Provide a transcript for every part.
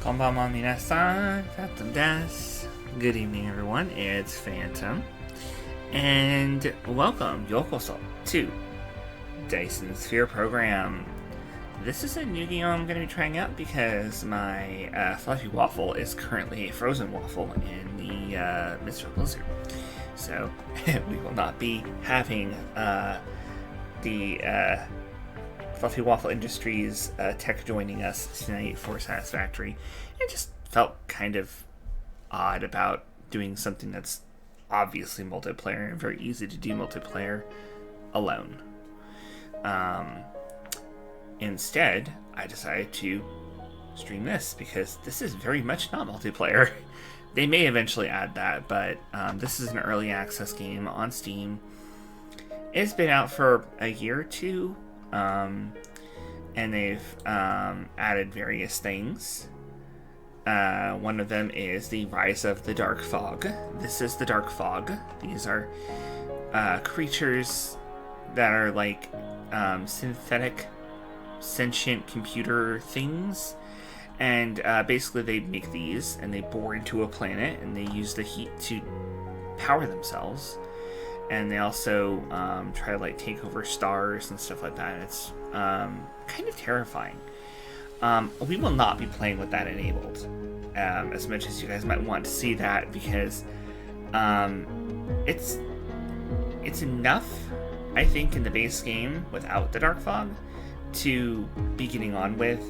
Konbanwa minasan, Phantom desu. Good evening, everyone. It's Phantom. And welcome, yokoso, to Dyson Sphere Program. This is a new game I'm going to be trying out because my fluffy waffle is currently a frozen waffle in the midst of a blizzard. So we will not be having the Fluffy Waffle Industries tech joining us tonight for Satisfactory. It just felt kind of odd about doing something that's obviously multiplayer and very easy to do multiplayer alone. Instead, I decided to stream this because this is very much not multiplayer. They may eventually add that, but this is an early access game on Steam. It's been out for a year or two. And they've added various things. One of them is the Rise of the Dark Fog. This is the Dark Fog. These are creatures that are like synthetic, sentient computer things. And basically they make these and they bore into a planet and they use the heat to power themselves. And they also try to like take over stars and stuff like that. It's kind of terrifying. We will not be playing with that enabled, as much as you guys might want to see that, because it's enough, I think, in the base game without the Dark Fog to be getting on with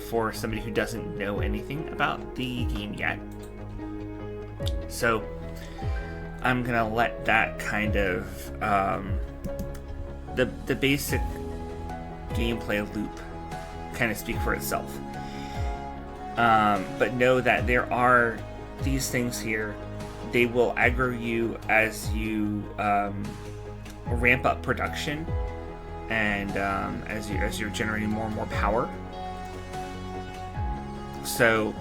for somebody who doesn't know anything about the game yet. So I'm gonna let that kind of the basic gameplay loop kind of speak for itself. But know that there are these things here. They will aggro you as you ramp up production and as you're generating more and more power. So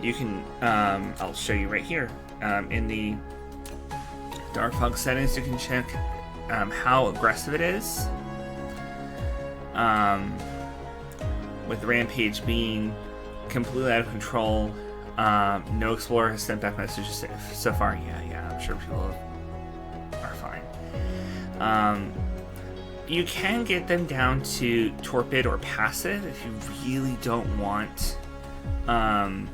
you can I'll show you right here in the Dark Fog settings. You can check how aggressive it is, with Rampage being completely out of control. No Explorer has sent back messages so far. Yeah, I'm sure people are fine. You can get them down to torpid or passive if you really don't want to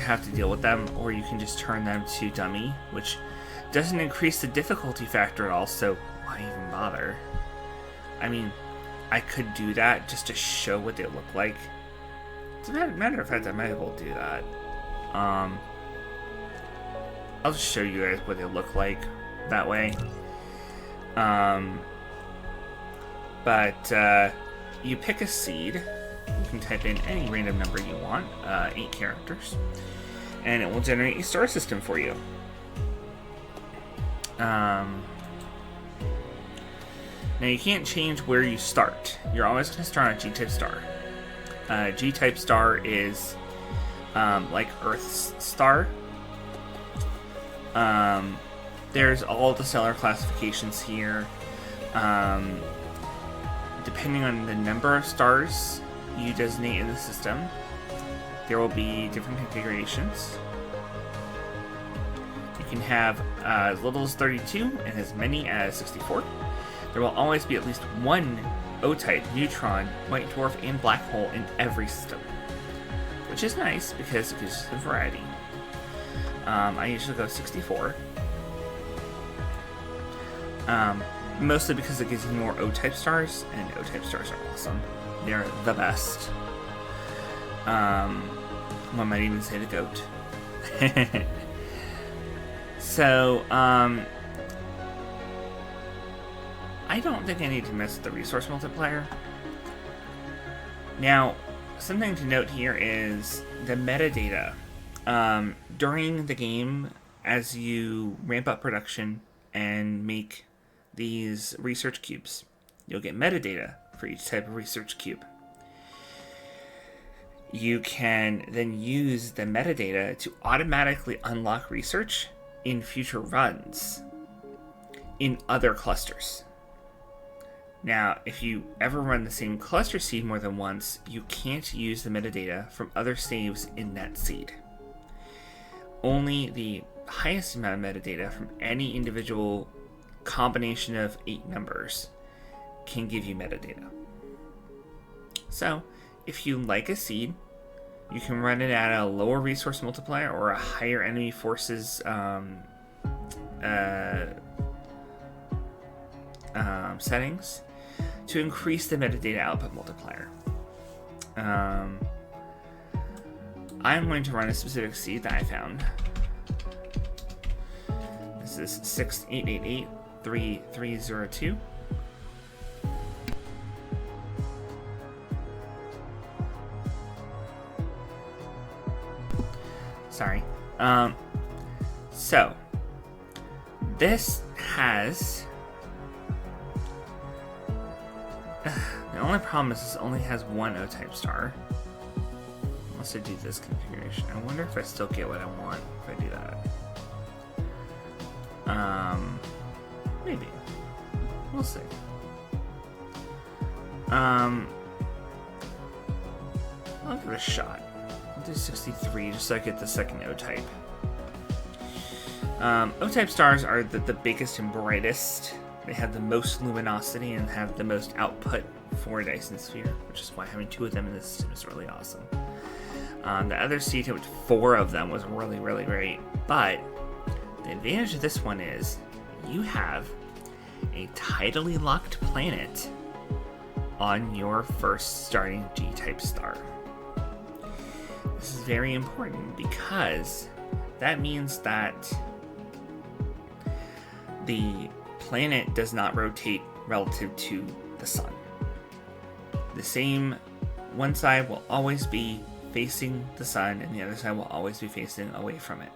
have to deal with them, or you can just turn them to dummy, which doesn't increase the difficulty factor at all, so why even bother? I mean, I could do that just to show what they look like. As a matter of fact, I might be able to do that. I'll just show you guys what they look like that way. But you pick a seed. You can type in any random number you want, 8 characters, and it will generate a star system for you. Now you can't change where you start. You're always going to start on a G-type star. G-type star is like Earth's star. There's all the stellar classifications here. Depending on the number of stars you designate in the system, there will be different configurations. You can have as little as 32 and as many as 64. There will always be at least one O-type, neutron, white dwarf, and black hole in every system, which is nice because it gives some variety. I usually go 64, mostly because it gives you more O-type stars, and O-type stars are awesome. They're the best. One might even say the GOAT. So, I don't think I need to mess with the resource multiplier. Now, something to note here is the metadata. During the game, as you ramp up production and make these research cubes, you'll get metadata for each type of research cube. You can then use the metadata to automatically unlock research in future runs in other clusters. Now, if you ever run the same cluster seed more than once, you can't use the metadata from other saves in that seed. Only the highest amount of metadata from any individual combination of 8 numbers can give you metadata. So, if you like a seed, you can run it at a lower resource multiplier or a higher enemy forces settings to increase the metadata output multiplier. I'm going to run a specific seed that I found. This is 68883302. Sorry. So this has the only problem is this only has one O-type star. Unless I do this configuration. I wonder if I still get what I want if I do that. Maybe. We'll see. I'll give it a shot. I'll do 63 just so I get the second O-type. O-type stars are the biggest and brightest. They have the most luminosity and have the most output for a Dyson Sphere, which is why having 2 of them in this system is really awesome. The other seed with 4 of them was really, really great, but the advantage of this one is you have a tidally locked planet on your first starting G-type star. This is very important because that means that the planet does not rotate relative to the sun. The same one side will always be facing the sun and the other side will always be facing away from it.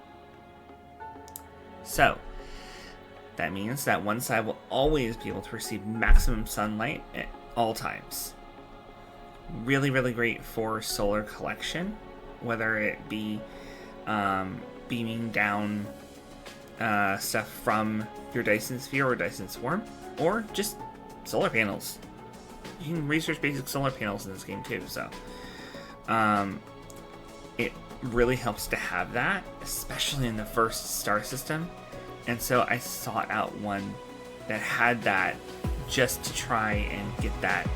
So that means that one side will always be able to receive maximum sunlight at all times. Really, really great for solar collection, whether it be beaming down stuff from your Dyson Sphere or Dyson Swarm, or just solar panels. You can research basic solar panels in this game too, so it really helps to have that, especially in the first star system. And so I sought out one that had that just to try and get that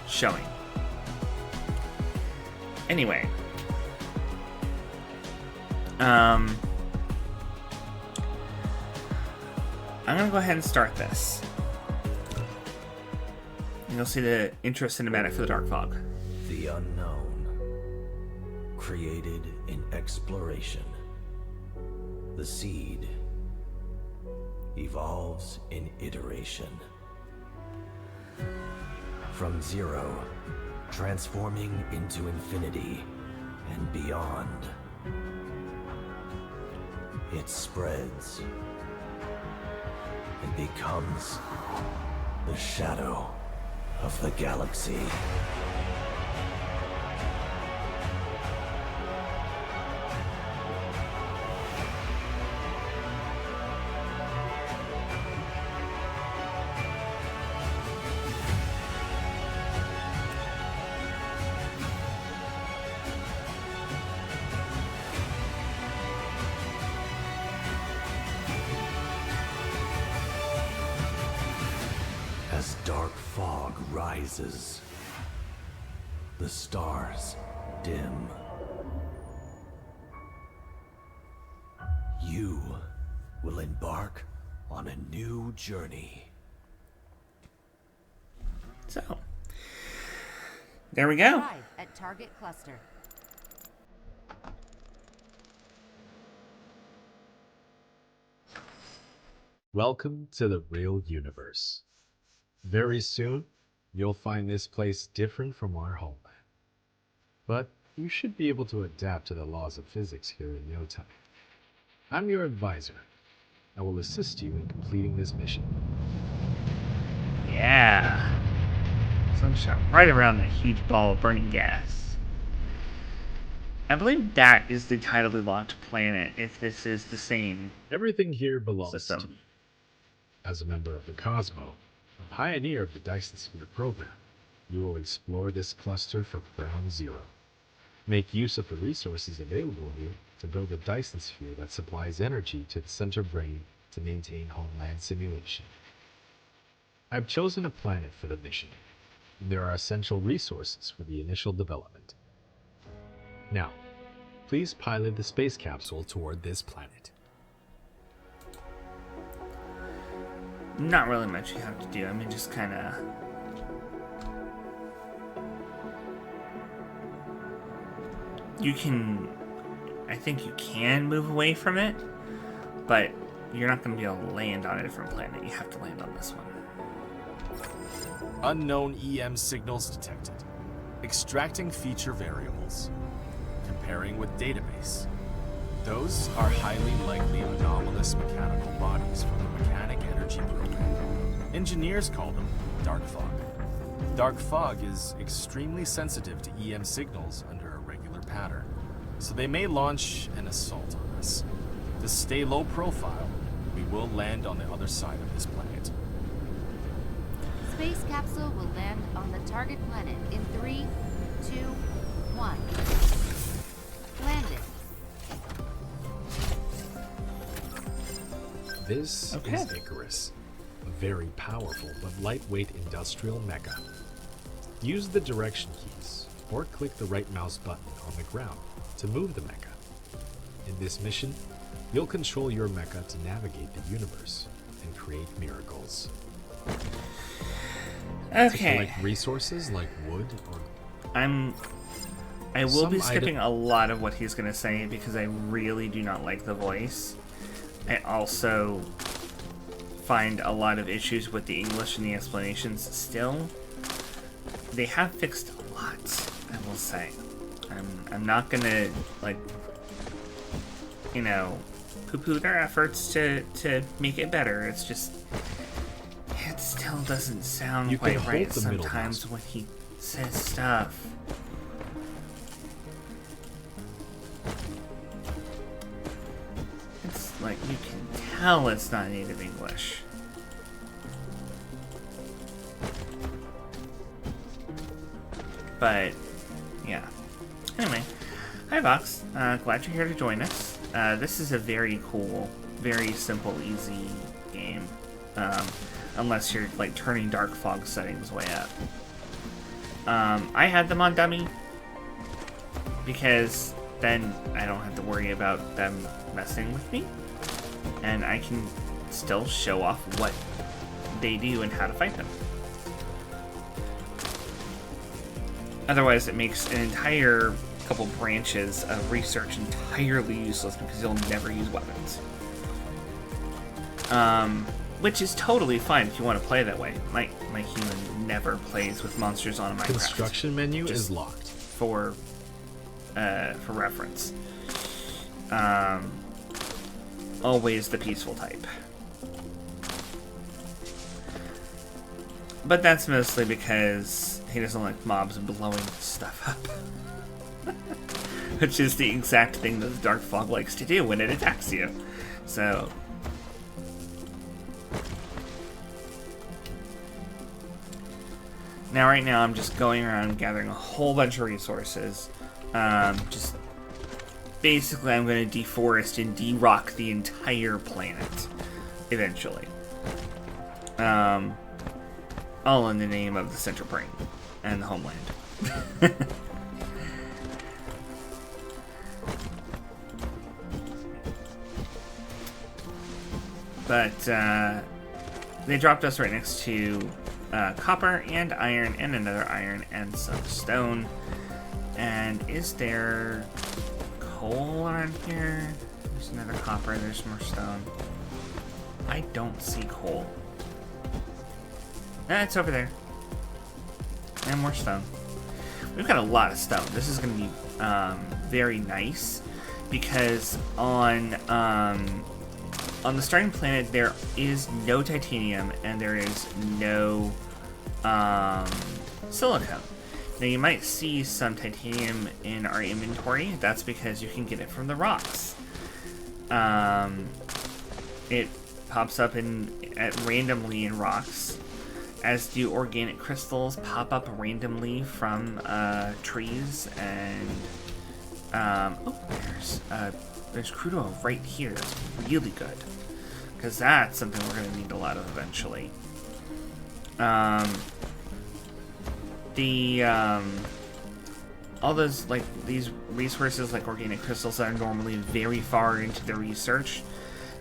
showing. Anyway, I'm going to go ahead and start this. And you'll see the intro cinematic for the Dark Fog. The unknown, created in exploration. The seed evolves in iteration. From zero, transforming into infinity and beyond. It spreads and becomes the shadow of the galaxy. As dark fog rises, the stars dim. You will embark on a new journey. So, there we go. Arrive at target cluster. Welcome to the real universe. Very soon, you'll find this place different from our homeland. But you should be able to adapt to the laws of physics here in no time. I'm your advisor. I will assist you in completing this mission. Yeah. Sunshine right around that huge ball of burning gas. I believe that is the tidally locked planet, if this is the same Everything here belongs to system. you. As a member of the Cosmo, A pioneer of the Dyson Sphere Program, you will explore this cluster from ground zero. Make use of the resources available here to build a Dyson Sphere that supplies energy to the center brain to maintain homeland simulation. I've chosen a planet for the mission. There are essential resources for the initial development. Now, please pilot the space capsule toward this planet. Not really much you have to do. I mean, just kind of... You can... I think you can move away from it, but you're not going to be able to land on a different planet. You have to land on this one. Unknown EM signals detected. Extracting feature variables. Comparing with database. Those are highly likely anomalous mechanical bodies from the Mechanic Energy Program. Engineers call them dark fog. Dark fog is extremely sensitive to EM signals under a regular pattern, so they may launch an assault on us. To stay low profile, we will land on the other side of this planet. Space capsule will land on the target planet in 3, 2, 1. Landing. This is Icarus, a very powerful but lightweight industrial mecha. Use the direction keys or click the right mouse button on the ground to move the mecha. In this mission, you'll control your mecha to navigate the universe and create miracles. Okay. To collect resources like wood or... I will be skipping a lot of what he's going to say because I really do not like the voice. I also find a lot of issues with the English and the explanations still. They have fixed a lot, I will say. I'm not going to, like, you know, poo-poo their efforts to make it better. It's just... It still doesn't sound quite right sometimes when he says stuff. It's like you can tell it's not native English. But, yeah. Anyway, hi Vox. Glad you're here to join us. This is a very cool, very simple, easy game. Unless you're like turning dark fog settings way up. I had them on dummy because then I don't have to worry about them messing with me, and I can still show off what they do and how to fight them. Otherwise, it makes an entire couple branches of research entirely useless because you'll never use weapons. Which is totally fine if you want to play that way. My human never plays with monsters on a Minecraft. Construction menu is locked. For reference. Always the peaceful type. But that's mostly because he doesn't like mobs blowing stuff up. Which is the exact thing that the Dark Fog likes to do when it attacks you. So... Now, right now, I'm just going around gathering a whole bunch of resources. Just basically, I'm going to deforest and de-rock the entire planet eventually. All in the name of the center brain and the homeland. But they dropped us right next to copper and iron and another iron and some stone. And is there coal around here? There's another copper, there's more stone. I don't see coal. It's over there. And more stone. We've got a lot of stone. This is going to be very nice because on the starting planet there is no titanium and there is no silicone. Now you might see some titanium in our inventory. That's because you can get it from the rocks. It pops up randomly in rocks, as do organic crystals pop up randomly from trees, and there's crude oil right here. That's really good, because that's something we're going to need a lot of eventually. All those, like, these resources, like organic crystals that are normally very far into the research,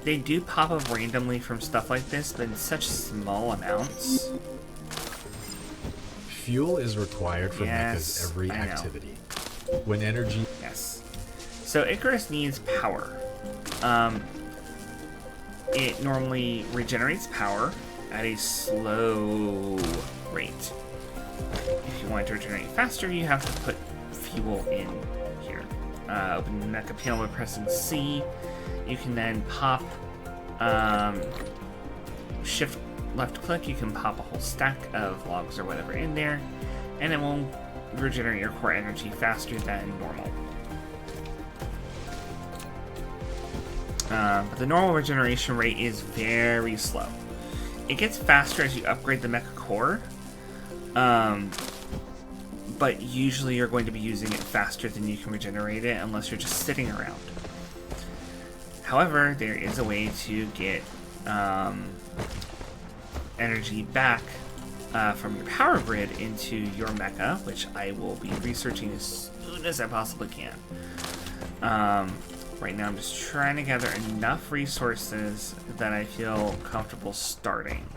they do pop up randomly from stuff like this, but in such small amounts. Fuel is required for Yes, Mecha's every I know. activity. When energy... Yes. So Icarus needs power. It normally regenerates power at a slow rate. If you want it to regenerate faster, you have to put fuel in here. Open the mecha panel by pressing C. You can then pop, shift left click, you can pop a whole stack of logs or whatever in there, and it will regenerate your core energy faster than normal. But the normal regeneration rate is very slow. It gets faster as you upgrade the mecha core, but usually you're going to be using it faster than you can regenerate it unless you're just sitting around. However, there is a way to get energy back from your power grid into your mecha, which I will be researching as soon as I possibly can. Right now I'm just trying to gather enough resources that I feel comfortable starting.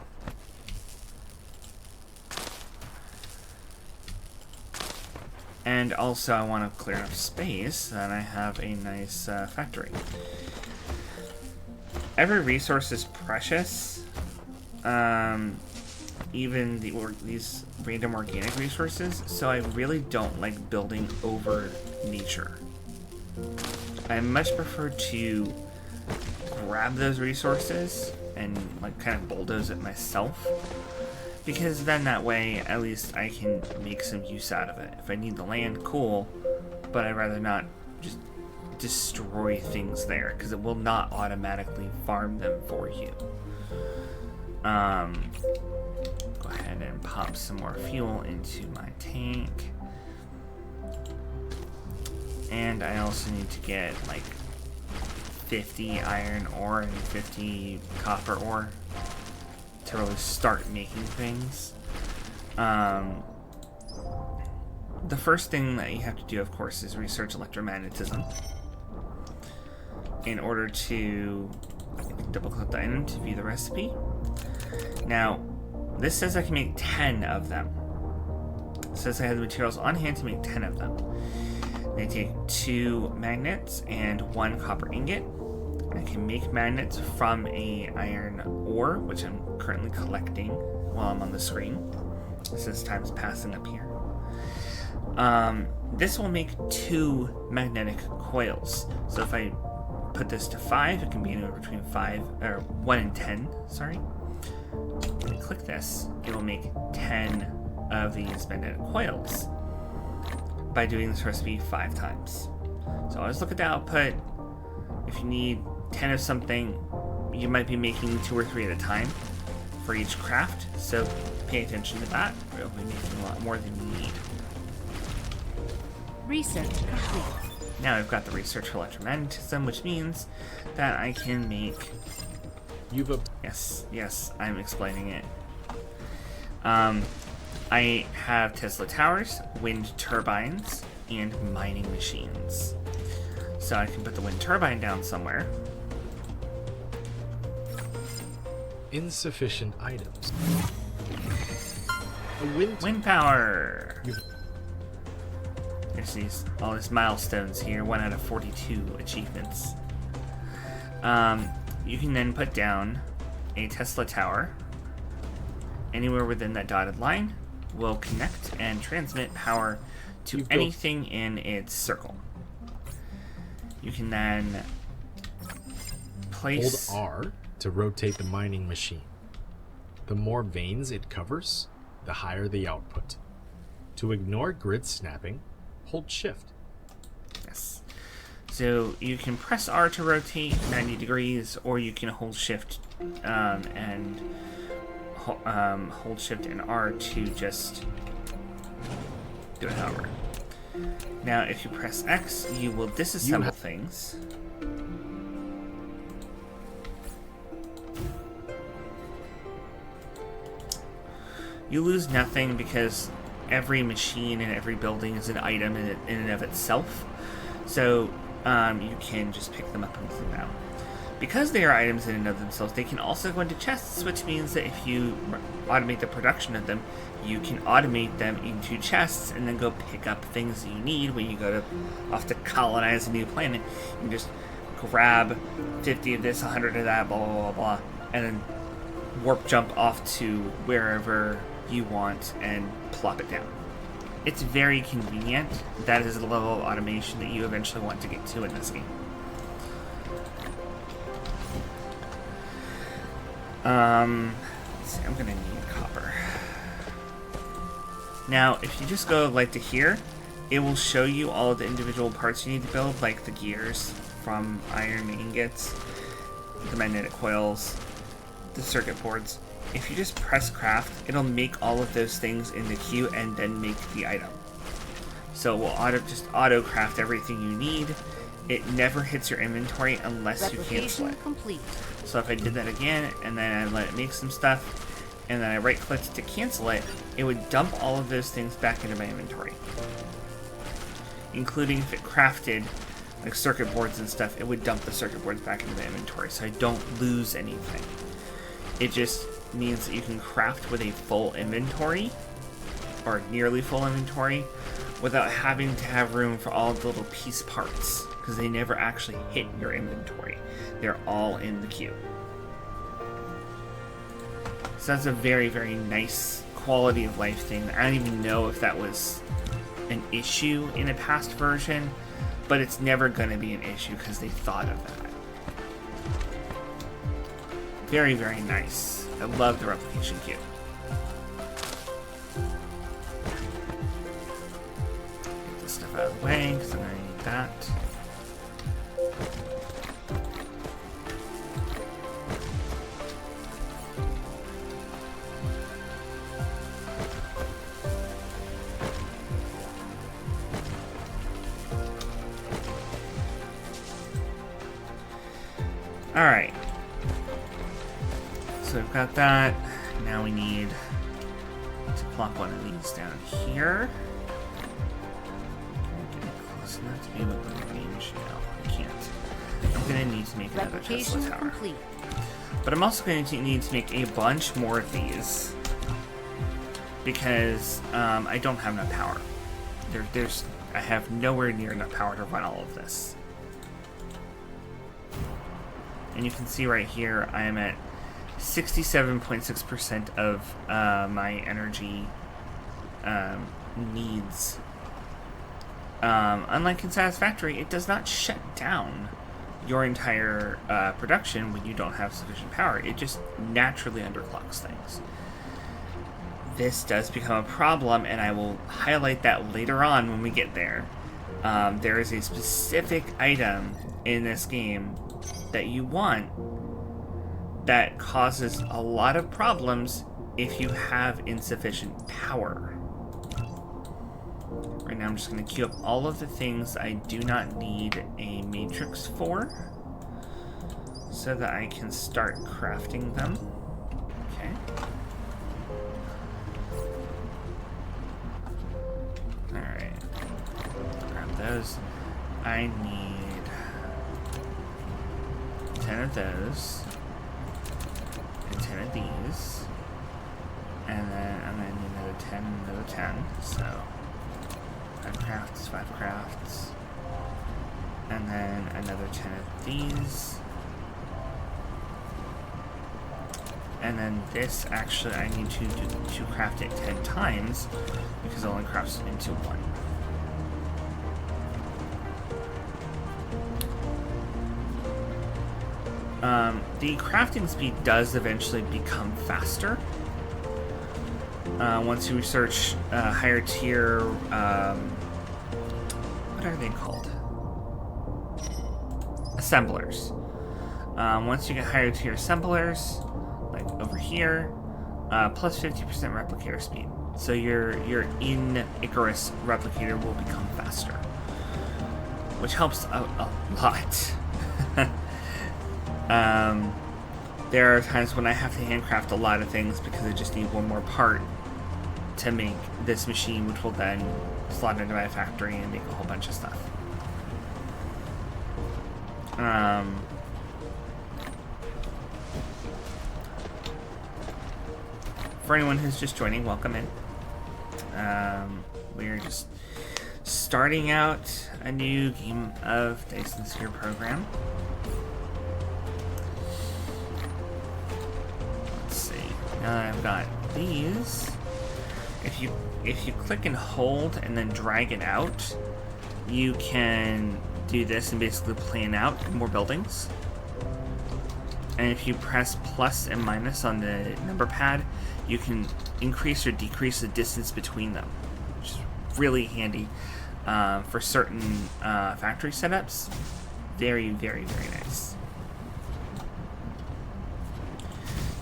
And also I want to clear enough space so that I have a nice factory. Every resource is precious. Even these random organic resources, so I really don't like building over nature. I much prefer to grab those resources and like kind of bulldoze it myself, because then that way at least I can make some use out of it. If I need the land, cool, but I'd rather not just destroy things there, because it will not automatically farm them for you. Go ahead and pop some more fuel into my tank. And I also need to get like 50 iron ore and 50 copper ore to really start making things. The first thing that you have to do, of course, is research electromagnetism in order to double click the item to view the recipe. Now, this says I can make 10 of them. It says I have the materials on hand to make 10 of them. I take 2 magnets and 1 copper ingot. I can make magnets from a iron ore, which I'm currently collecting while I'm on the screen. It says time's passing up here. This will make 2 magnetic coils. So if I put this to 5, it can be anywhere between 1 and 10, sorry. When I click this, it will make 10 of these magnetic coils by doing this recipe 5 times. So always look at the output. If you need 10 of something, you might be making 2 or 3 at a time for each craft, so pay attention to that, or you'll be making a lot more than you need. Research complete. Now I've got the research for electromagnetism, which means that I can make... Yes, I'm explaining it. I have Tesla towers, wind turbines, and mining machines. So I can put the wind turbine down somewhere. Insufficient items. Wind power! There's all these milestones here, 1 out of 42 achievements. You can then put down a Tesla tower. Anywhere within that dotted line will connect and transmit power to anything in its circle. You can then place... Hold R to rotate the mining machine. The more veins it covers, the higher the output. To ignore grid snapping, hold shift. Yes. So you can press R to rotate 90 degrees, or you can hold shift and hold Shift and R to just do it however. Now, if you press X, you will disassemble things. You lose nothing because every machine and every building is an item in and of itself. So you can just pick them up and put them out. Because they are items in and of themselves, they can also go into chests, which means that if you automate the production of them, you can automate them into chests and then go pick up things that you need when you go off to colonize a new planet. You can just grab 50 of this, 100 of that, blah, blah, blah, blah, and then warp jump off to wherever you want and plop it down. It's very convenient. That is the level of automation that you eventually want to get to in this game. Let's see, I'm gonna need copper. Now, if you just go like to here, it will show you all of the individual parts you need to build, like the gears from iron ingots, the magnetic coils, the circuit boards. If you just press craft, it'll make all of those things in the queue and then make the item. So it will just auto craft everything you need. It never hits your inventory unless you cancel it. Complete. So if I did that again, and then I let it make some stuff, and then I right-clicked to cancel it, it would dump all of those things back into my inventory. Including if it crafted, like circuit boards and stuff, it would dump the circuit boards back into the inventory, so I don't lose anything. It just means that you can craft with a full inventory, or nearly full inventory, without having to have room for all the little piece parts, because they never actually hit your inventory. They're all in the queue. So that's a very, very nice quality of life thing. I don't even know if that was an issue in a past version, but it's never going to be an issue because they thought of that. Very, very nice. I love the replication queue. Get this stuff out of the way because I'm going to need that. Alright. So we've got that. Now we need to plop one of these down here. Getting close enough to be able to range. No, I can't. I'm going to need to make another Tesla tower. Complete. But I'm also going to need to make a bunch more of these. Because I don't have enough power. I have nowhere near enough power to run all of this. And you can see right here, I am at 67.6% of my energy needs. Unlike in Satisfactory, it does not shut down your entire production when you don't have sufficient power. It just naturally underclocks things. This does become a problem, and I will highlight that later on when we get there. There is a specific item in this game that you want that causes a lot of problems if you have insufficient power. Right now I'm just going to queue up all of the things I do not need a matrix for so that I can start crafting them. Okay. Alright. Grab those. I need 10 of those, and 10 of these, and then I'm going to need another 10 and another 10, so 5 crafts, and then another 10 of these, and then this, actually, I need to craft it 10 times, because it only crafts into one. The crafting speed does eventually become faster once you research higher tier, what are they called? Assemblers. Once you get higher tier assemblers, like over here, plus 50% replicator speed. So your in Icarus replicator will become faster, which helps a lot. There are times when I have to handcraft a lot of things because I just need one more part to make this machine, which will then slot into my factory and make a whole bunch of stuff. For anyone who's just joining, welcome in. We're just starting out a new game of Dyson Sphere Program. Let's see. Now that I've got these, if you click and hold and then drag it out, you can do this and basically plan out more buildings. And if you press plus and minus on the number pad, you can increase or decrease the distance between them, which is really handy for certain factory setups. Very, very, very nice.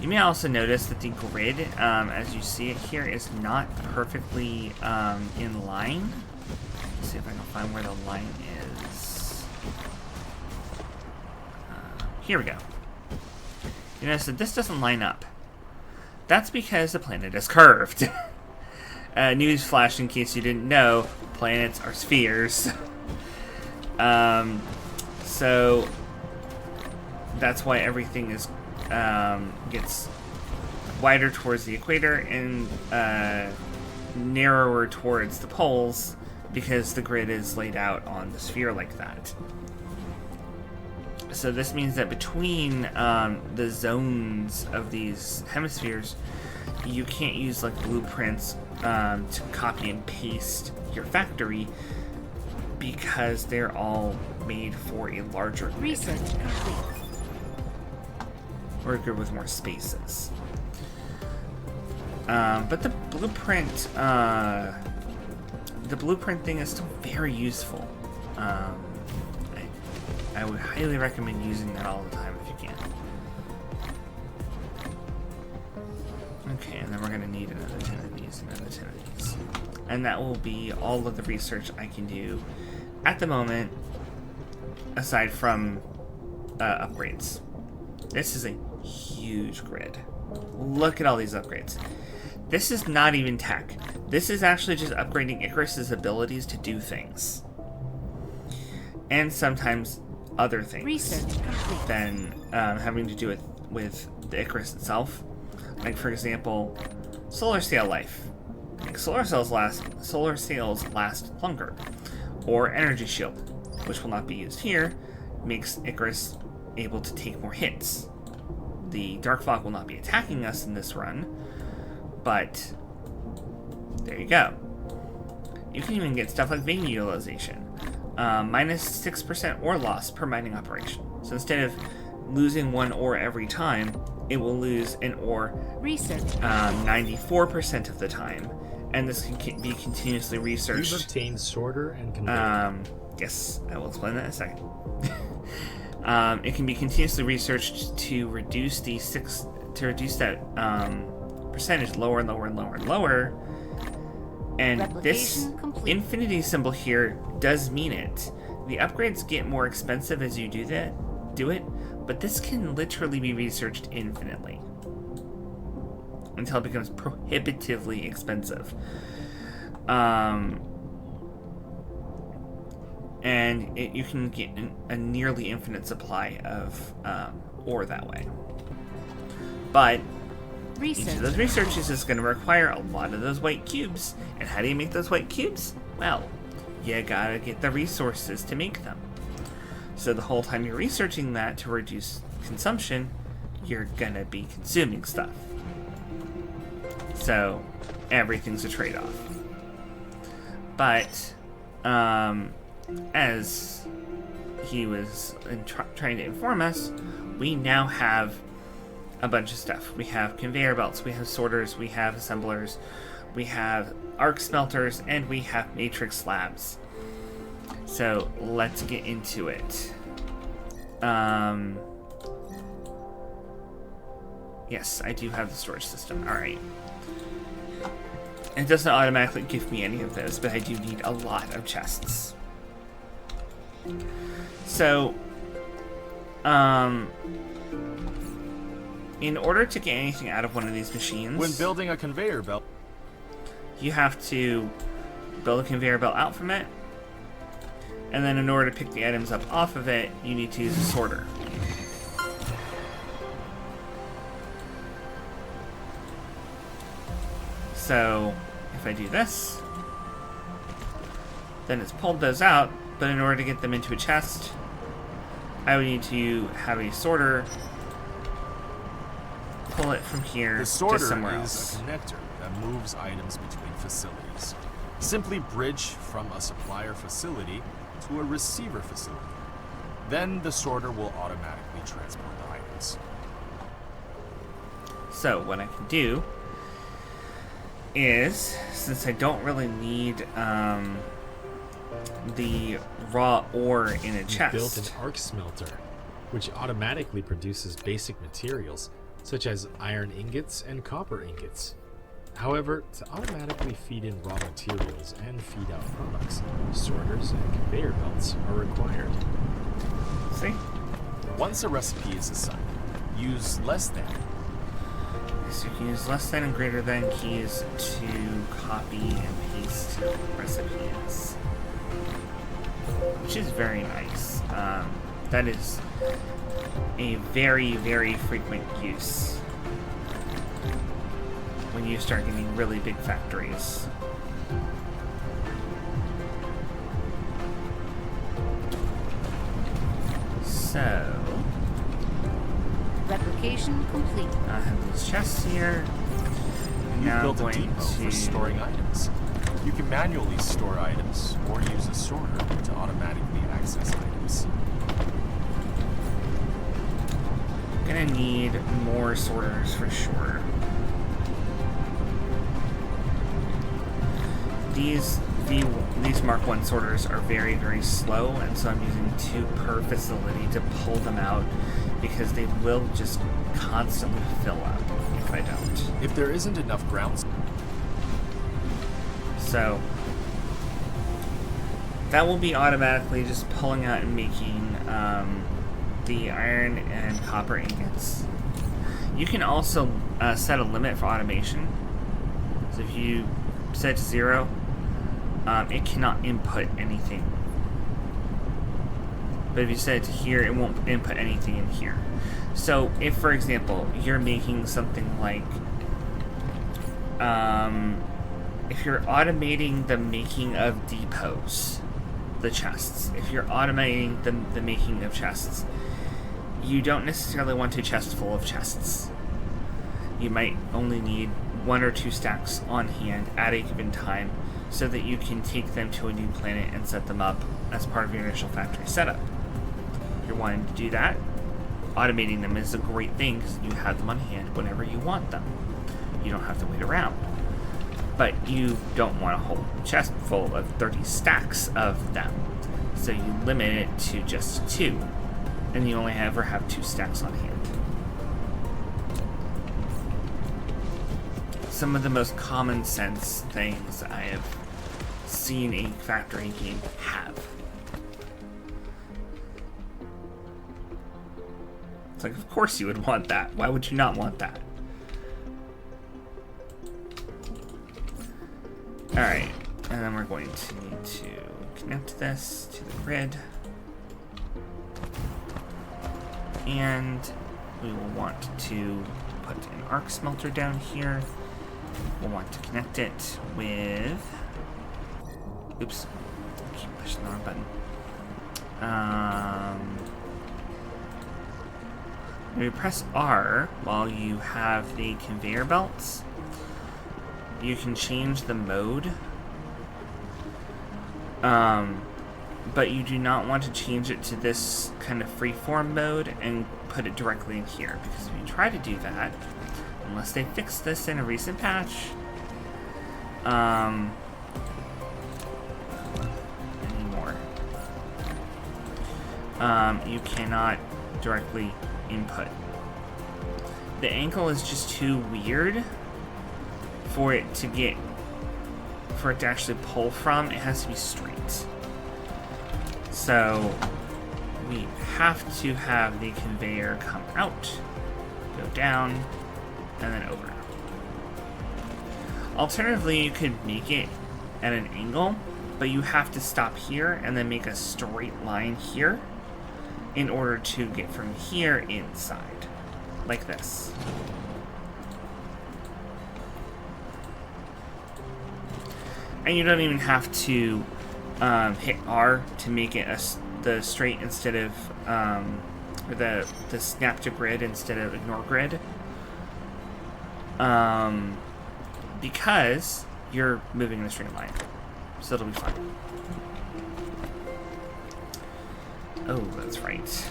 You may also notice that the grid, as you see it here, is not perfectly in line. Let's see if I can find where the line is. Here we go. You notice that this doesn't line up. That's because the planet is curved. Newsflash, in case you didn't know, planets are spheres. So that's why everything is gets wider towards the equator and narrower towards the poles, because the grid is laid out on the sphere like that. So this means that between the zones of these hemispheres, you can't use like blueprints to copy and paste your factory, because they're all made for a larger grid. Research complete. Or a grid with more spaces. But the blueprint thing is still very useful. I would highly recommend using that all the time if you can. Okay, and then we're going to need another 10 of these, another 10 of these. And that will be all of the research I can do at the moment, aside from upgrades. This is a huge grid. Look at all these upgrades. This is not even tech. This is actually just upgrading Icarus's abilities to do things. And sometimes other things than having to do it with the Icarus itself. Like, for example, solar sail life. Like, solar sails last longer. Or energy shield, which will not be used here, makes Icarus able to take more hits. The Dark Fog will not be attacking us in this run, but there you go. You can even get stuff like vein utilization. Minus 6% ore loss per mining operation. So instead of losing one ore every time, it will lose an ore 94% of the time. And this can be continuously researched. You've obtained sorter and conveyor. Yes, I will explain that in a second. It can be continuously researched to reduce that percentage lower and lower and lower and lower. And this infinity symbol here does mean it. The upgrades get more expensive as you do it, but this can literally be researched infinitely until it becomes prohibitively expensive. And you can get a nearly infinite supply of ore that way. But each of those researches is going to require a lot of those white cubes. And how do you make those white cubes? Well, you gotta get the resources to make them. So the whole time you're researching that to reduce consumption, you're gonna be consuming stuff. So everything's a trade-off. But as he was trying to inform us, we now have a bunch of stuff. We have conveyor belts, we have sorters, we have assemblers, we have arc smelters, and we have matrix slabs. So let's get into it. Yes, I do have the storage system. Alright. It doesn't automatically give me any of those, but I do need a lot of chests. So, in order to get anything out of one of these machines... When building a conveyor belt... You have to build a conveyor belt out from it. And then in order to pick the items up off of it, you need to use a sorter. So, if I do this, then it's pulled those out, but in order to get them into a chest, I would need to have a sorter pull it from here The sorter to somewhere is else. a connector that moves items between facilities. Simply bridge from a supplier facility to a receiver facility. Then the sorter will automatically transport the items. So what I can do is, since I don't really need the raw ore in a You've chest, built an arc smelter, which automatically produces basic materials such as iron ingots and copper ingots. However, to automatically feed in raw materials and feed out products, sorters and conveyor belts are required. see? Once a recipe is assigned, use less than. So you can use less than and greater than keys to copy and paste recipes, which is very nice. That is a very, very frequent use when you start getting really big factories. So, Replication complete. I have these chests here. And You've now I'm built a going depot for to storing items. You can manually store items or use a sorter to automatically access items. gonna need more sorters for sure. These Mark 1 sorters are very, very slow, and so I'm using 2 per facility to pull them out because they will just constantly fill up if I don't. If there isn't enough ground, So that will be automatically just pulling out and making the iron and copper ingots. You can also set a limit for automation. So if you set it to 0, it cannot input anything. But if you set it to here, it won't input anything in here. So if, for example, you're making something like if you're automating the making of depots, the chests, if you're automating the making of chests, you don't necessarily want a chest full of chests. You might only need 1 or 2 stacks on hand at a given time so that you can take them to a new planet and set them up as part of your initial factory setup. If you're wanting to do that, automating them is a great thing because you have them on hand whenever you want them. You don't have to wait around. But you don't want a whole chest full of 30 stacks of them. So you limit it to just 2. And you only ever have 2 stacks on hand. Some of the most common sense things I have seen a factory game have. It's like, of course you would want that. Why would you not want that? Alright, and then we're going to need to connect this to the grid. And we will want to put an arc smelter down here. We'll want to connect it with... Oops, I keep pushing the wrong button. When you press R while you have the conveyor belts, you can change the mode, but you do not want to change it to this kind of freeform mode and put it directly in here, because if you try to do that, unless they fixed this in a recent patch, anymore, you cannot directly input. the angle is just too weird for it to actually pull from. It has to be straight. So we have to have the conveyor come out, go down, and then over. Alternatively, you could make it at an angle, but you have to stop here and then make a straight line here in order to get from here inside, like this. And you don't even have to hit R to make it the straight instead of or the snap to grid instead of ignore grid, because you're moving in a straight line, so it'll be fine. Oh, that's right.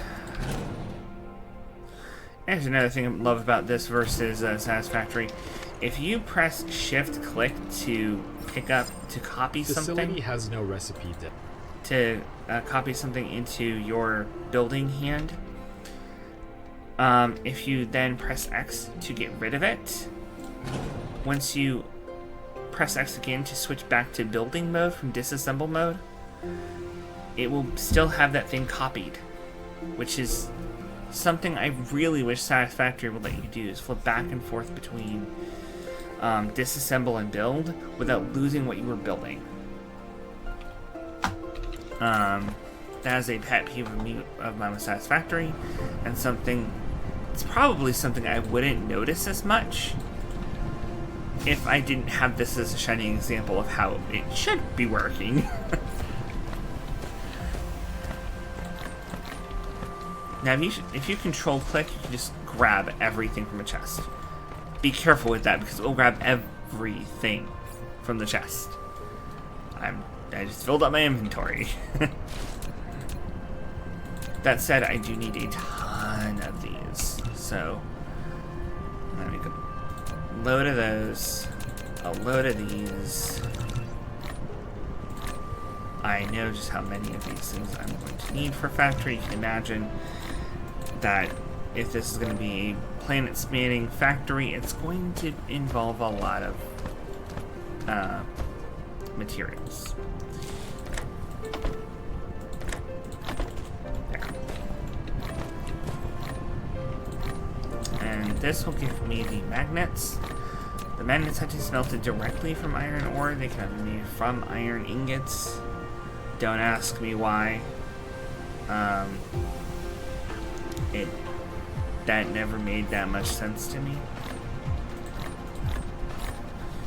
There's another thing I love about this versus Satisfactory. If you press Shift Click to pick up, to copy something, Facility has no recipe to copy something into your building hand, if you then press X to get rid of it, once you press X again to switch back to building mode from disassemble mode, it will still have that thing copied, which is something I really wish Satisfactory would let you do, is flip back and forth between disassemble and build without losing what you were building. That is a pet peeve of me of mine with Satisfactory, and it's probably something I wouldn't notice as much if I didn't have this as a shining example of how it should be working. Now, if you control click, you can just grab everything from a chest. Be careful with that, because it will grab everything from the chest. I just filled up my inventory. That said, I do need a ton of these, so I'm gonna make a load of those, a load of these. I know just how many of these things I'm going to need for factory. You can imagine that if this is going to be a planet spanning factory, it's going to involve a lot of materials. There. And this will give me the magnets. The magnets have to be smelted directly from iron ore. They can be made from iron ingots. Don't ask me why. That never made that much sense to me.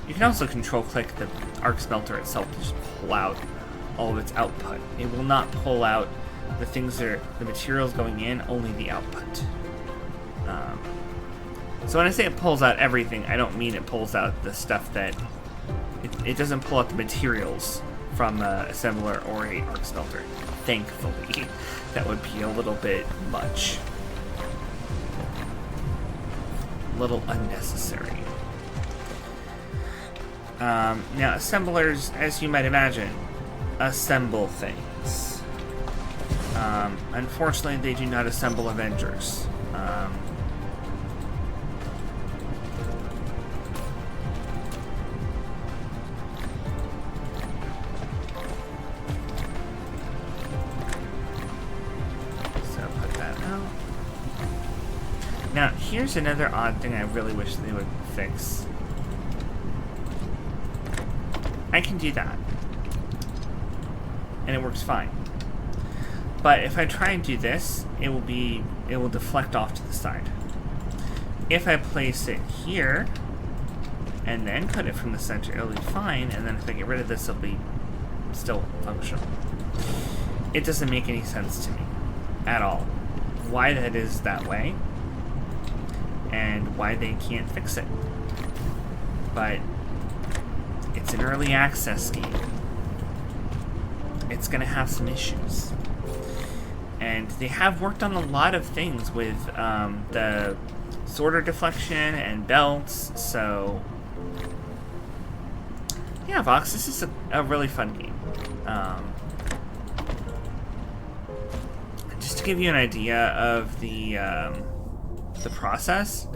You can also control click the arc smelter itself to just pull out all of its output. It will not pull out the things that are the materials going in, only the output. So when I say it pulls out everything, I don't mean it pulls out the stuff that it doesn't pull out the materials from a assembler or a arc smelter. Thankfully, that would be a little bit much. A little unnecessary. Now, assemblers, as you might imagine, assemble things. Unfortunately, they do not assemble Avengers. Now, here's another odd thing I really wish they would fix. I can do that, and it works fine. But if I try and do this, it will deflect off to the side. If I place it here, and then cut it from the center, it'll be fine, and then if I get rid of this, it'll be still functional. It doesn't make any sense to me at all why that is that way, and why they can't fix it. But it's an early access game. It's gonna have some issues. And they have worked on a lot of things with the sorter deflection and belts, so yeah, Vox, this is a really fun game. Just to give you an idea of the process,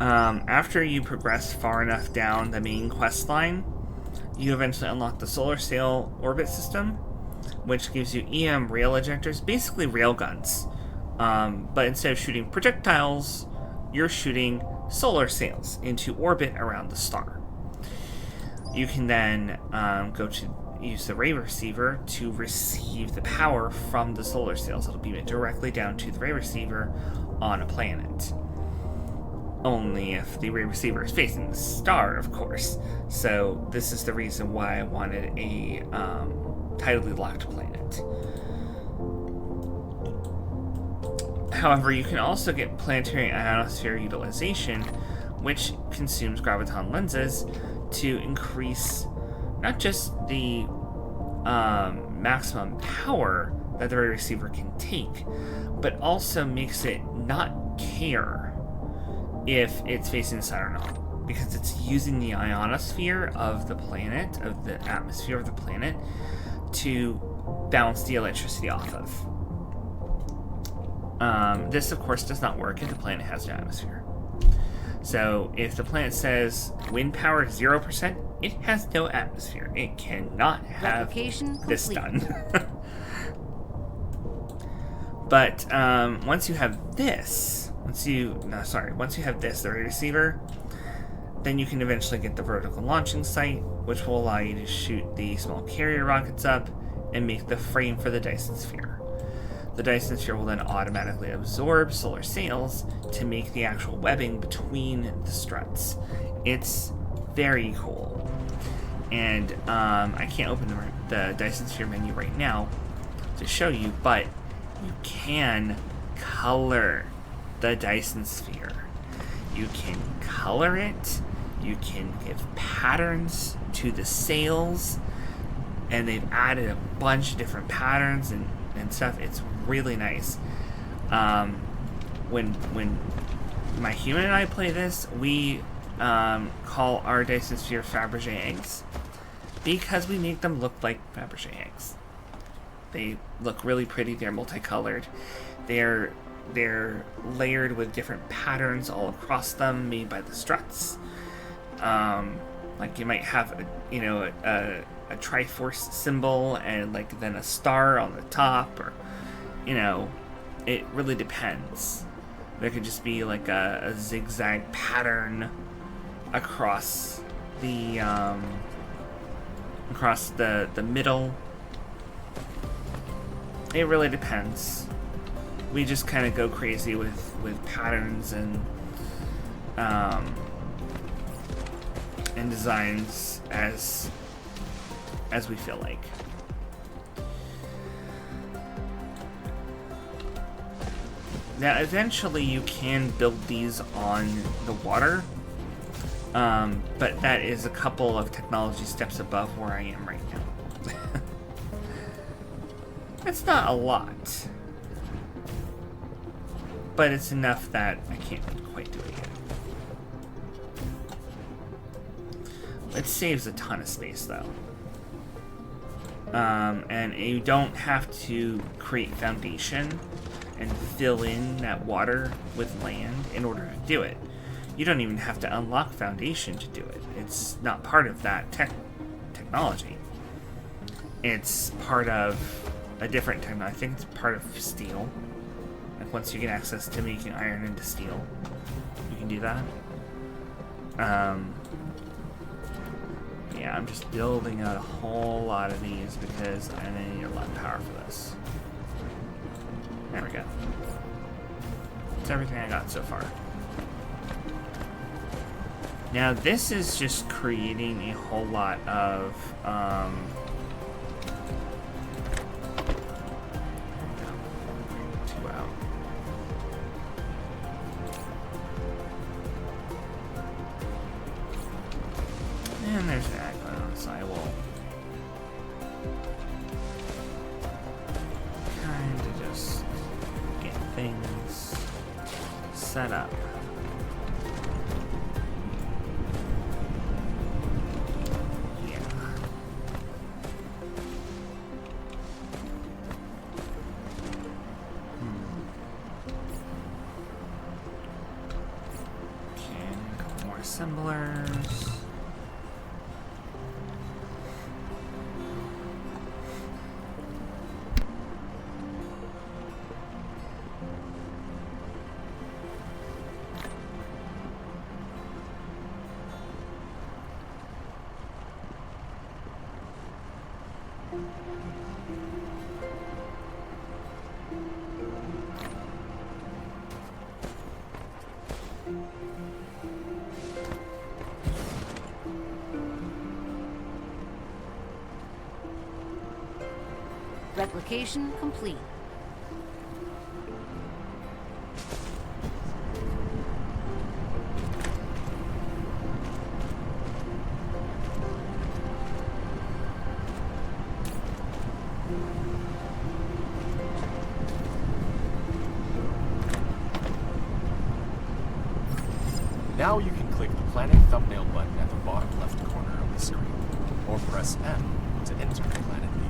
After you progress far enough down the main quest line, you eventually unlock the solar sail orbit system, which gives you EM rail ejectors, basically rail guns. But instead of shooting projectiles, you're shooting solar sails into orbit around the star. You can then use the ray receiver to receive the power from the solar sails. It'll beam it directly down to the ray receiver on a planet. Only if the ray receiver is facing the star, of course. So this is the reason why I wanted a tidally locked planet. However, you can also get planetary ionosphere utilization, which consumes graviton lenses to increase not just the maximum power that the ray receiver can take, but also makes it not care if it's facing the sun or not, because it's using the ionosphere of the planet, of the atmosphere of the planet, to bounce the electricity off of. This, of course, does not work if the planet has no atmosphere. So if the planet says wind power 0%, it has no atmosphere. It cannot have this done. But once you have this, once you have this, the ray receiver, then you can eventually get the vertical launching site, which will allow you to shoot the small carrier rockets up and make the frame for the Dyson Sphere. The Dyson Sphere will then automatically absorb solar sails to make the actual webbing between the struts. It's very cool. And I can't open the Dyson Sphere menu right now to show you, but you can color the Dyson Sphere. You can color it, you can give patterns to the sails, and they've added a bunch of different patterns and stuff. It's really nice. When my human and I play this, we call our Dyson Sphere Fabergé eggs, because we make them look like Fabergé eggs. They look really pretty. They're multicolored. They're layered with different patterns all across them, made by the struts. Like you might have a Triforce symbol and then a star on the top, or it really depends. There could just be a zigzag pattern across the middle. It really depends. We just kind of go crazy with patterns and designs as we feel like. Now, eventually you can build these on the water, but that is a couple of technology steps above where I am right now. It's not a lot, but it's enough that I can't quite do it yet. It saves a ton of space, though. And you don't have to create foundation and fill in that water with land in order to do it. You don't even have to unlock foundation to do it. It's not part of that technology. It's part of a different technology. I think it's part of steel. Like once you get access to making iron into steel, you can do that. Yeah, I'm just building out a whole lot of these because I need a lot of power for this. There we go. That's everything I got so far. Now this is just creating a whole lot of and there's an ag on, so I will kind of just get things set up. Yeah. Okay. assemblers. Replication complete. Now you can click the planet thumbnail button at the bottom left corner of the screen, or press M to enter the planet view.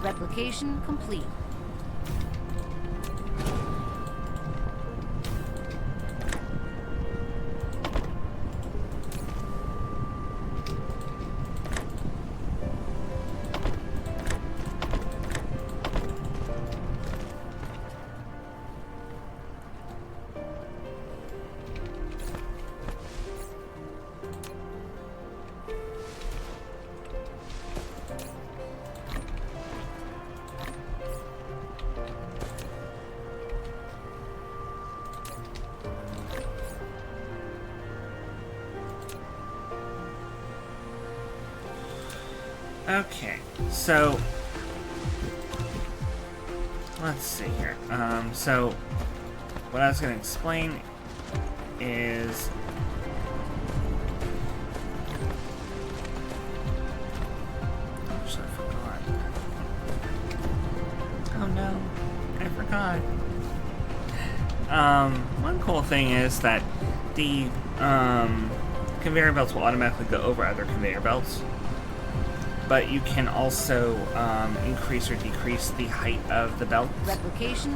Replication complete. Okay, so let's see here. So what I was going to explain is actually, I forgot. Oh no, I forgot. One cool thing is that the conveyor belts will automatically go over other conveyor belts. But you can also increase or decrease the height of the belts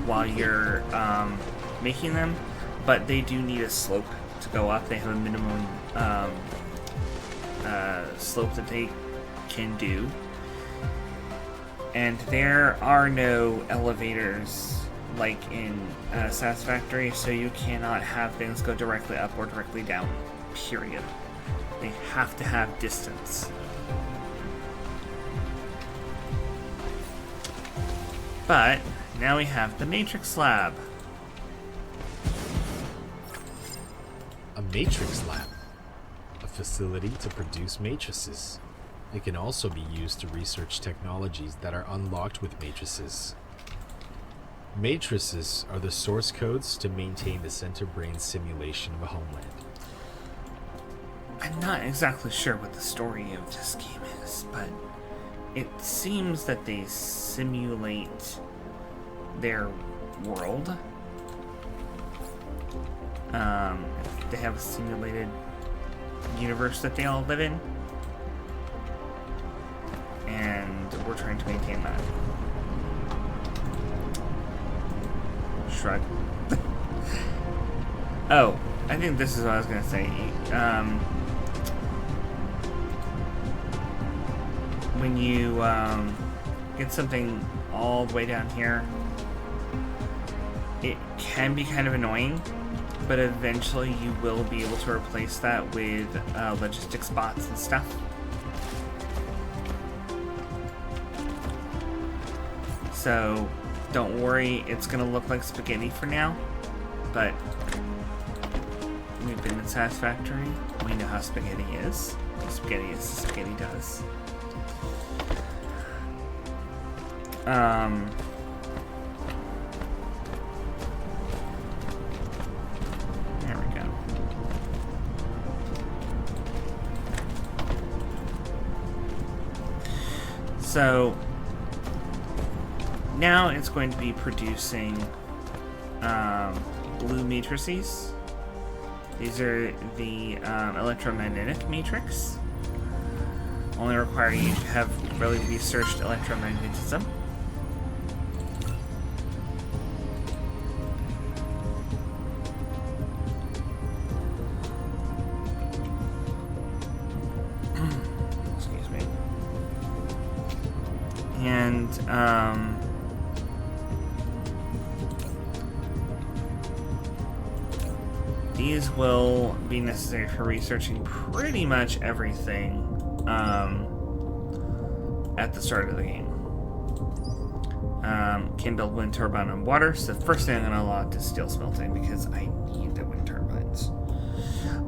while you're making them. But they do need a slope to go up. They have a minimum slope that they can do. And there are no elevators like in Satisfactory, so you cannot have things go directly up or directly down, period. They have to have distance. But now we have the Matrix Lab. A matrix lab. A facility to produce matrices. It can also be used to research technologies that are unlocked with matrices. Matrices are the source codes to maintain the center brain simulation of a homeland. I'm not exactly sure what the story of this game is, but it seems that they simulate their world. They have a simulated universe that they all live in. And we're trying to maintain that. Shrug. Oh, I think this is what I was going to say. When you get something all the way down here, it can be kind of annoying, but eventually you will be able to replace that with logistics bots and stuff. So don't worry, it's going to look like spaghetti for now, but we've been in Satisfactory. We know how spaghetti is. Spaghetti is, spaghetti does. So now it's going to be producing blue matrices. These are the electromagnetic matrix. Only require you to have really researched electromagnetism. Excuse me. And these will be necessary for researching pretty much everything at the start of the game. Can build wind turbine on water, so the first thing I'm going to unlock is steel smelting because I need the wind turbines.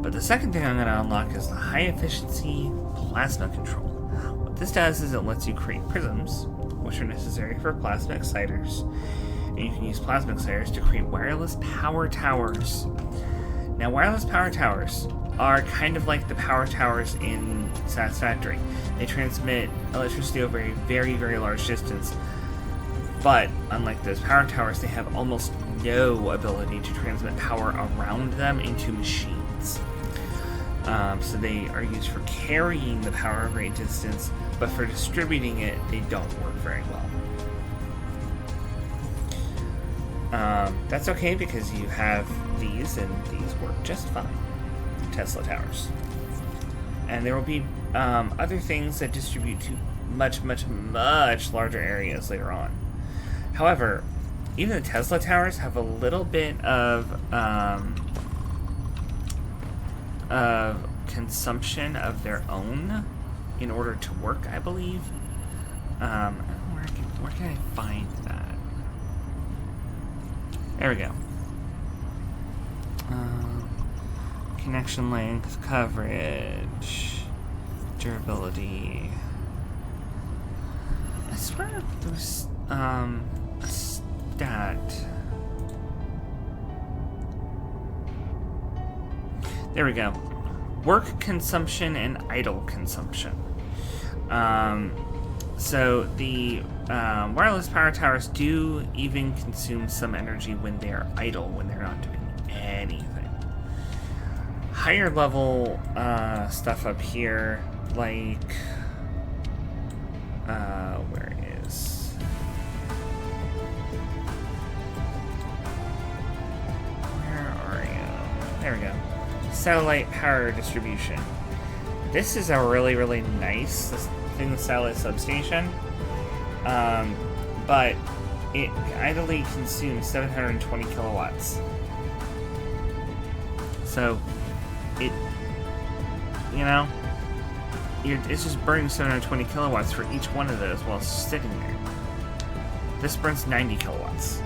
But the second thing I'm going to unlock is the high efficiency plasma control. What this does is it lets you create prisms, which are necessary for plasma exciters, and you can use plasma exciters to create wireless power towers. Now, wireless power towers are kind of like the power towers in Satisfactory. They transmit electricity over a very, very large distance, but unlike those power towers, they have almost no ability to transmit power around them into machines. So they are used for carrying the power a great distance, but for distributing it, they don't work very well. That's okay because you have these, and these work just fine. Tesla towers. And there will be other things that distribute to much, much, much larger areas later on. However, even the Tesla towers have a little bit of consumption of their own in order to work, I believe. I don't know where can I find that? There we go. Connection length, coverage, durability. I swear there was a stat. There we go. Work consumption and idle consumption. So the wireless power towers do even consume some energy when they are idle, when they're not doing anything. Higher level stuff up here, like where is where are you? There we go. Satellite power distribution. This is a really, really nice thing, the satellite substation, but it idly consumes 720 kilowatts. So it, you know, it's just burning 720 kilowatts for each one of those while it's sitting there. This burns 90 kilowatts.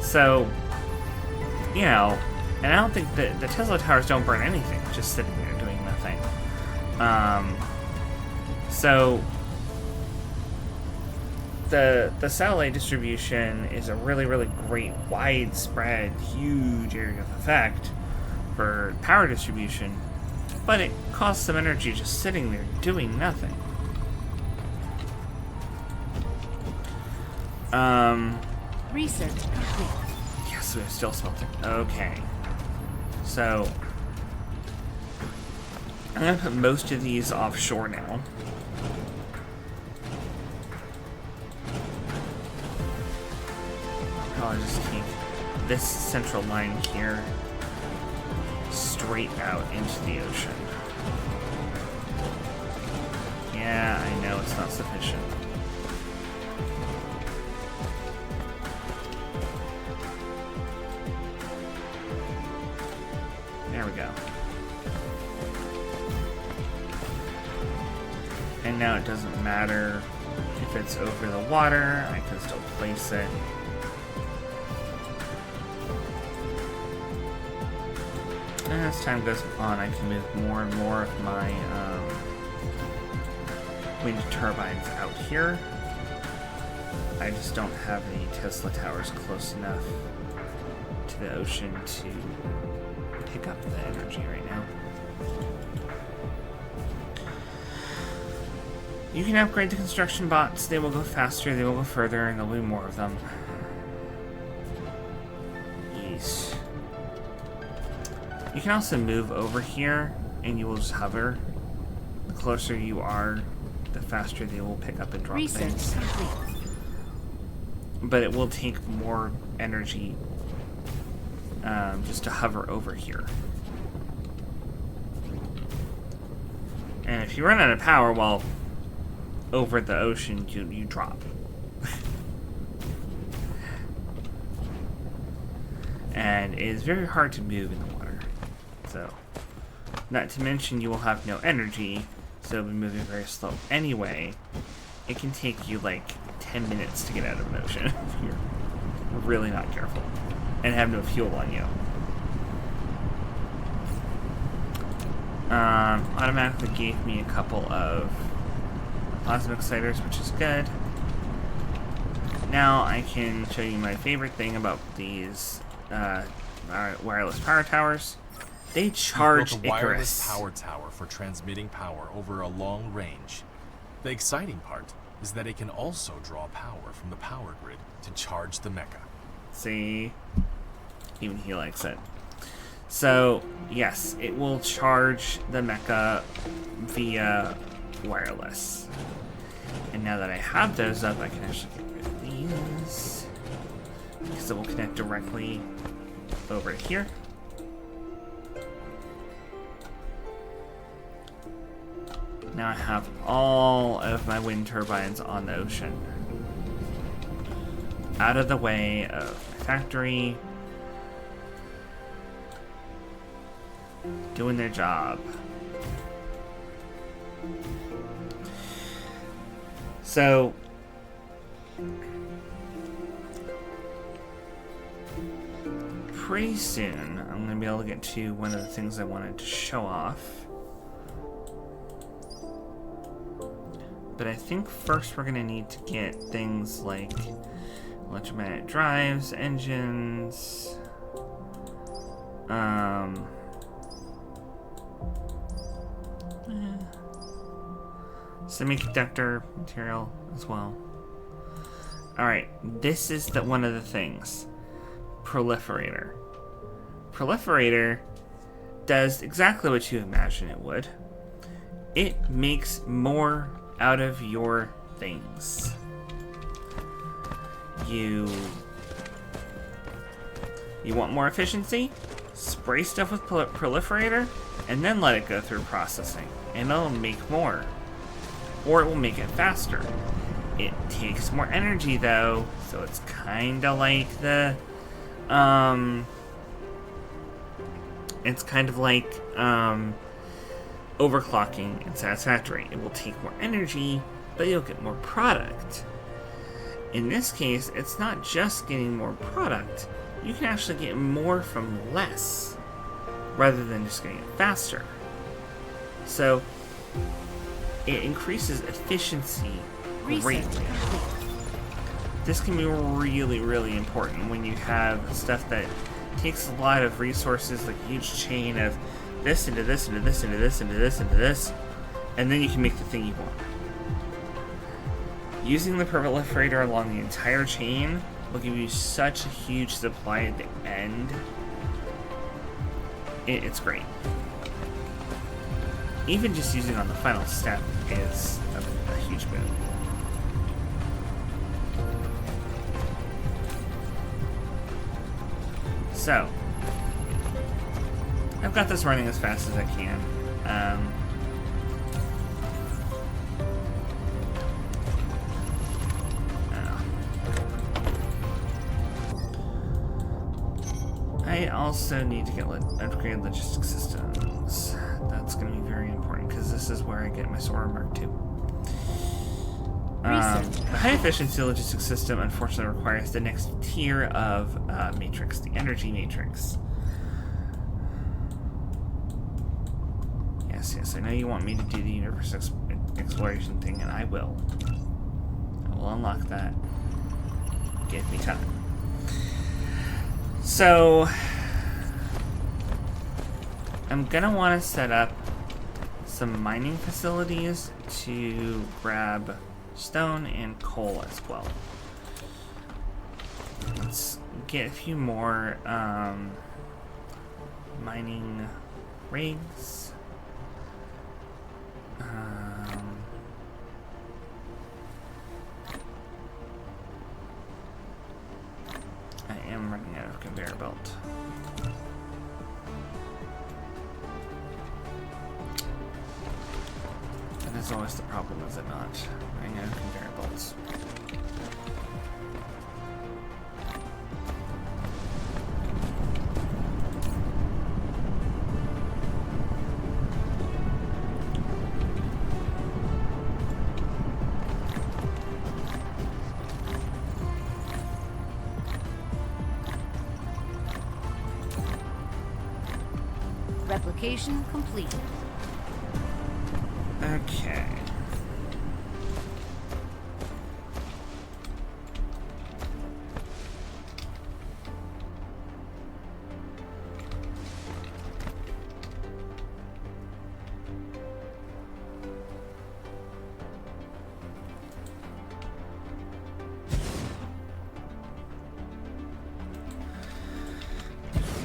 So, you know, and I don't think the Tesla towers don't burn anything, just sitting there doing nothing. So the satellite distribution is a really, really great, widespread, huge area of effect for power distribution, but it costs some energy just sitting there doing nothing. Research complete. Yes, we're still smelting. Okay. So I'm gonna put most of these offshore now. I'll just keep this central line here straight out into the ocean. Yeah, I know it's not sufficient. There we go. And now it doesn't matter if it's over the water, I can still place it. And as time goes on, I can move more and more of my wind turbines out here. I just don't have any Tesla towers close enough to the ocean to pick up the energy right now. You can upgrade the construction bots. They will go faster, they will go further, and there'll be more of them. Yeesh. You can also move over here, and you will just hover. The closer you are, the faster they will pick up and drop things. Complete. But it will take more energy just to hover over here. And if you run out of power while over the ocean, you drop. And it is very hard to move in the water. So, not to mention you will have no energy, so it'll be moving very slow. Anyway, it can take you like 10 minutes to get out of an ocean if you're really not careful and have no fuel on you. Automatically gave me a couple of plasma exciters, which is good. Now I can show you my favorite thing about these wireless power towers. They charge built a wireless Icarus. power tower for transmitting power over a long range. The exciting part is that it can also draw power from the power grid to charge the mecha. See? Even he likes it. So, yes, it will charge the mecha via wireless. And now that I have those up, I can actually get rid of these. Because it will connect directly over here. Now I have all of my wind turbines on the ocean. Out of the way of my factory. Doing their job. So, pretty soon, I'm going to be able to get to one of the things I wanted to show off. But I think first we're going to need to get things like electromagnetic drives, engines, semiconductor material as well. Alright, this is one of the things. Proliferator. Proliferator does exactly what you imagine it would. It makes more out of your things. You want more efficiency? Spray stuff with Proliferator, and then let it go through processing, and it'll make more. Or it will make it faster. It takes more energy though, so it's kinda like the overclocking in Satisfactory. It will take more energy, but you'll get more product. In this case, it's not just getting more product. You can actually get more from less, rather than just getting it faster. So, it increases efficiency greatly. This can be really, really important when you have stuff that takes a lot of resources, like a huge chain of this into this into this into this into this into this, and then you can make the thing you want. Using the proliferator along the entire chain will give you such a huge supply at the end. It's great. Even just using on the final step is a huge boon. So, I've got this running as fast as I can. I also need to get upgrade logistic systems. That's going to be very important because this is where I get my Sora Mark II. The high efficiency logistics system unfortunately requires the next tier of matrix, the energy matrix. Yes, I know you want me to do the universe exploration thing, and I will. I will unlock that. Give me time. So, I'm gonna want to set up some mining facilities to grab stone and coal as well. Let's get a few more mining rigs. I am running out of conveyor belt. That is always the problem, is it not? Running out of conveyor belts. Replication complete. Okay.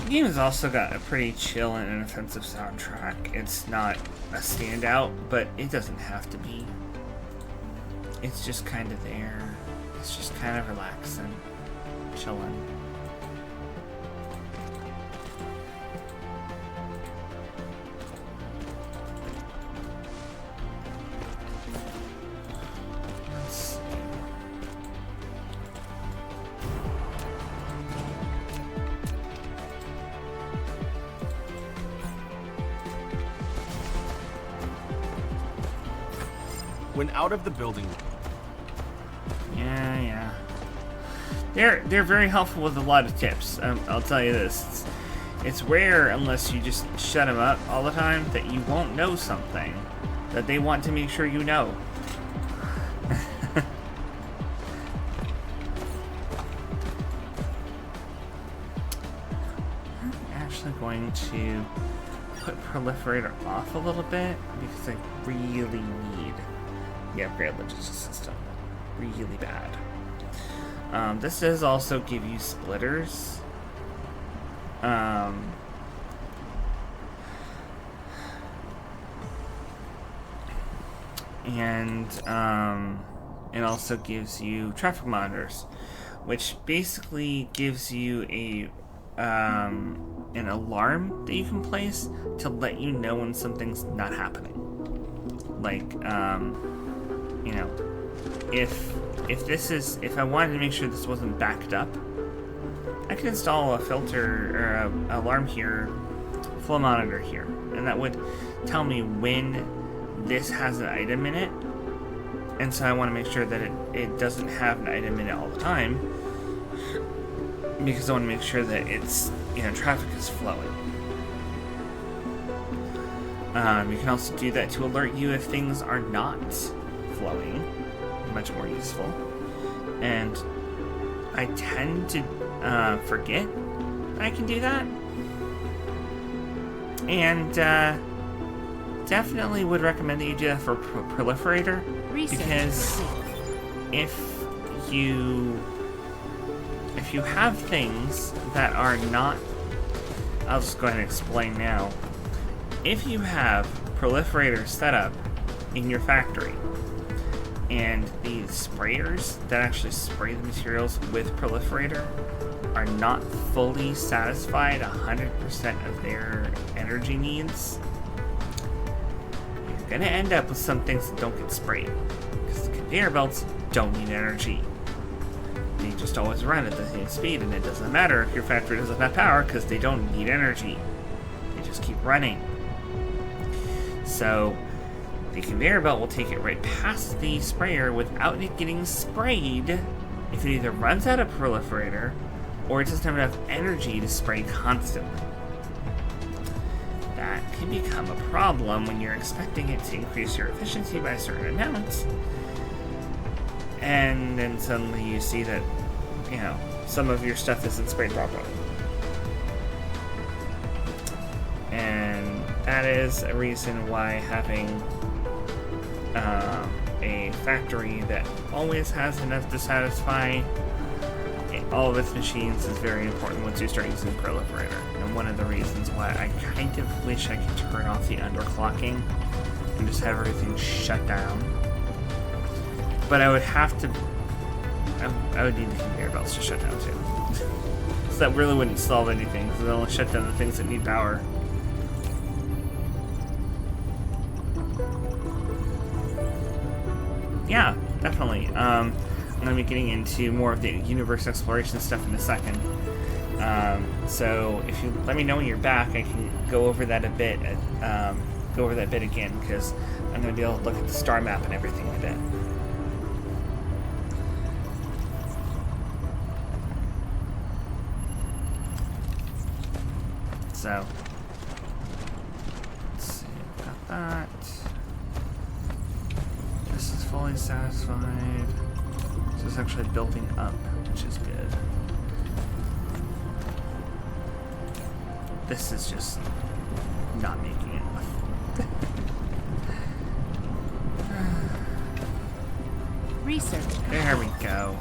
The game has also got a pretty chill and inoffensive soundtrack. It's not a standout, but it doesn't have to be. It's just kind of there. It's just kind of relaxing, chilling. Let's see. When out of the building, Yeah. They're very helpful with a lot of tips. I'll tell you this. It's rare, unless you just shut them up all the time, that you won't know something that they want to make sure you know. I'm actually going to put Proliferator off a little bit because I really need the upgrade logistics system. Really bad. This does also give you splitters. And it also gives you traffic monitors, which basically gives you a an alarm that you can place to let you know when something's not happening. Like, you know, if I wanted to make sure this wasn't backed up, I could install a filter or a alarm here, flow monitor here, and that would tell me when this has an item in it. And so I want to make sure that it doesn't have an item in it all the time, because I want to make sure that it's, you know, traffic is flowing. You can also do that to alert you if things are not flowing. Much more useful. And I tend to forget I can do that. And definitely would recommend that you do that for Proliferator. Because if you have things that are not... I'll just go ahead and explain now. If you have Proliferator set up in your factory, and the sprayers that actually spray the materials with Proliferator are not fully satisfied 100% of their energy needs, you're going to end up with some things that don't get sprayed, because the conveyor belts don't need energy. They just always run at the same speed, and it doesn't matter if your factory doesn't have power, because they don't need energy. They just keep running. So the conveyor belt will take it right past the sprayer without it getting sprayed if it either runs out of Proliferator or it doesn't have enough energy to spray constantly. That can become a problem when you're expecting it to increase your efficiency by a certain amount, and then suddenly you see that, you know, some of your stuff isn't sprayed properly. And that is a reason why having a factory that always has enough to satisfy all of its machines is very important once you start using Proliferator. And one of the reasons why I kind of wish I could turn off the underclocking and just have everything shut down. But I would have to... I would need the conveyor belts to shut down too. So that really wouldn't solve anything, because it only shut down the things that need power. Yeah, definitely. I'm going to be getting into more of the universe exploration stuff in a second. So if you let me know when you're back, I can go over that a bit. Go over that bit again, because I'm going to be able to look at the star map and everything a bit. So, let's see, got that. This is fully satisfied. So it's actually building up, which is good. This is just not making enough. Research. There we go.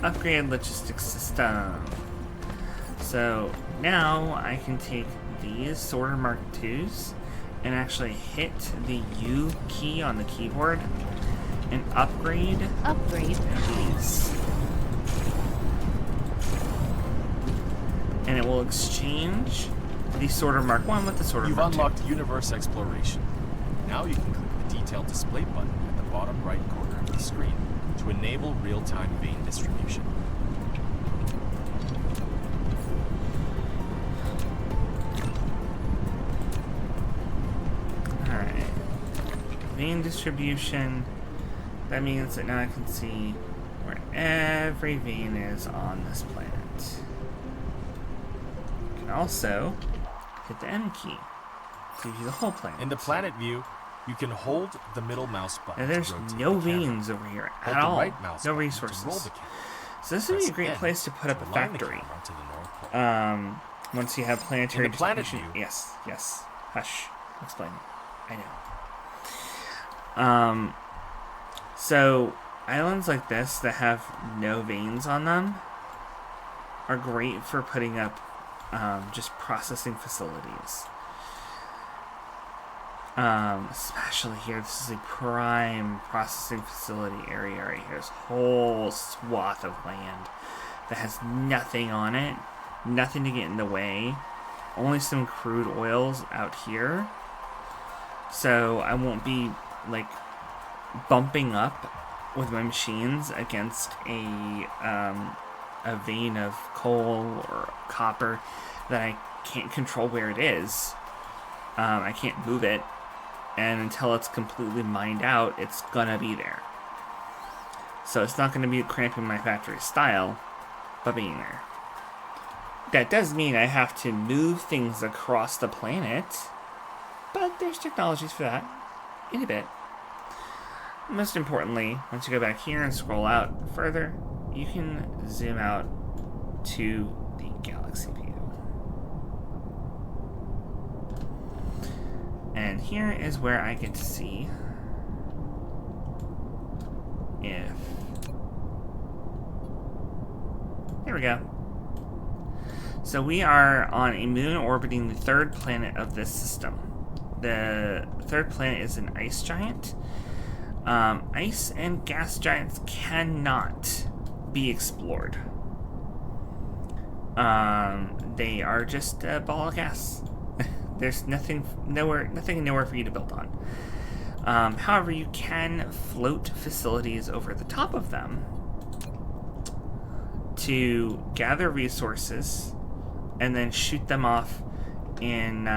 Upgrade logistics system. So now I can take these sorter Mark IIs and actually hit the U key on the keyboard and upgrade these. And it will exchange the sorter Mark 1 with the sorter Mark 2. You've unlocked universe exploration. Now you can click the detailed display button at the bottom right corner of the screen to enable real-time vein distribution. Vein distribution, that means that now I can see where every vein is on this planet. You can also hit the M key to view the whole planet. In the planet view, you can hold the middle mouse button. And there's to rotate no the camera. veins over here Hold at the all. right mouse No button to resources. roll the camera. So this would be a Press great N place to put up a to align the factory. camera to the North Pole. Once you have planetary In the planet distribution. view. Yes. Hush. Explain it. I know. So islands like this that have no veins on them are great for putting up just processing facilities. Especially here, this is a prime processing facility area right here. This whole swath of land that has nothing on it, nothing to get in the way, only some crude oils out here. So I won't be like bumping up with my machines against a vein of coal or copper that I can't control where it is. I can't move it, and until it's completely mined out, it's gonna be there. So it's not gonna be cramping my factory style, but being there. That does mean I have to move things across the planet, but there's technologies for that in a bit. Most importantly, once you go back here and scroll out further, you can zoom out to the galaxy view. And here is where I get to see if... There we go. So we are on a moon orbiting the third planet of this system. The third planet is an ice giant. Ice and gas giants cannot be explored. They are just a ball of gas. There's nothing nowhere for you to build on. However, you can float facilities over the top of them to gather resources and then shoot them off in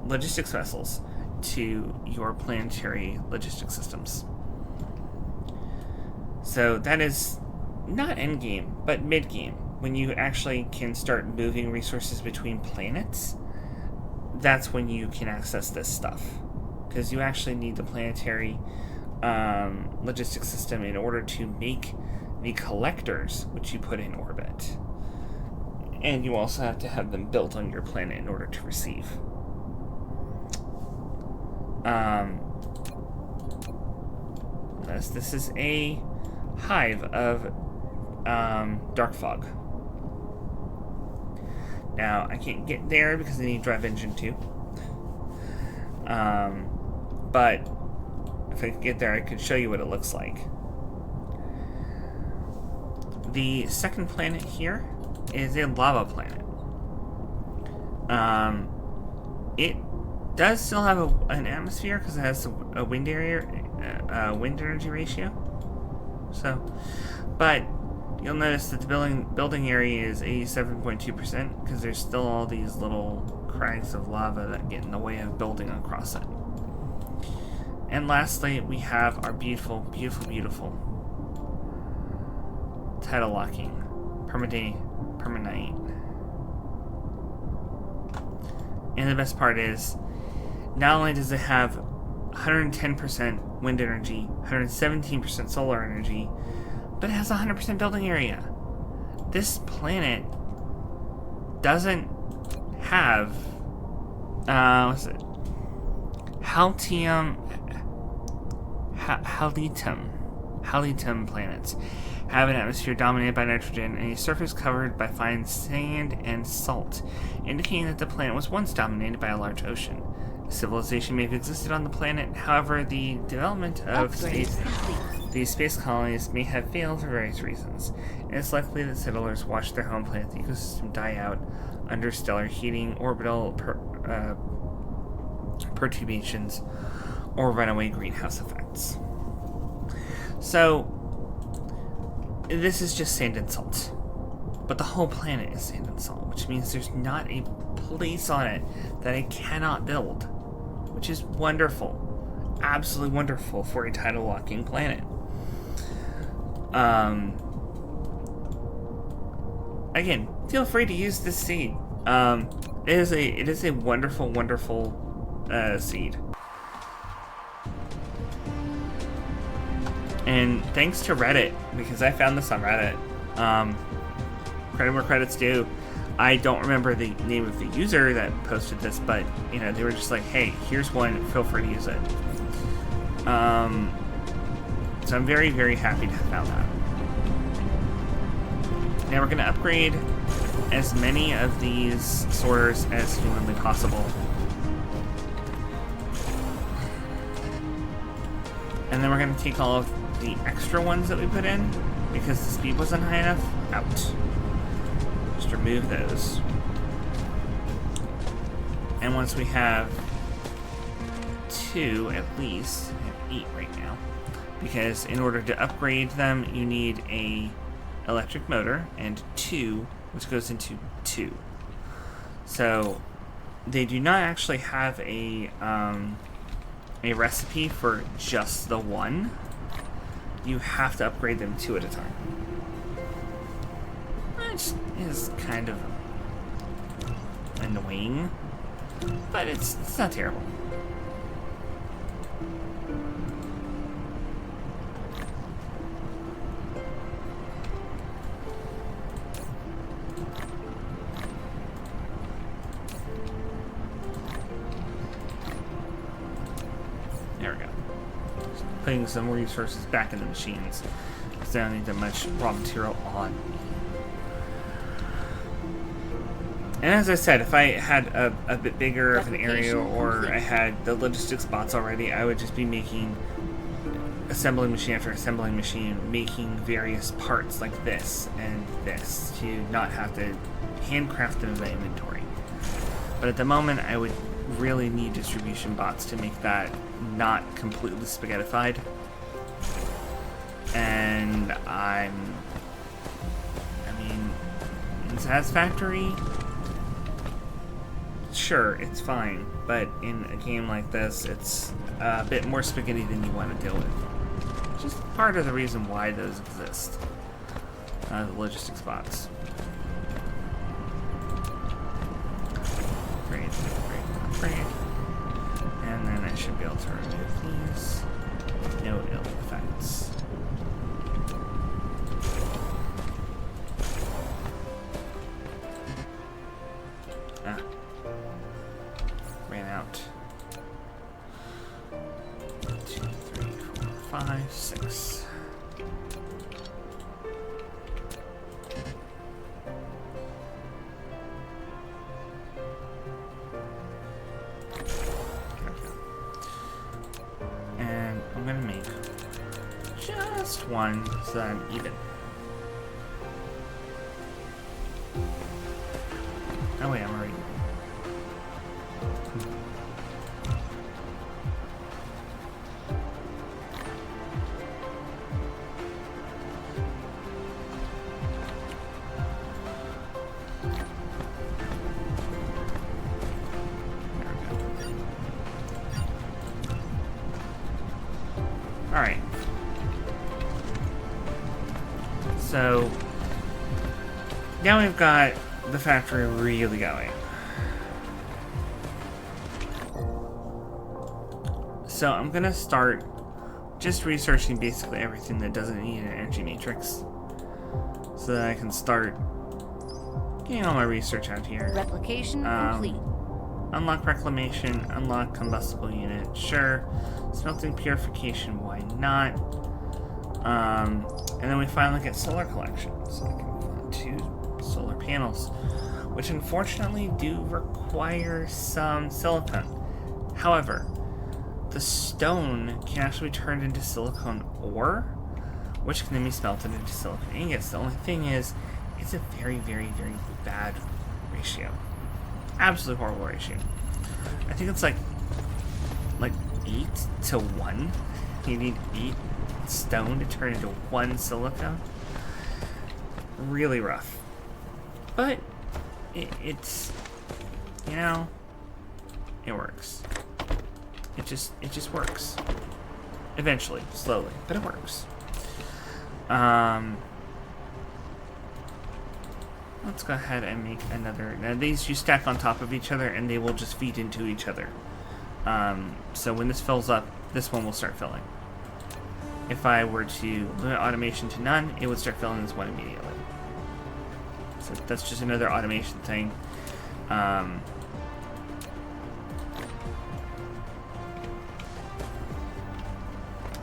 logistics vessels to your planetary logistics systems. So that is not endgame, but mid-game. When you actually can start moving resources between planets, that's when you can access this stuff. Because you actually need the planetary logistics system in order to make the collectors, which you put in orbit. And you also have to have them built on your planet in order to receive. This is a hive of dark fog. Now, I can't get there because I need drive engine 2. But if I could get there, I could show you what it looks like. The second planet here is a lava planet. It does still have an atmosphere because it has a wind area, wind energy ratio. So, but you'll notice that the building area is 87.2% because there's still all these little cracks of lava that get in the way of building across it. And lastly, we have our beautiful, beautiful, beautiful tidal locking permaday, permanite. And the best part is, not only does it have 110% wind energy, 117% solar energy, but it has 100% building area. This planet doesn't have, what's it? Halitum planets have an atmosphere dominated by nitrogen and a surface covered by fine sand and salt, indicating that the planet was once dominated by a large ocean. Civilization may have existed on the planet, however, the development of these space colonies may have failed for various reasons. And it's likely that settlers watched their home planet ecosystem die out under stellar heating, orbital perturbations, or runaway greenhouse effects. So, this is just sand and salt. But the whole planet is sand and salt, which means there's not a place on it that it cannot build, which is wonderful. Absolutely wonderful for a tidal locking planet. Again, feel free to use this seed. It is a wonderful, wonderful seed. And thanks to Reddit, because I found this on Reddit. Credit where credit's due. I don't remember the name of the user that posted this, but you know, they were just like, "Hey, here's one. Feel free to use it." So I'm very, very happy to have found that. Now we're going to upgrade as many of these sorters as humanly possible. And then we're going to take all of the extra ones that we put in, because the speed wasn't high enough, out. Just remove those. And once we have 2, at least, I have 8 right now, because in order to upgrade them, you need a electric motor and 2, which goes into 2. So they do not actually have a recipe for just the one. You have to upgrade them 2 at a time, which is kind of annoying, but it's not terrible. There we go. Putting some resources back in the machines, because I don't need that much raw material on me. And as I said, if I had a bit bigger of an area, or I had the logistics bots already, I would just be making assembling machine after assembling machine, making various parts like this and this, to not have to handcraft them in the inventory. But at the moment, I would really need distribution bots to make that not completely spaghettified. And I mean, in Satisfactory, sure, it's fine, but in a game like this, it's a bit more spaghetti than you want to deal with. Which is part of the reason why those exist. The logistics bots. Great. And then I should be able to remove these. No ill effects. 5, 6. And I'm gonna make just one so that I'm even. Oh wait, I'm already. Alright. So now we've got the factory really going. So I'm gonna start just researching basically everything that doesn't need an energy matrix, so that I can start getting all my research out here. Replication complete. Unlock reclamation, unlock combustible unit, sure. Smelting purification, why not? And then we finally get solar collection, so I can move on to solar panels, which unfortunately do require some silicon. However, the stone can actually be turned into silicon ore, which can then be smelted into silicon ingots. The only thing is, it's a very, very, very bad ratio. Absolutely horrible ratio. I think it's like 8 to 1. You need 8 stone to turn into 1 silicon. Really rough. But it's, you know, it works. It just works. Eventually, slowly, but it works. Let's go ahead and make another. Now these you stack on top of each other and they will just feed into each other. So when this fills up, this one will start filling. If I were to limit automation to none, it would start filling this one immediately. So that's just another automation thing.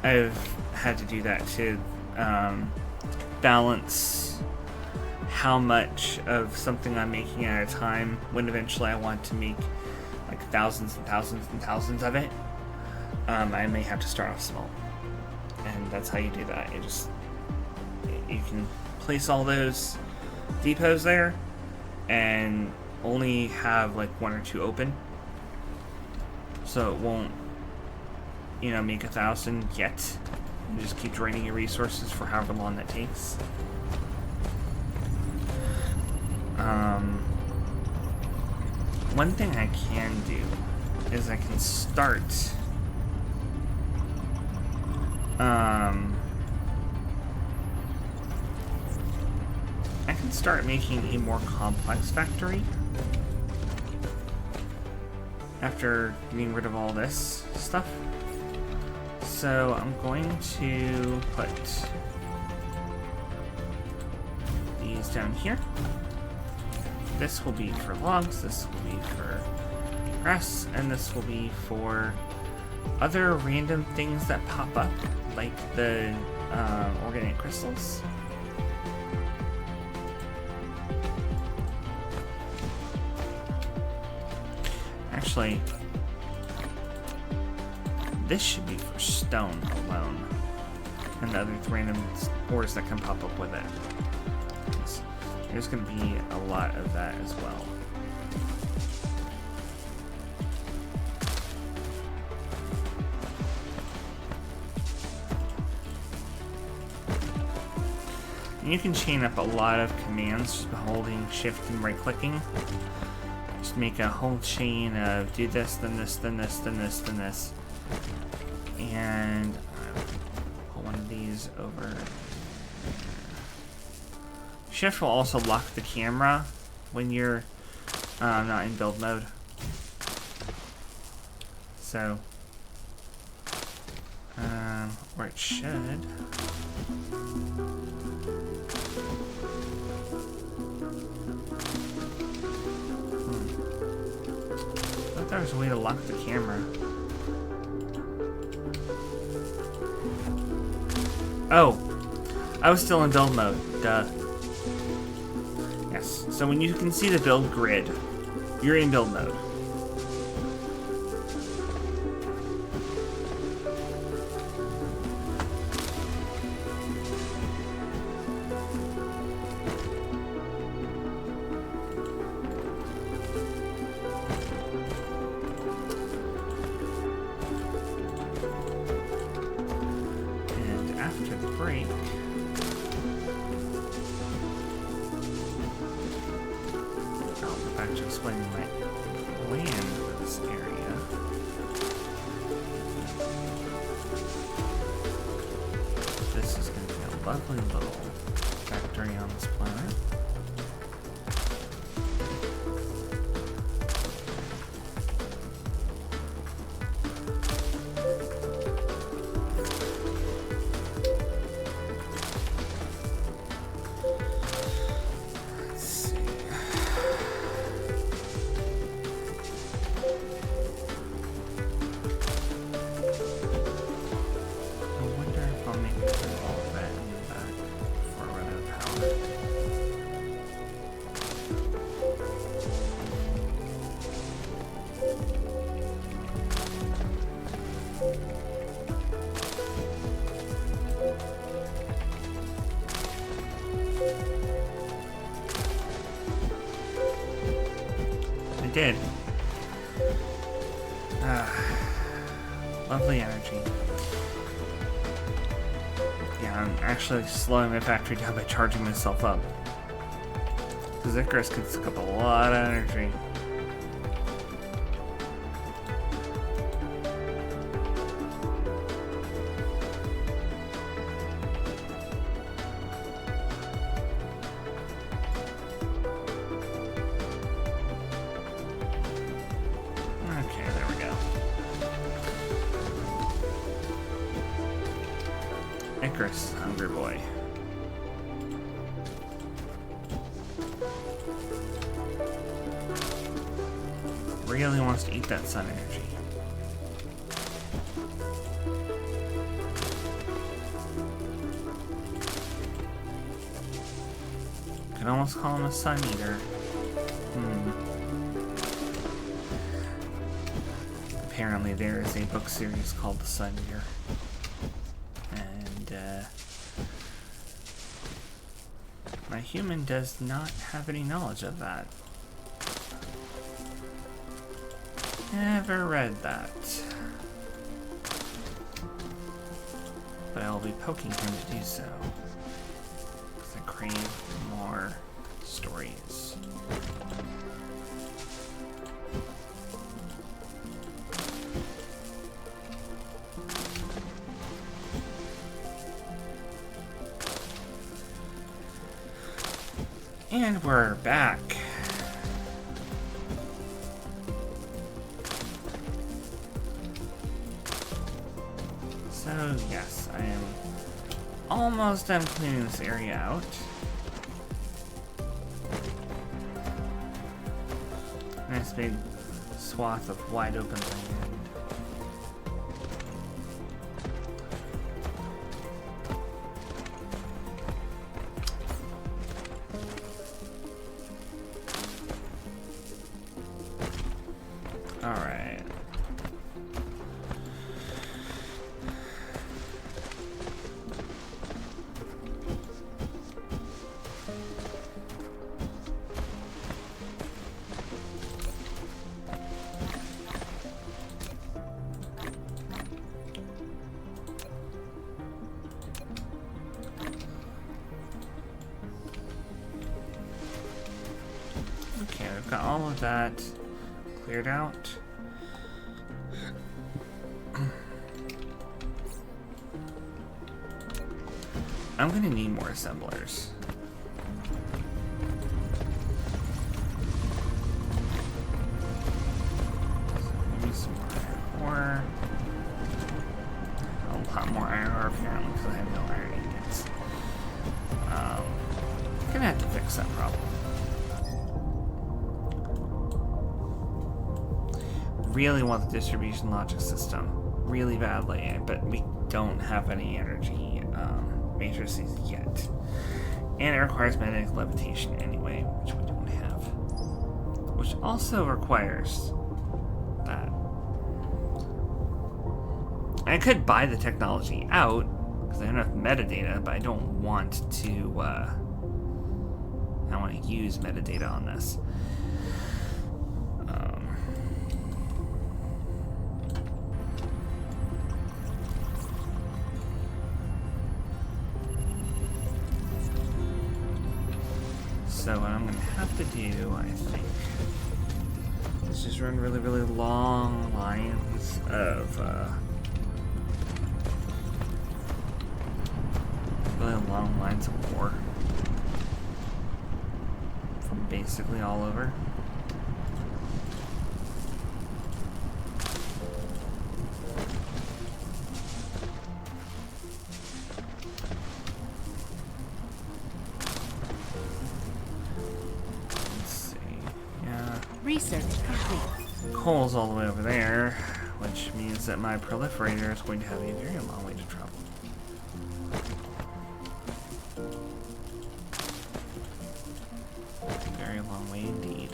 I've had to do that to balance how much of something I'm making at a time when eventually I want to make like thousands and thousands and thousands of it. I may have to start off small, and that's how you do that. You can place all those depots there and only have like 1 or 2 open, so it won't, you know, make 1,000 yet. You just keep draining your resources for however long that takes. One thing I can do is I can start making a more complex factory after getting rid of all this stuff. So I'm going to put these down here. This will be for logs, this will be for grass, and this will be for other random things that pop up, like the organic crystals. Actually, this should be for stone alone, and the other random ores that can pop up with it. There's going to be a lot of that as well. And you can chain up a lot of commands just by holding shift and right clicking. Just make a whole chain of do this, then this, then this, then this, then this. And pull one of these over. Shift will also lock the camera when you're not in build mode. So, or it should. I thought there was a way to lock the camera. Oh, I was still in build mode. Duh. Yes. So when you can see the build grid, you're in build mode. Lovely little factory on this planet. Let's see. I wonder if I'll make it through all of that. Before I run out of power. I did. Lovely energy. Yeah, I'm actually slowing my factory down by charging myself up. Because Icarus can suck up a lot of energy. Okay, there we go. Icarus, hungry boy. Really wants to eat that sun energy. Could almost call him a sun eater. Apparently there is a book series called The Sun Eater. And my human does not have any knowledge of that. Never read that. But I will be poking him to do so. Because I crave more stories. And we're back. So, yes, I am almost done cleaning this area out. Nice big swath of wide open land. Alright. Okay, we've got all of that cleared out. I'm gonna need more assemblers. Maybe some more iron ore. A lot more iron ore apparently because I have no iron ingots. Gonna have to fix that problem. Really want the distribution logic system really badly, but we don't have any energy matrices yet. And it requires magnetic levitation anyway, which we don't have. Which also requires that. I could buy the technology out, because I have enough metadata, but I don't want to, I want to use metadata on this. So what I'm going to have to do, I think, is just run really, really long lines of, really long lines of ore from basically all over. Research complete. Coal's all the way over there, which means that my proliferator is going to have a very long way to travel. Very long way indeed.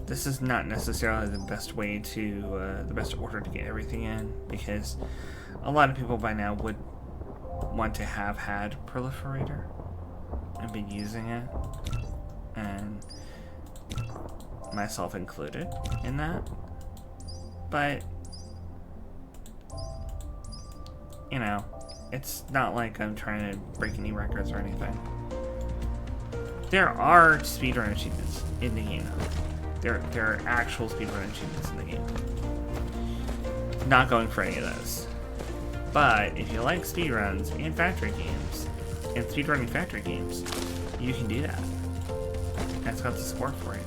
This is not necessarily the best way to, the best order to get everything in, because a lot of people by now would want to have had proliferator and been using it, and myself included in that. But, you know, it's not like I'm trying to break any records or anything. There are speedrun achievements in the game. There are actual speedrun achievements in the game. Not going for any of those. But if you like speedruns and factory games, and speedrunning factory games, you can do that. That's got the support for it.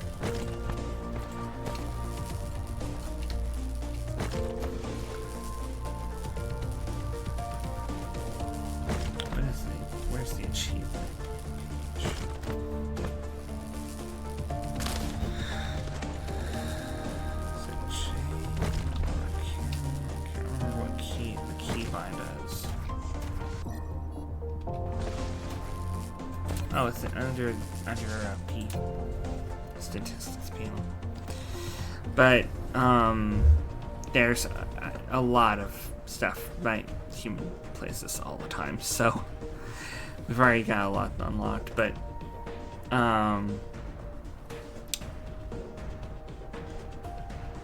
What is the, where's the achievement? Oh, it's under P statistics panel. But there's a lot of stuff. My human plays this all the time, so we've already got a lot unlocked. But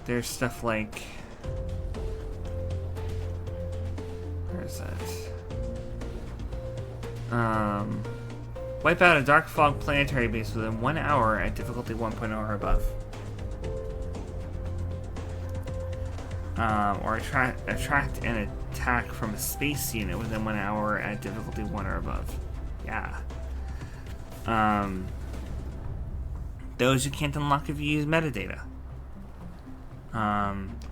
there's stuff like, where is that? Wipe out a dark fog planetary base within 1 hour at difficulty 1.0 or above. Or attract an attack from a space unit within 1 hour at difficulty 1 or above. Yeah. Those you can't unlock if you use metadata.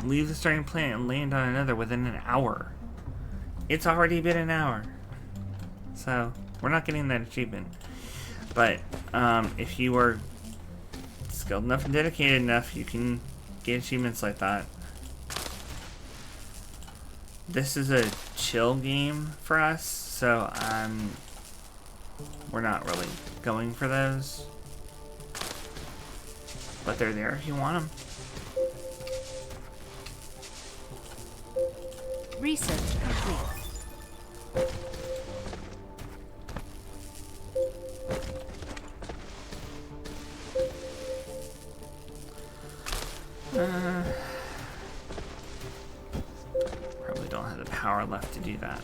Leave the starting planet and land on another within an hour. It's already been an hour. So, we're not getting that achievement. But, if you are skilled enough and dedicated enough, you can get achievements like that. This is a chill game for us, so we're not really going for those. But they're there if you want them. Research complete. Probably don't have the power left to do that.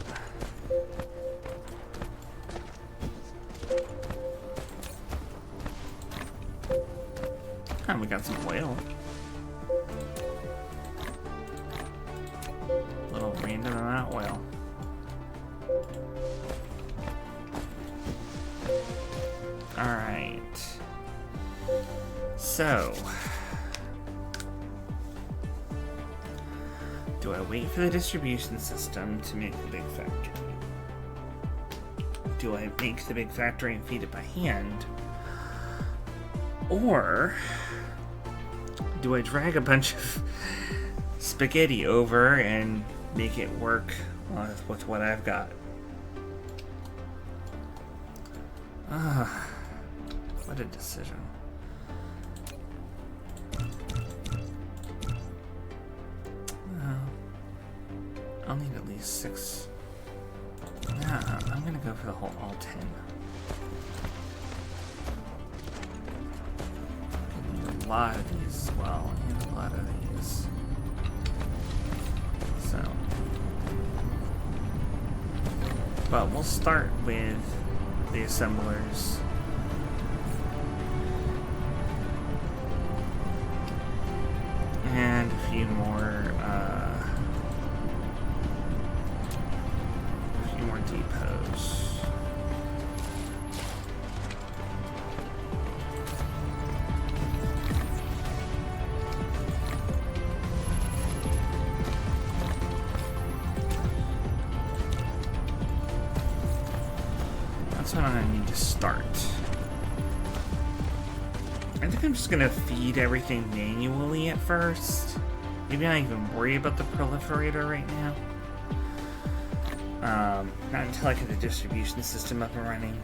Oh, we got some oil. Little random amount of oil. Alright. So, do I wait for the distribution system to make the big factory? Do I make the big factory and feed it by hand? Or do I drag a bunch of spaghetti over and make it work with what I've got? What a decision. I'll need at least 6. Yeah, I'm gonna go for the whole all 10. I need a lot of these as well. I need a lot of these. So. But we'll start with the assemblers. And a few more depots. That's what I'm gonna need to start. I think I'm just gonna feed everything manually at first. Maybe not even worry about the proliferator right now. Not until I get the distribution system up and running.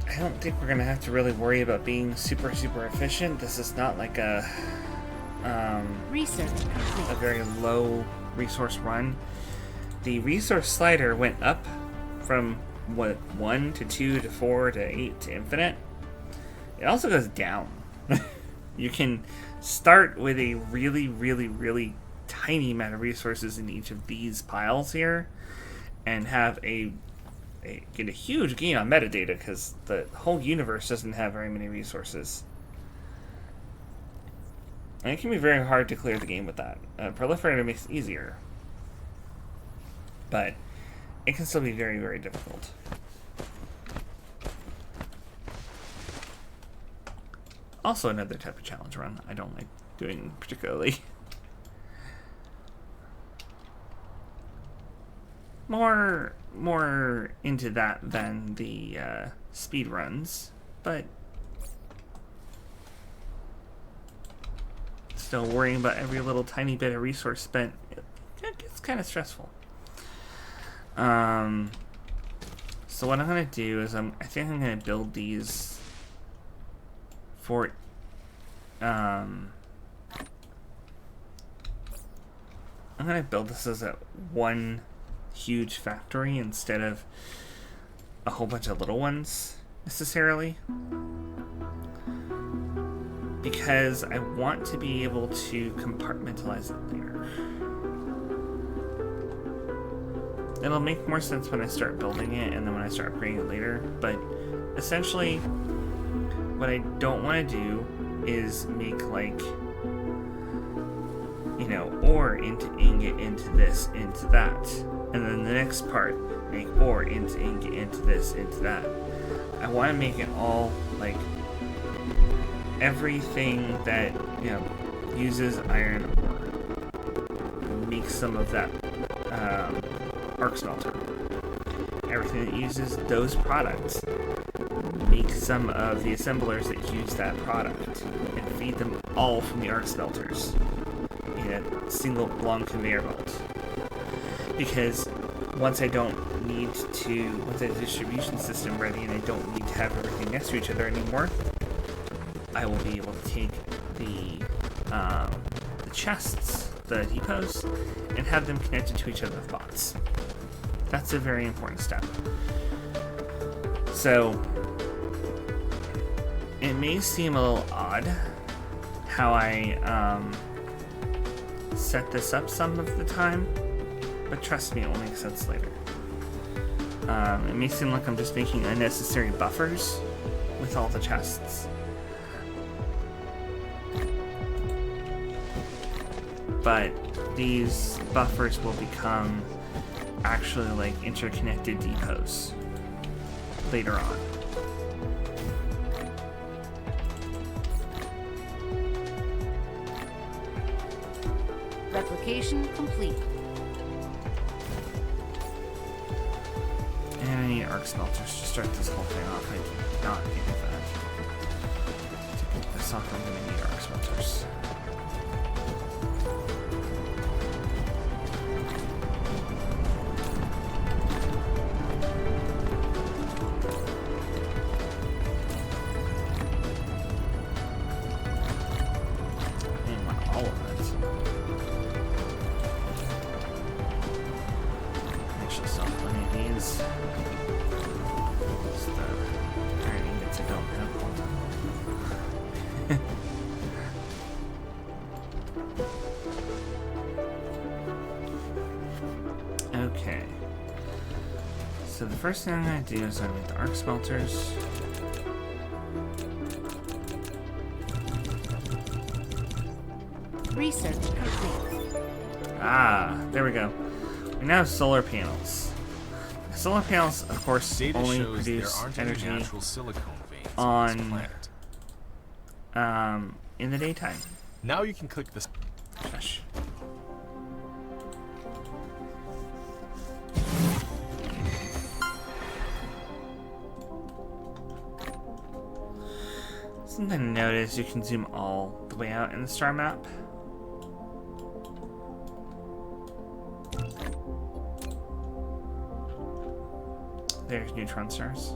I don't think we're gonna have to really worry about being super efficient. This is not like a very low resource run. The resource slider went up from 1 to 2 to 4 to 8 to infinite. It also goes down. You can start with a really tiny amount of resources in each of these piles here and have get a huge gain on metadata because the whole universe doesn't have very many resources. And it can be very hard to clear the game with that. Proliferator makes it easier, but it can still be very difficult. Also another type of challenge run I don't like doing particularly. More into that than the speed runs, but still worrying about every little tiny bit of resource spent. It gets kind of stressful. So what I'm gonna do is I think I'm gonna build these for I'm gonna build this as a one huge factory instead of a whole bunch of little ones necessarily, because I want to be able to compartmentalize it later. It'll make more sense when I start building it and then when I start upgrading it later, but essentially what I don't want to do is make like, you know, ore into ingot into this into that, and then the next part make ore into ingot into this into that. I want to make it all like everything that, you know, uses iron ore, make some of that arc smelter. Everything that uses those products, make some of the assemblers that use that product, and feed them all from the arc smelters in a single long conveyor belt. Because once the distribution system ready and I don't need to have everything next to each other anymore, I will be able to take the chests, the depots, and have them connected to each other with bots. That's a very important step. So it may seem a little odd how I set this up some of the time, but trust me, it will make sense later. It may seem like I'm just making unnecessary buffers with all the chests, but these buffers will become actually like interconnected depots later on. Replication complete. And I need arc smelters to start this whole thing off. I did not think of that. To pick this off, I'm gonna need arc smelters. Okay. So the first thing I'm going to do is I'm going to make the arc smelters. Research complete. Ah, there we go. We now have solar panels. Solar panels, of course, Data only shows produce there aren't energy any natural silicone veins on this planet. in the daytime. Now you can click this. Gosh. Something to notice, you can zoom all the way out in the star map. There's neutron stars.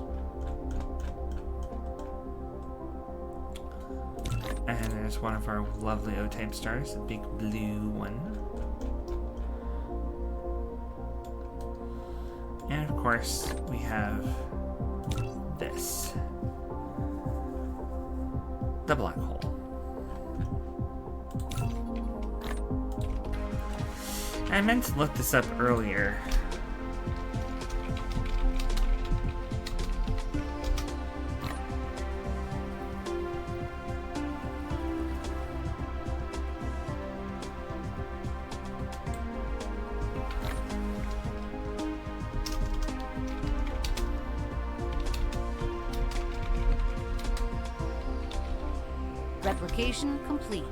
And there's one of our lovely O-type stars, the big blue one. And of course, we have this. The black hole. I meant to look this up earlier. Replication complete.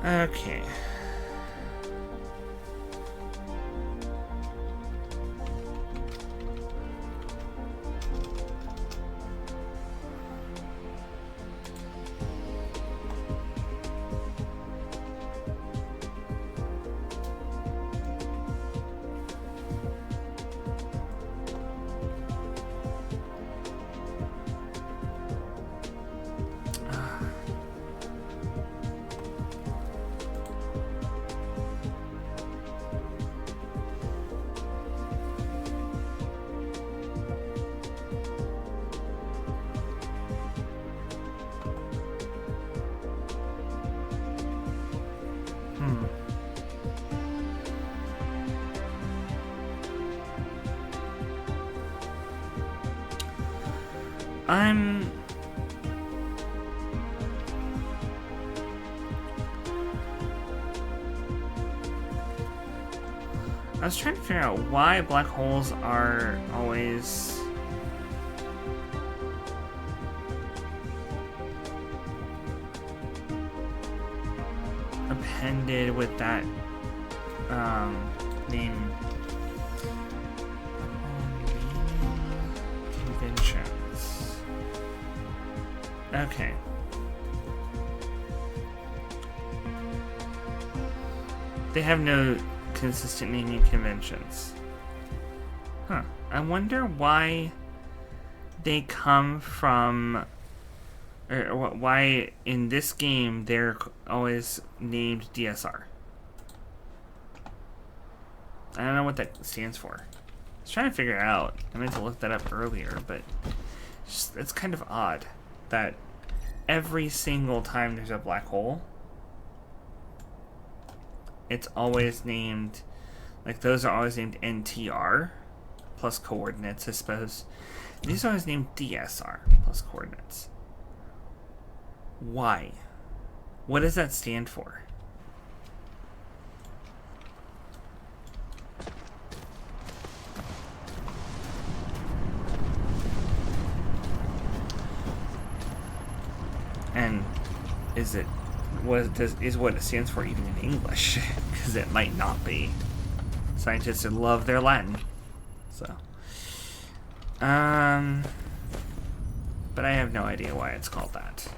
Okay. I was trying to figure out why black holes are always appended with that name. Conventions. Okay. They have no consistent naming conventions. Huh. I wonder why they come from, or why in this game they're always named DSR. I don't know what that stands for. I was trying to figure it out. I meant to look that up earlier, but it's kind of odd that every single time there's a black hole, it's always named, like those are always named NTR plus coordinates, I suppose. These are always named DSR plus coordinates. Why? What does that stand for? is it what it stands for even in English? Because it might not be. Scientists love their Latin, so but I have no idea why it's called that.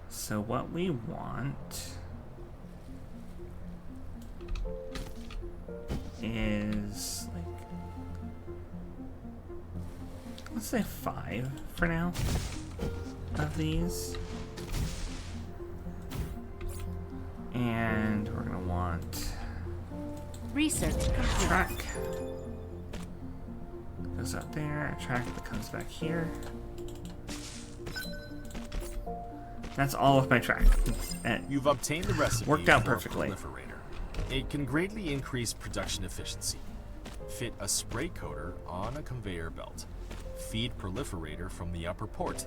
So what we want is like, let's say 5 for now of these. And we're gonna want Research complete. track. Goes up there, a track that comes back here. That's all of my track. And You've obtained the recipe worked out for a perfectly. proliferator. It can greatly increase production efficiency. Fit a spray coater on a conveyor belt. Feed proliferator from the upper port.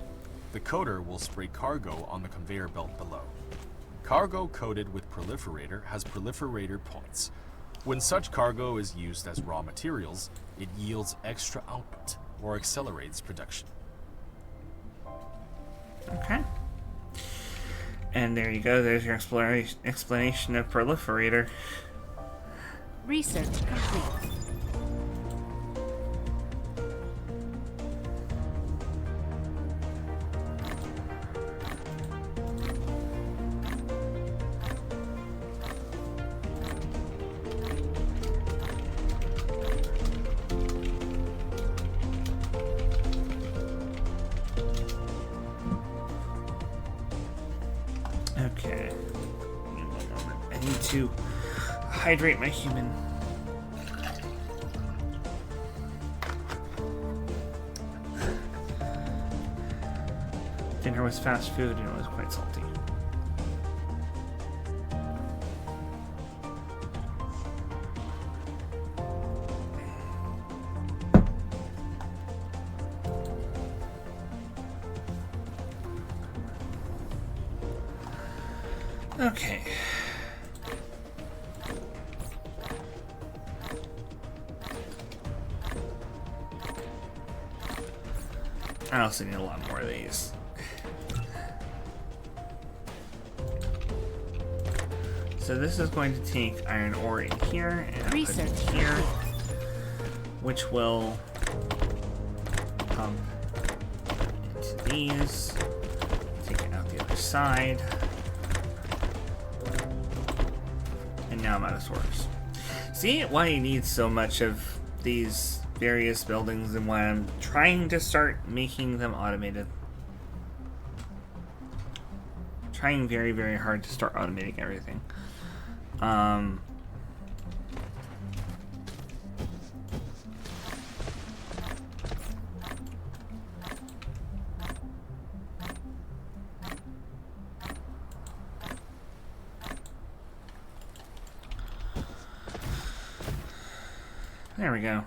The coater will spray cargo on the conveyor belt below. Cargo coated with proliferator has proliferator points. When such cargo is used as raw materials, it yields extra output or accelerates production. Okay. And there you go. There's your explanation of proliferator. Research complete. Okay. Give me 1 moment. I need to hydrate my human. Dinner was fast food and it was quite salty. Okay. I also need a lot more of these. So this is going to take iron ore in here and put Research it here, which will pump into these. Take it out the other side. And now I'm out of stores. See why you need so much of these various buildings and why I'm trying to start making them automated. Trying very, very hard to start automating everything. There we go.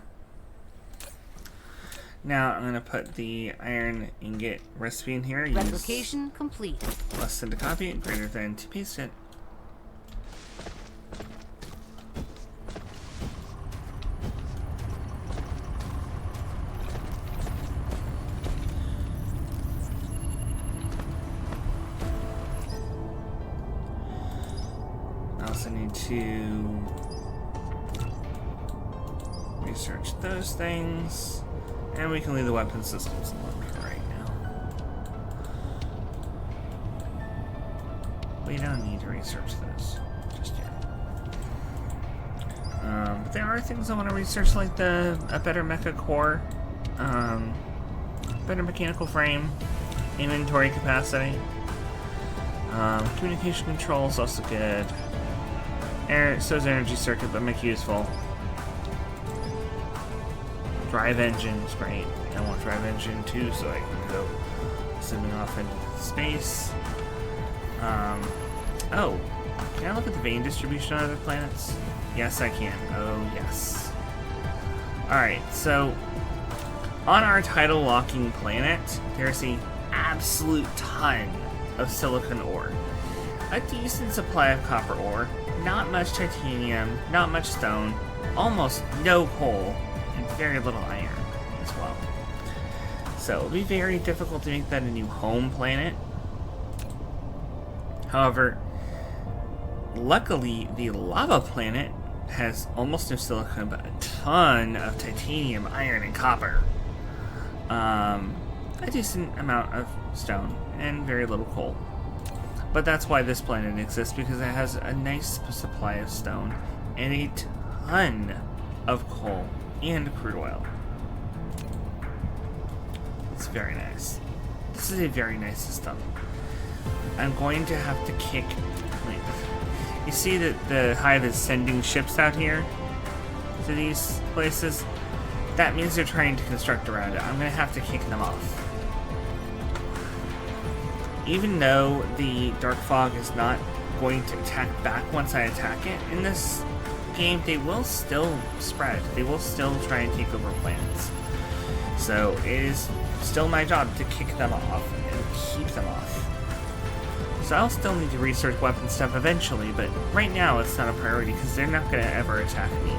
Now I'm going to put the iron ingot recipe in here. Replication complete. Less than to copy it, greater than to paste it. I also need to research those things. And we can leave the weapon systems alone for right now. We don't need to research those just yet. But there are things I want to research, like a better mecha core, better mechanical frame, inventory capacity, communication control is also good. So's energy circuit, but make useful. Drive engine is great. I want drive engine too, so I can go zooming off into space. Oh, can I look at the vein distribution on other planets? Yes, I can. Oh, yes. Alright, so on our tidal locking planet, there's an absolute ton of silicon ore. A decent supply of copper ore, not much titanium, not much stone, almost no coal, and very little iron as well. So it'll be very difficult to make that a new home planet. However, luckily the lava planet has almost no silicon, but a ton of titanium, iron, and copper. A decent amount of stone and very little coal. But that's why this planet exists, because it has a nice supply of stone and a ton of coal and crude oil. It's very nice. This is a very nice system. I'm going to have to kick... Wait. You see that the Hive is sending ships out here to these places? That means they're trying to construct around it. I'm going to have to kick them off. Even though the Dark Fog is not going to attack back once I attack it in this game, they will still spread. They will still try and take over planets. So it is still my job to kick them off and keep them off. So I'll still need to research weapon stuff eventually, but right now it's not a priority because they're not going to ever attack me.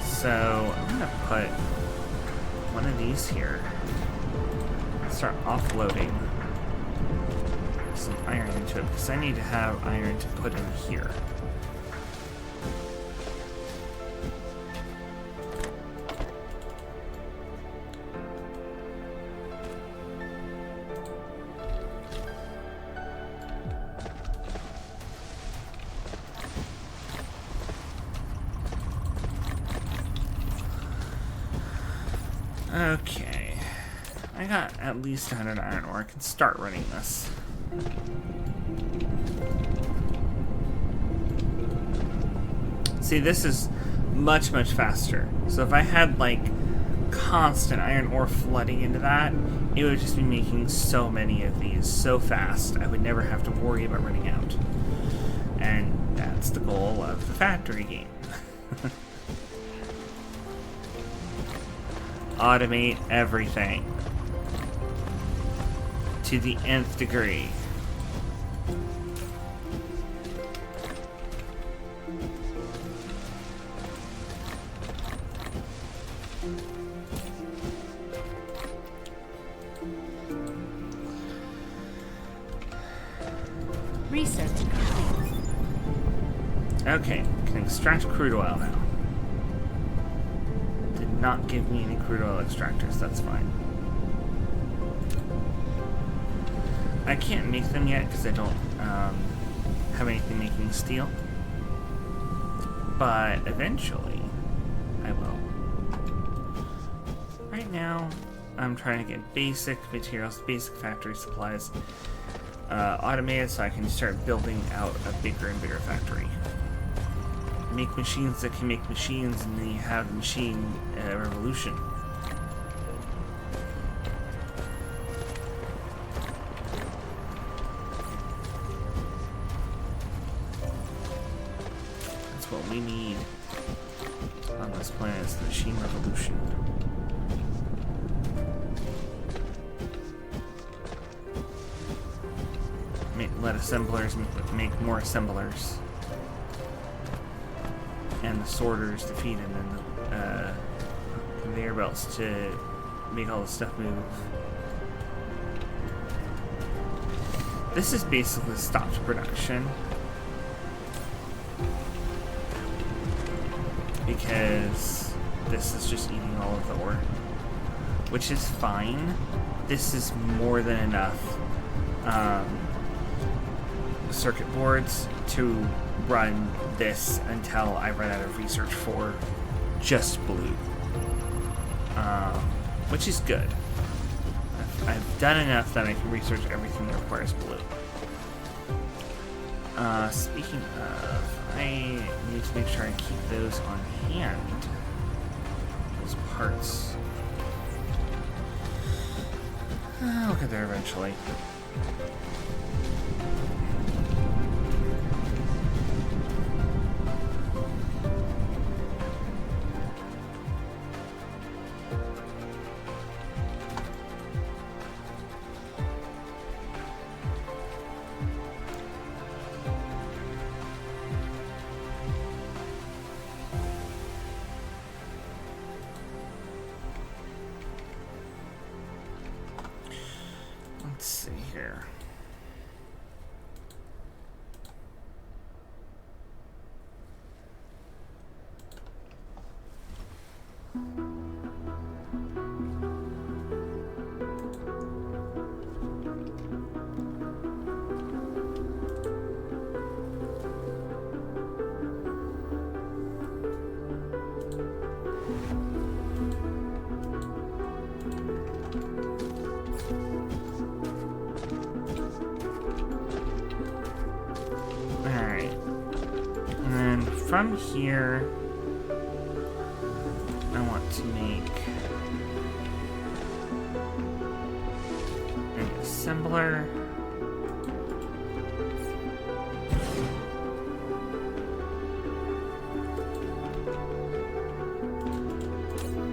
So I'm going to put one of these here. Start offloading some iron into it because I need to have iron to put in here. Okay, I got at least 100 iron ore. I can start running this. See, this is much faster. So if I had like constant iron ore flooding into that, it would just be making so many of these so fast. I would never have to worry about running out. And that's the goal of the factory game. Automate everything to the nth degree. Research complete. Okay, can extract crude oil now. Did not give me any crude oil extractors, that's fine. I can't make them yet because I don't have anything making steel. But eventually, I will. Right now, I'm trying to get basic materials, basic factory supplies automated so I can start building out a bigger and bigger factory. Make machines that can make machines, and then you have the machine revolution. That's what we need on this planet, is the machine revolution. Let assemblers make more assemblers. And the sorters to feed them, and the conveyor belts to make all the stuff move. This is basically stopped production because this is just eating all of the ore, which is fine. This is more than enough circuit boards to run this until I run out of research for just blue, which is good. I've done enough that I can research everything that requires blue. Speaking of, I need to make sure I keep those on hand. Those parts. I'll get there eventually. here. From here, I want to make an assembler.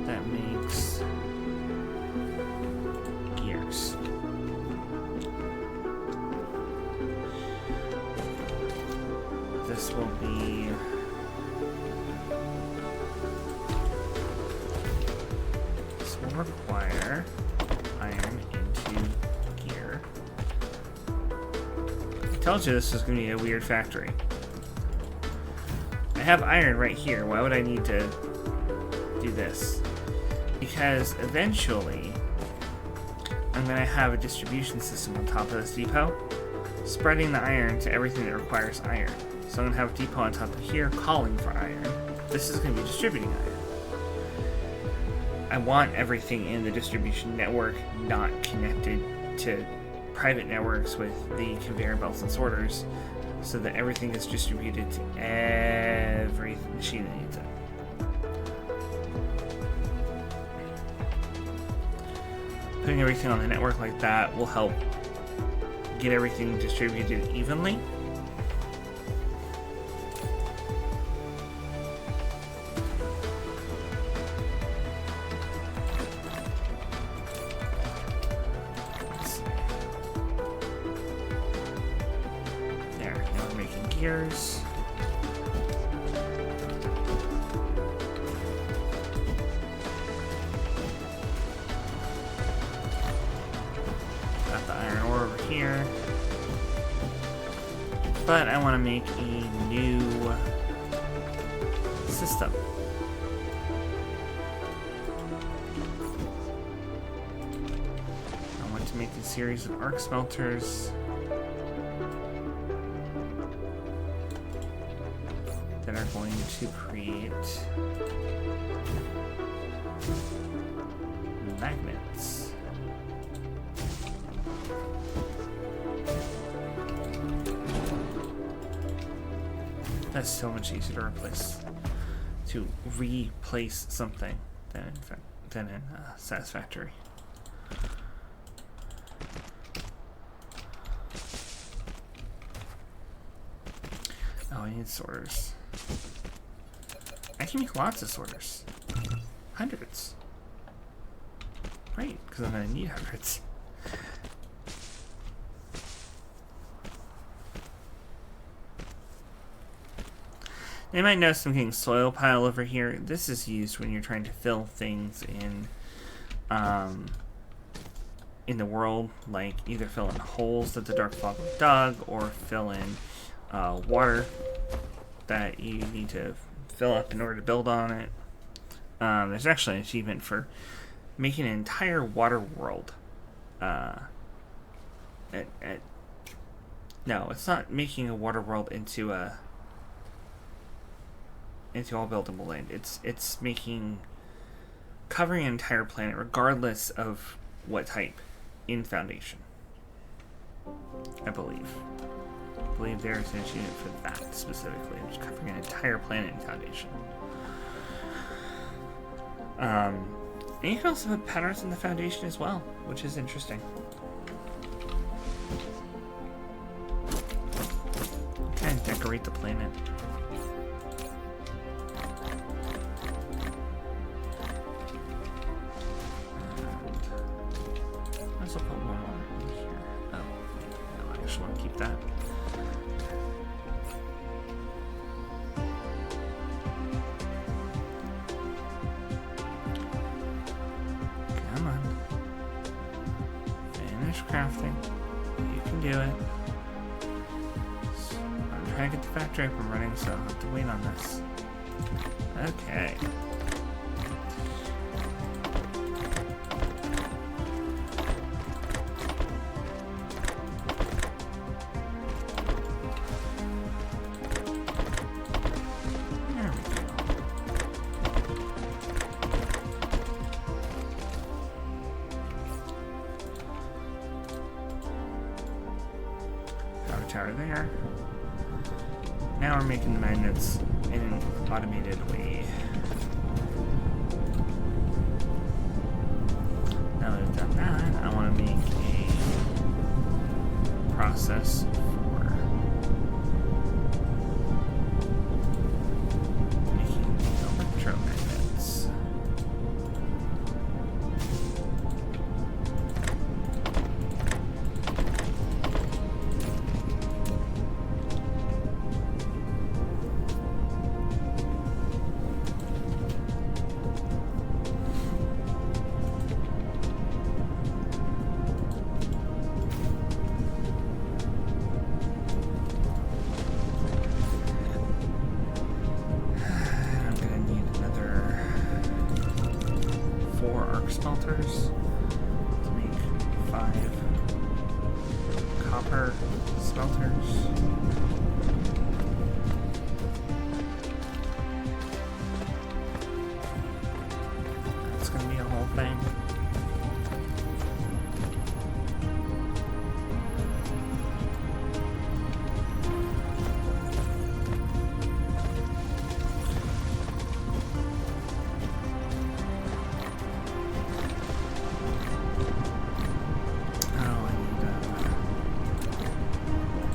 That makes gears. This will be require iron into gear. I told you this was going to be a weird factory. I have iron right here. Why would I need to do this? Because eventually I'm going to have a distribution system on top of this depot, spreading the iron to everything that requires iron. So I'm going to have a depot on top of here calling for iron. This is going to be distributing iron. I want everything in the distribution network not connected to private networks with the conveyor belts and sorters, so that everything is distributed to every machine that needs it. Putting everything on the network like that will help get everything distributed evenly. Gears. Got the iron ore over here. But I want to make a new system. I want to make a series of arc smelters that are going to create magnets. That's so much easier to replace something than in Satisfactory. Oh, I need sorters. I can make lots of sorters. Hundreds. Great, because I'm going to need hundreds. You might notice I'm getting soil pile over here. This is used when you're trying to fill things in the world, like either fill in holes that the Dark Fog dug, or fill in water that you need to fill up in order to build on it. There's actually an achievement for making an entire water world. No, it's not making a water world into all buildable land. It's covering an entire planet regardless of what type in Foundation. I believe there's an achievement for that specifically. It's covering an entire planet in Foundation. And you can also put patterns in the Foundation as well, which is interesting. Kind of decorate the planet. And let's put one more in here. Oh, no, I just want to keep that. Crafting. can do it. I'm trying to get the factory up and running, so I'll have to wait on this. Okay. There we go. Power tower there. Now we're making the magnets in an automated way. Now that I've done that, I want to make a process for making electromagnets. I'm gonna need another 4 arc smelters to make 5 copper smelters. That's gonna be a whole thing. Oh,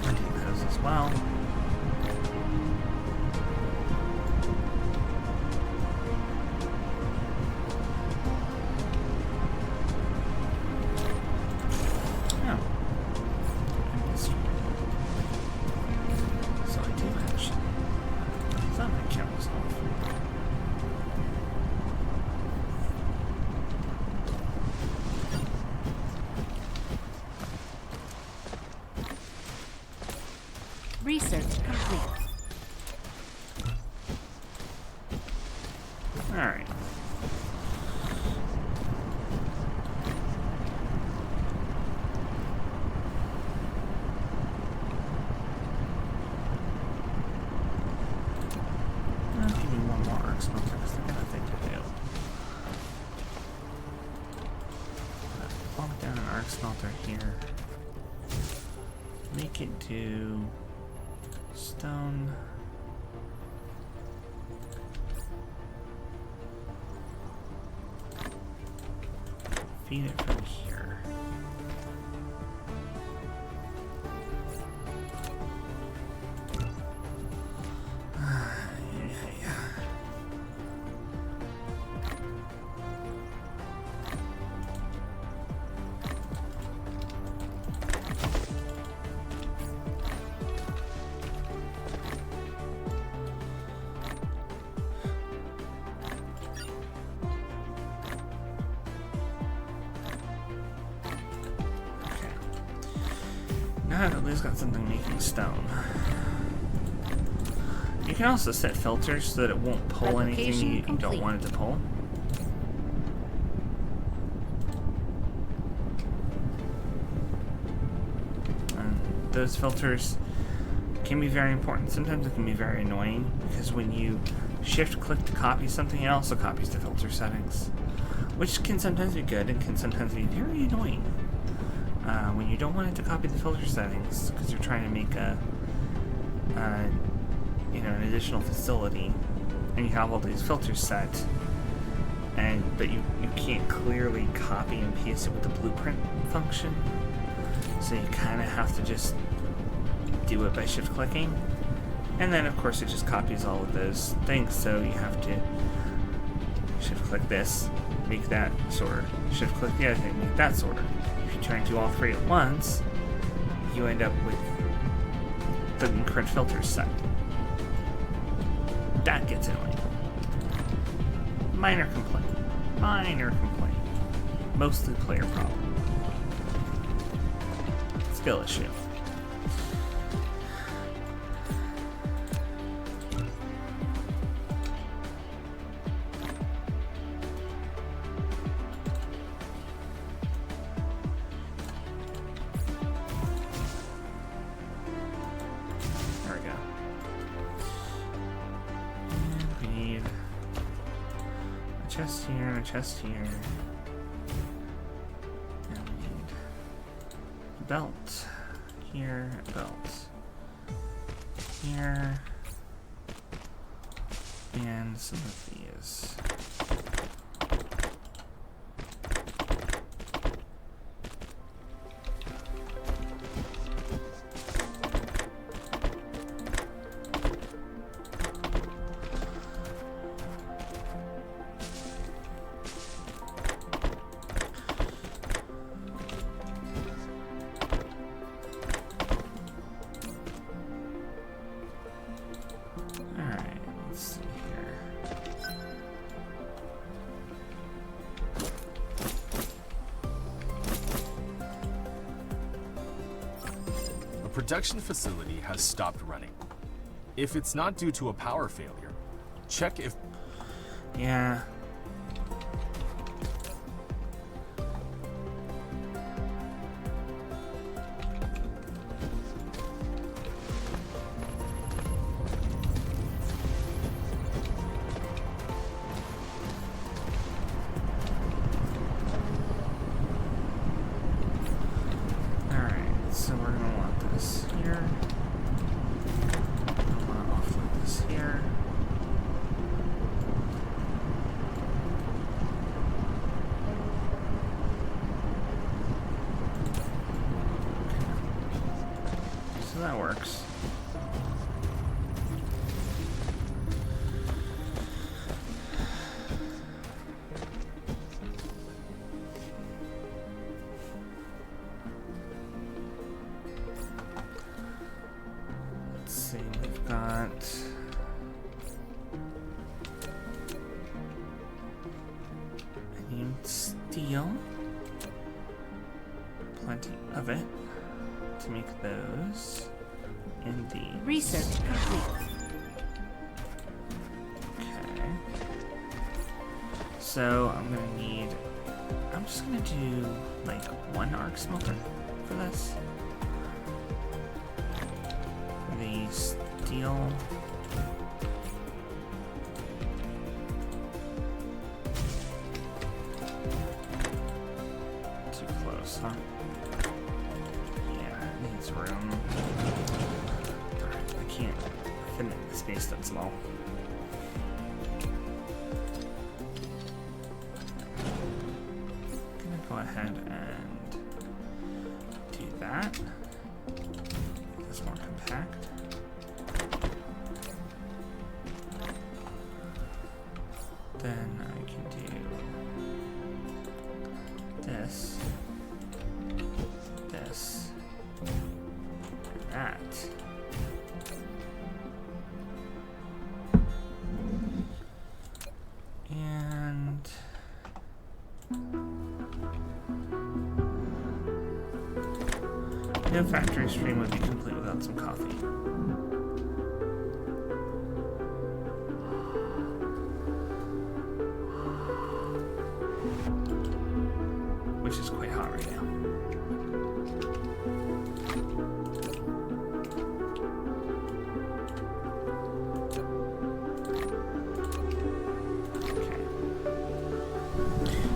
I need those as well. Oh. I missed one. So I do actually. I thought my count was off. Research complete. Alright. Give me one more arc smelter because I got a thing to do. Bump down an arc smelter here. Make it do stone. Feed it from here. Yeah. Now I've at least got something making stone. You can also set filters so that it won't pull anything Replication you don't complete. want it to pull. And those filters can be very important. Sometimes it can be very annoying because when you shift click to copy something, it also copies the filter settings, which can sometimes be good and can sometimes be very annoying. When you don't want it to copy the filter settings because you're trying to make a, an additional facility, and you have all these filters set, but you can't clearly copy and paste it with the blueprint function, so you kind of have to just do it by shift clicking, and then of course it just copies all of those things, so you have to shift click this, make that sorter, shift click the other thing, make that sorter. If you try and do all three at once, you end up with the incorrect filters set. That gets annoying. Minor complaint. Minor complaint. Mostly player problem. So skill issue. There we go. And we need a chest here and a chest here. And we need a belt here, a belt here, and some of these. Alright, let's see here. The production facility has stopped running. If it's not due to a power failure, check if Yeah. Alright, so we're gonna want this here. I want to offload this here. So that works. Let's see, we've got I need steel. Plenty of it to make those. Indeed. Research complete. Okay. So I'm just gonna do like one arc smelter for this. For the steel. Too close, huh? Yeah, it needs room. I can't fit it in the space that small. Gonna go ahead and do that. Make this more compact. Then I can do this, this, and that. And no factory stream would be complete without some coffee. Which is quite hot right now.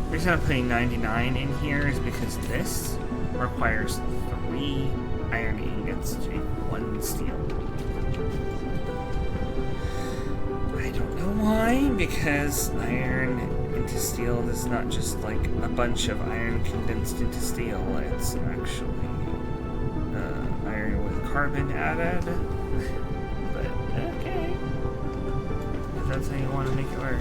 The reason I'm putting 99 in here is because this requires 3 iron ingots to make 1 steel. I don't know why, because iron into steel is not just like a bunch of iron condensed into steel, it's actually iron with carbon added. But okay, if that's how you want to make it work.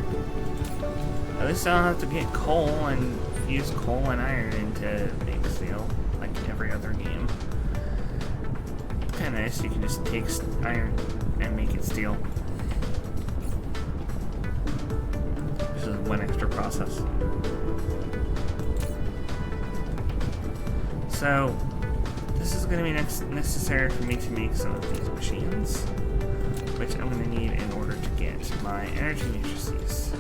At least I don't have to get coal and use coal and iron to make steel, like every other game. Kinda nice, you can just take iron and make it steel. This is one extra process. So, this is also going to be necessary for me to make some of these machines, which I'm going to need in order to get my energy matrices.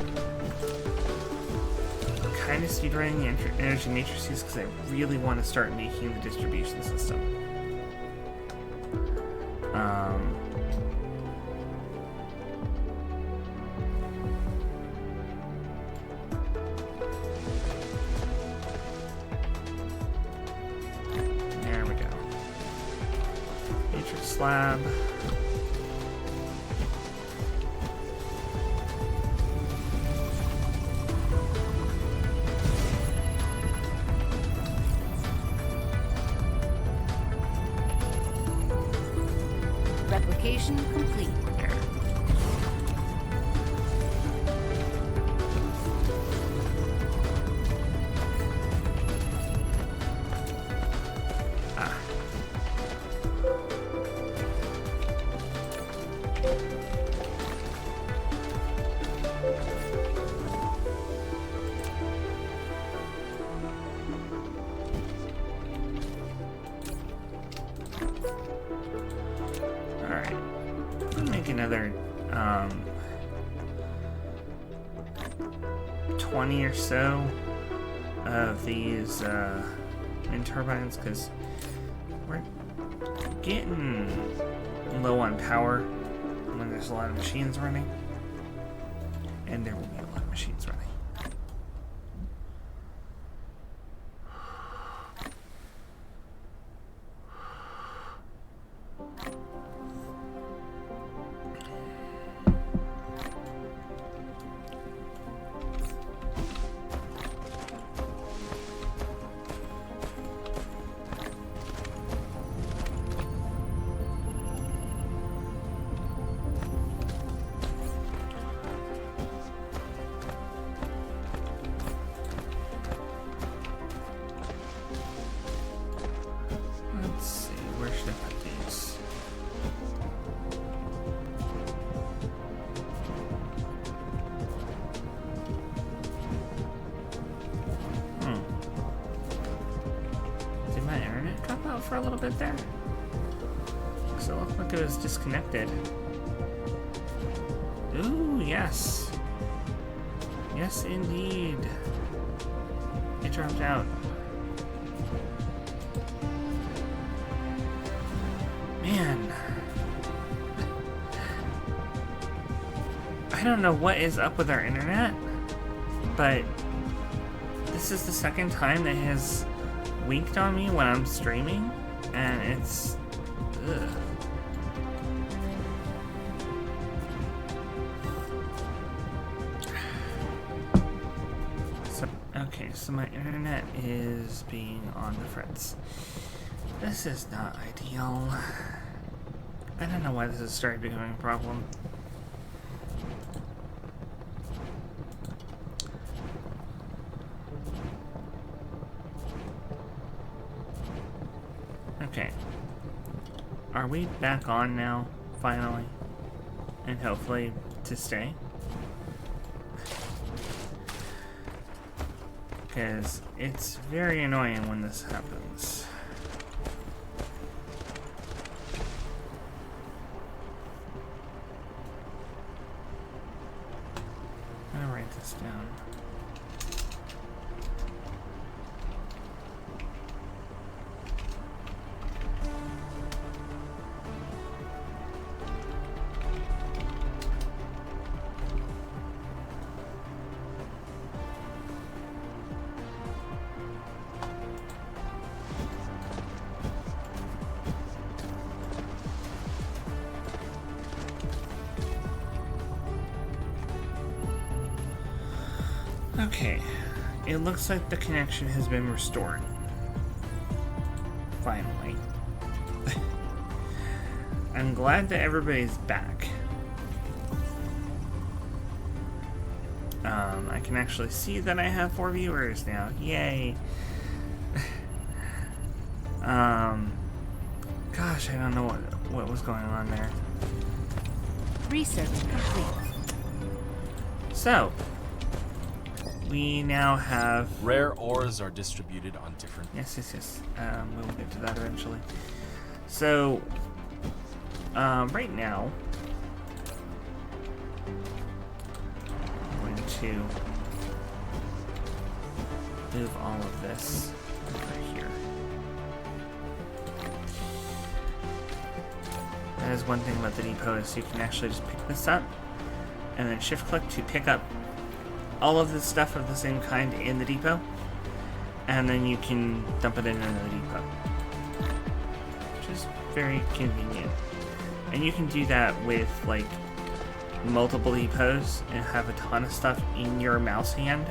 I'm kind of speed running the energy matrices because I really want to start making the distribution system. There we go. Matrix slab. Replication complete. There. Ah. Alright. I'll make another 20 or so of these wind turbines because we're getting low on power when there's a lot of machines running. And there will be a lot of machines running. Let's see, where should I put these? Did my internet drop out for a little bit there? Because it looked like it was disconnected. Ooh, yes. Yes, indeed. It dropped out. Man. I don't know what is up with our internet, but this is the second time that it has winked on me when I'm streaming, and it's... ugh. Okay, so my internet is being on the fritz. This is not ideal. I don't know why this has started becoming a problem. Okay. Are we back on now, finally? And hopefully to stay? Because it's very annoying when this happens. I'm gonna write this down. Okay, it looks like the connection has been restored. Finally. I'm glad that everybody's back. I can actually see that I have 4 viewers now. Yay! Gosh, I don't know what was going on there. Research complete. So, we now have... Rare ores are distributed on different... Yes. We'll get to that eventually. So, right now, I'm going to move all of this over here. That is one thing about the depot, is you can actually just pick this up and then shift click to pick up all of the stuff of the same kind in the depot, and then you can dump it in another depot, which is very convenient. And you can do that with like multiple depots and have a ton of stuff in your mouse hand,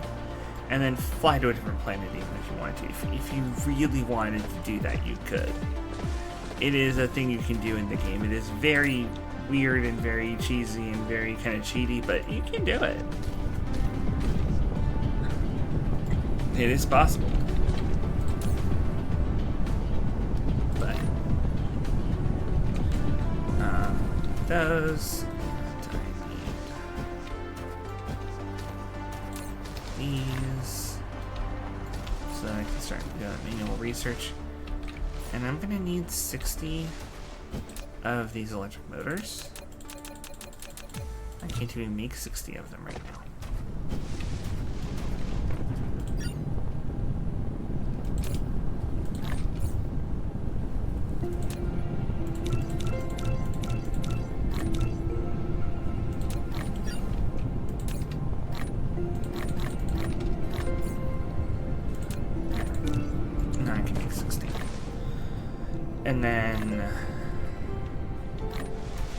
and then fly to a different planet even if you wanted to. If you really wanted to do that, you could. It is a thing you can do in the game. It is very weird and very cheesy and very kind of cheaty, but you can do it. It is possible. But those these, so I can start manual research. And I'm gonna need 60 of these electric motors. I can't even make 60 of them right now. Now I can make 60. And then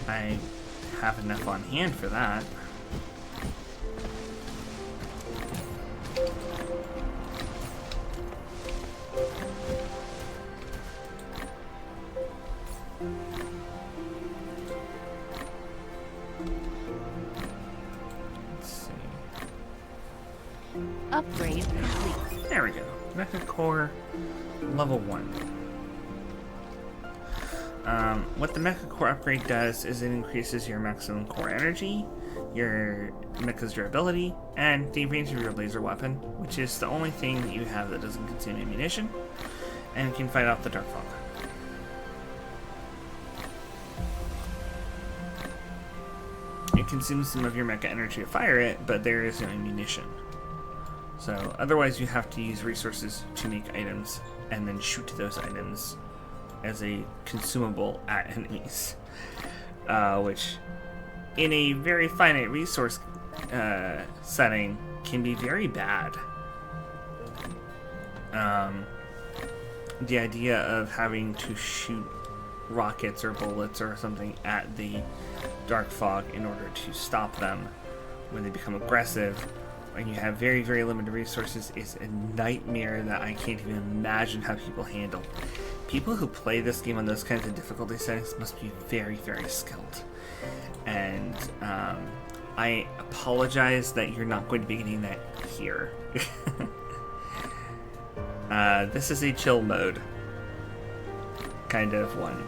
I have enough on hand for that. Let's see. Upgrade complete. There we go. Mecha Core level 1. What the Mecha Core upgrade does is it increases your maximum core energy, your mecha's durability, and the range of your laser weapon, which is the only thing that you have that doesn't consume ammunition, and can fight off the Dark Fog. It consumes some of your mecha energy to fire it, but there is no ammunition. So otherwise you have to use resources to make items, and then shoot those items as a consumable at enemies, which in a very finite resource setting can be very bad. The idea of having to shoot rockets or bullets or something at the Dark Fog in order to stop them when they become aggressive, when you have very, very limited resources, is a nightmare that I can't even imagine how people handle. People who play this game on those kinds of difficulty settings must be very, very skilled. And I apologize that you're not going to be getting that here. This is a chill mode kind of one.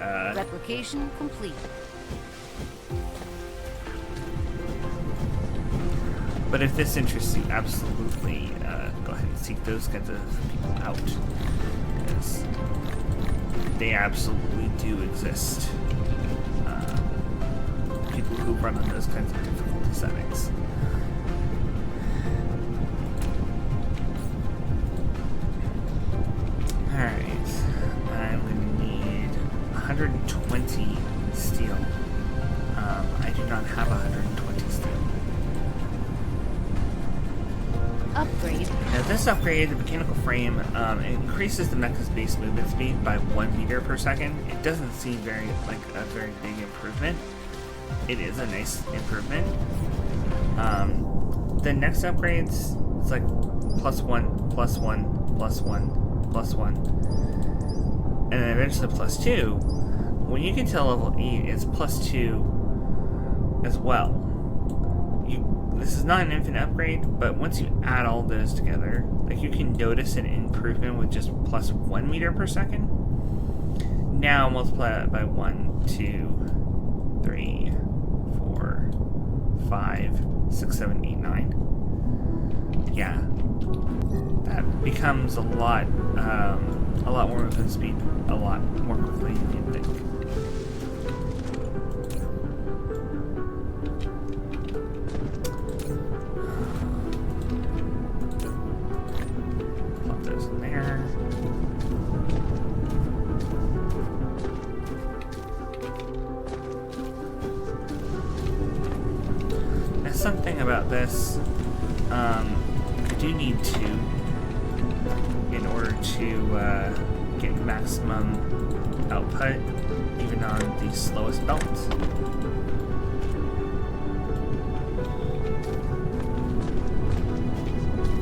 Replication complete. But if this interests you, absolutely go ahead and seek those kinds of people out, because they absolutely do exist. People who run on those kinds of difficulty settings. Alright, I'm going to need 120 steel. I do not have 120 steel. Upgrade. Now this upgrade, the mechanical frame, it increases the mecha's base movement speed by 1 meter per second. It doesn't seem like a very big improvement. It is a nice improvement. The next upgrades, it's like +1, +1, +1, +1, and then eventually +2. When you get to level 8, it's +2 as well. This is not an infinite upgrade, but once you add all those together, like, you can notice an improvement with just +1 meter per second. Now multiply that by 1, 2, 3, 4, 5, 6, 7, 8, 9. Yeah, That becomes a lot more movement speed, a lot more quickly than you'd think. Plop those in there. There's something about this. I do need to, in order to get maximum output, even on the slowest belt.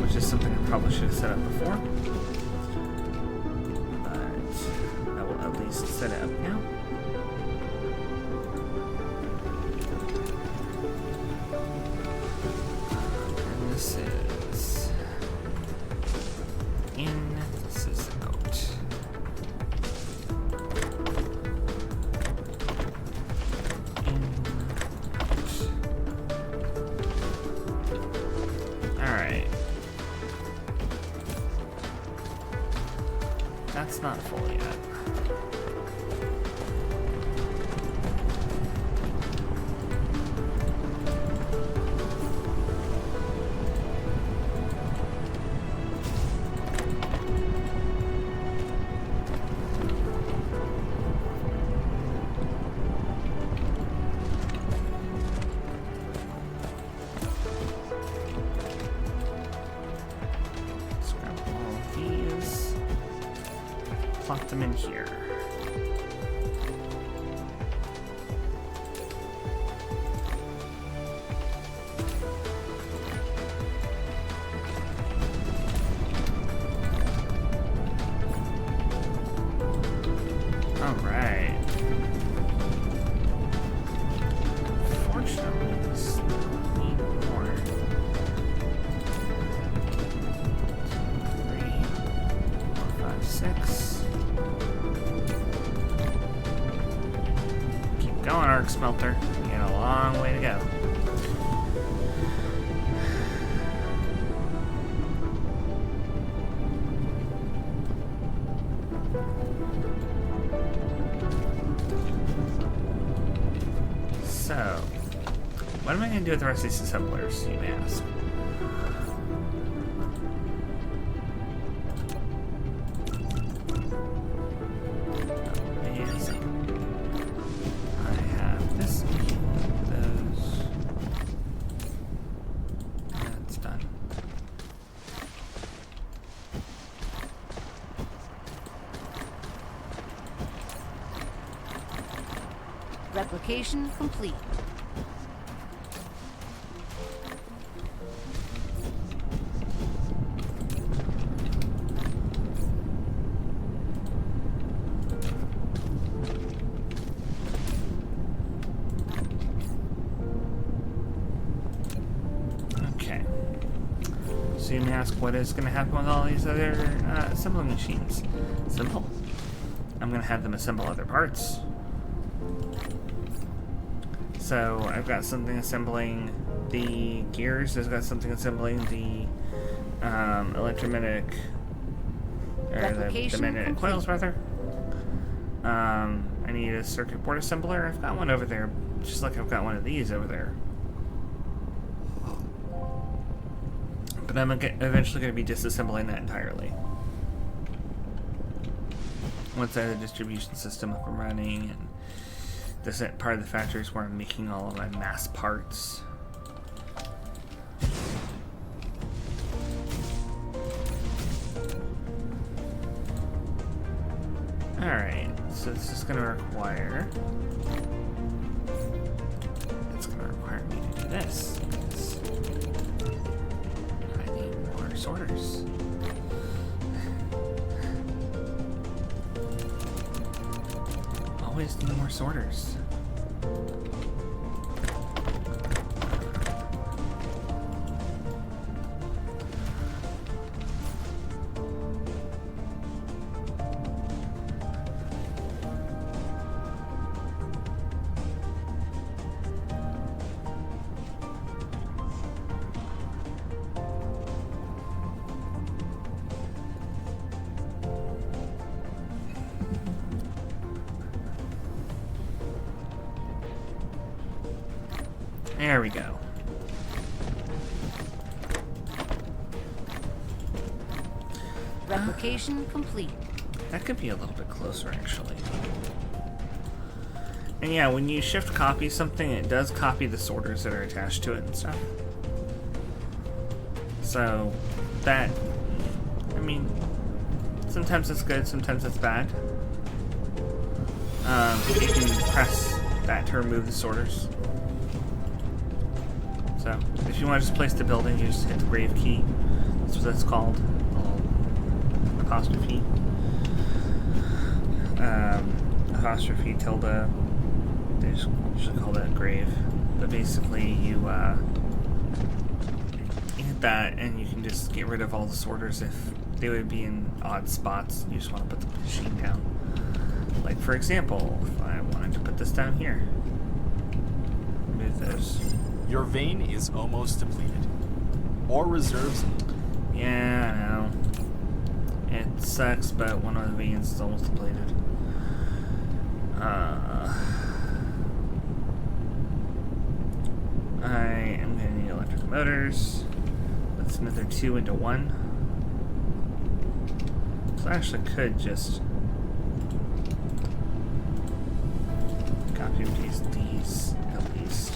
Which is something I probably should have set up before. But I will at least set it up now. And this is in, this is out. In, out. Alright. That's not full yet. Scrap all of these. Plop them in here. All right. Fortunately, we still need more. 3, 4, 5, 6. Keep going, arc smelter. You got a long way to go. So, what am I going to do with the rest of these assemblers, you may ask? Amazing. I have this many of those. That's done. Replication complete. Okay. So you may ask, what is going to happen with all these other assembling machines? Simple. I'm going to have them assemble other parts. So I've got something assembling the gears. I've got something assembling the electromagnetic, or the magnetic coils, rather. I need a circuit board assembler. I've got one over there, just like I've got one of these over there. But I'm eventually going to be disassembling that entirely. Once I have the distribution system up and running, and this part of the factory is where I'm making all of my mass parts. Alright, so this is going to require... It's going to require me to do this, because I need more sorters. Always need more sorters. There we go. Replication complete. That could be a little bit closer, actually. And yeah, when you shift copy something, it does copy the sorters that are attached to it and stuff. So, that, I mean, sometimes it's good, sometimes it's bad. You can press that to remove the sorters. So, if you want to just place the building, you just hit the grave key. That's what that's called. Apostrophe. Apostrophe tilde. They just should call that grave. But basically, you hit that, and you can just get rid of all the sorters if they would be in odd spots. You just want to put the machine down. Like, for example, if I wanted to put this down here. Remove those. Your vein is almost depleted. Ore reserves. Yeah, I know. It sucks, but one of the veins is almost depleted. I am going to need electric motors. Let's smither 2 into 1. So I actually could just copy and paste these at least.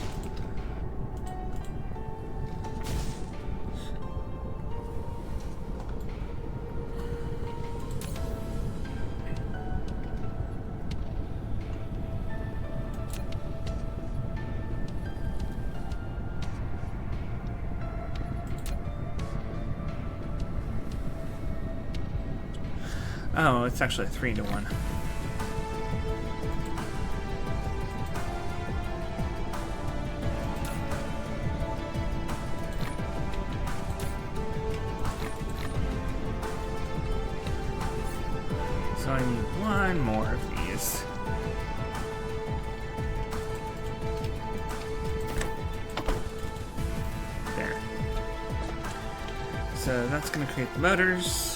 Oh, it's actually 3 to 1. So I need one more of these. There. So that's going to create the motors.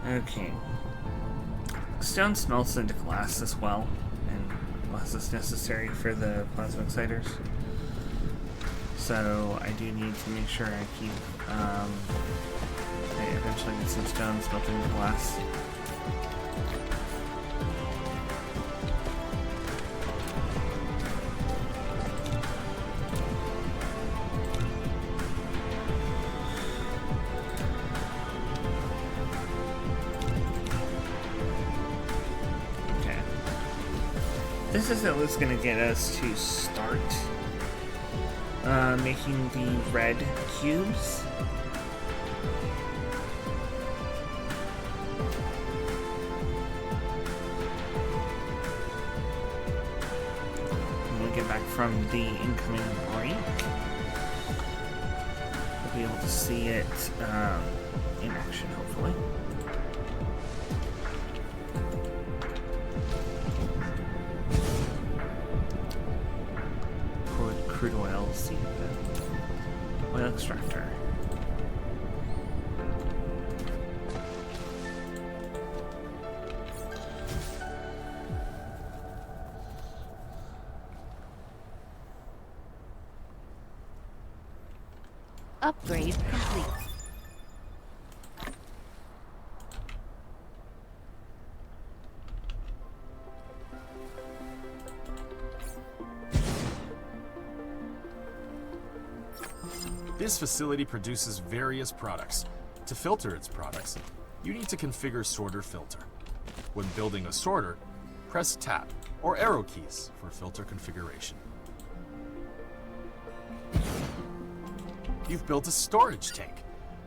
Okay. Stone smelts into glass as well, and glass is necessary for the plasma exciters. So I do need to make sure I keep, I eventually get some stone smelting into glass. This is at least going to get us to start making the red cubes. When we get back from the incoming break, we'll be able to see it in action, hopefully. Crude oil seed, oil extractor. Upgrade complete. This facility produces various products. To filter its products, you need to configure sorter filter. When building a sorter, press tab or arrow keys for filter configuration. You've built a storage tank,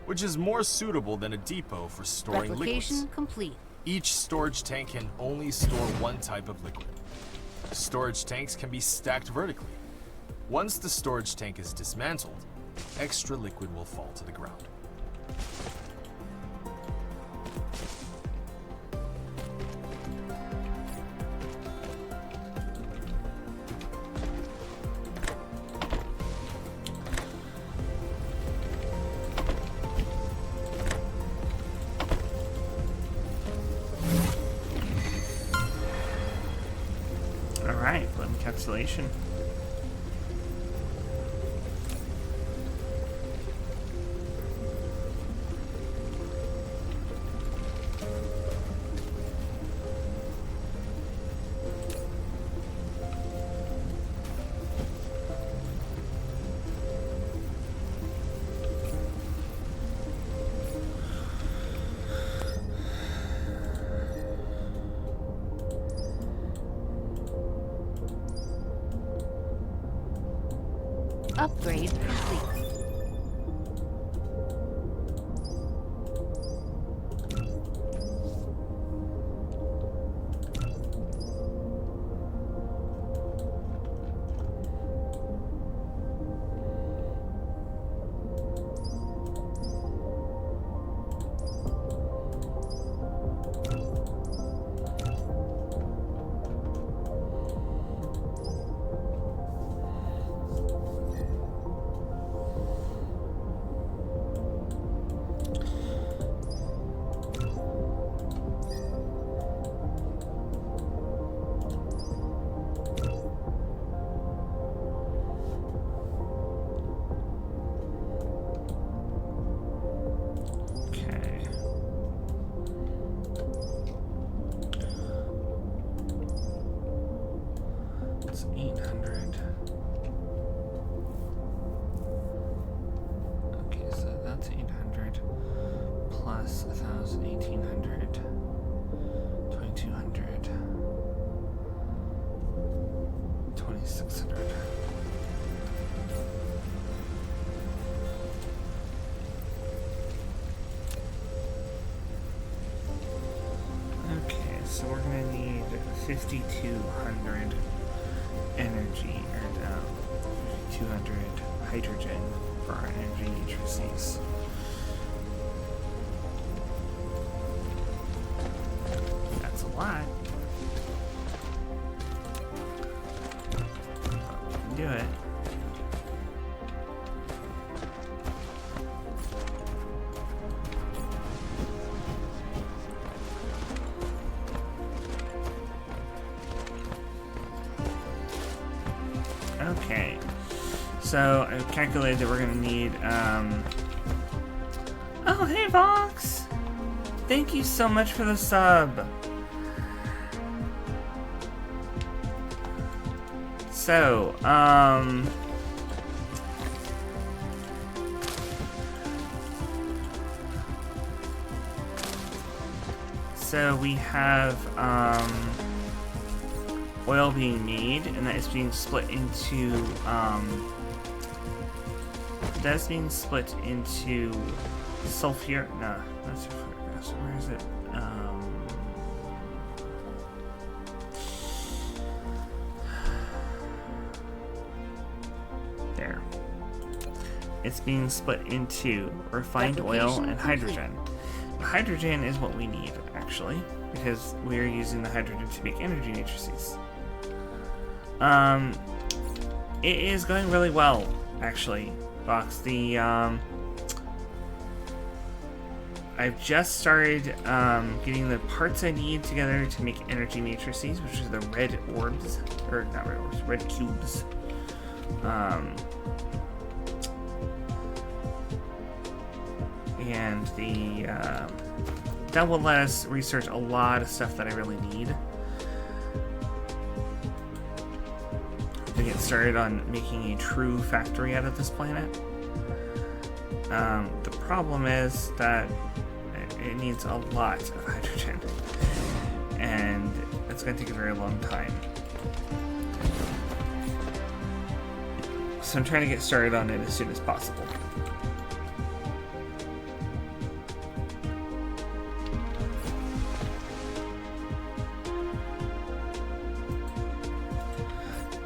which is more suitable than a depot for storing Replication liquids. complete. Each storage tank can only store one type of liquid. Storage tanks can be stacked vertically. Once the storage tank is dismantled, extra liquid will fall to the ground. Alright, blood encapsulation. Upgrade complete. It's 800. Okay, so that's 800 plus 1,000, 1,800, 2,200, 2,600. Okay, so we're gonna need 5,200 energy, or 5,200 hydrogen for our energy matrices. That's a lot. But we can do it. Okay, so I've calculated that we're gonna need, oh, hey, Vox! Thank you so much for the sub! So, so we have, oil being made, and that is being split into, that's being split into sulfur, no, not sulfuric acid, where is it? There. It's being split into refined oil and hydrogen. Hydrogen is what we need, actually, because we are using the hydrogen to make energy matrices. It is going really well, actually, Vox. I've just started getting the parts I need together to make energy matrices, which are the red orbs, or not red orbs, red cubes. And that will let us research a lot of stuff that I really need to get started on making a true factory out of this planet. The problem is that it needs a lot of hydrogen, and it's going to take a very long time. So I'm trying to get started on it as soon as possible.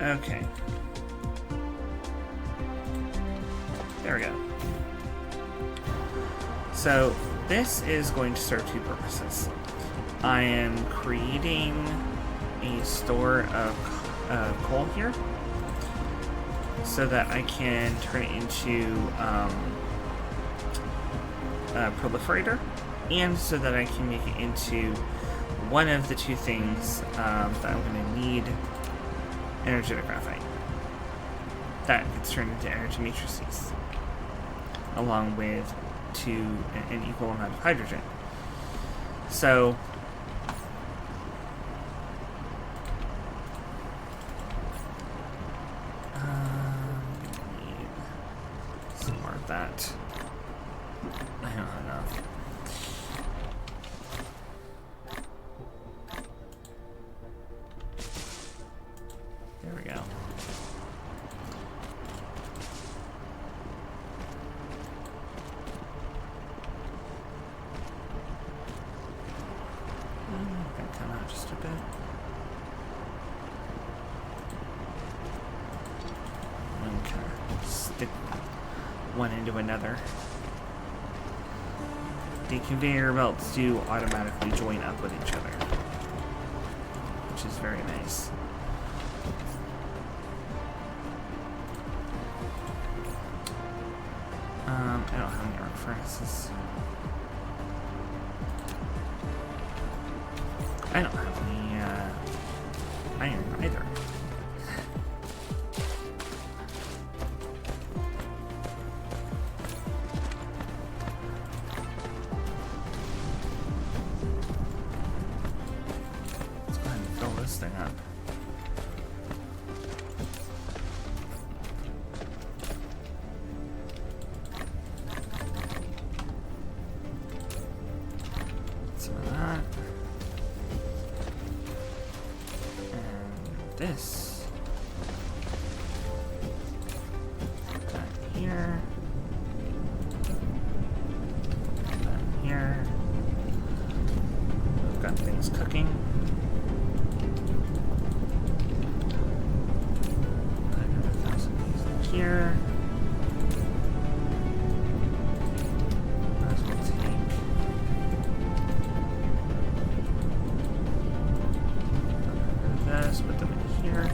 Okay. There we go. So this is going to serve two purposes. I am creating a store of coal here so that I can turn it into a proliferator, and so that I can make it into one of the two things that I'm going to need: energetic graphite. That gets turned into energy matrices, along with an equal amount of hydrogen. So need some more of that. I don't have enough. There we go. Gonna come out just a bit. And kind of stick one into another. The conveyor belts do automatically join up with each other, which is very nice. I don't have any arc furnaces. I don't have any iron either. Let's go ahead and fill this thing up. Some of that. This. That here. That here. We've got things cooking. Put another 1,000 of these in here. Might as well take this, put them in here.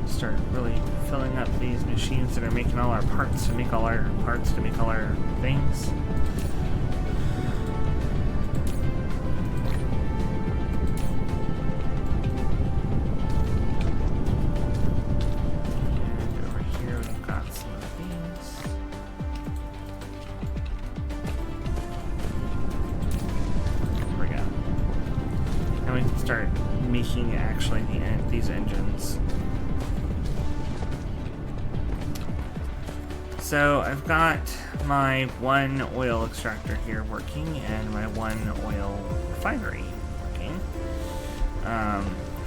Start really filling up these machines that are making all our parts to make all our parts to make all our things. And over here we've got some of these. There we go. Now we can start making actually these engines. So I've got my one oil extractor here working and my one oil refinery working.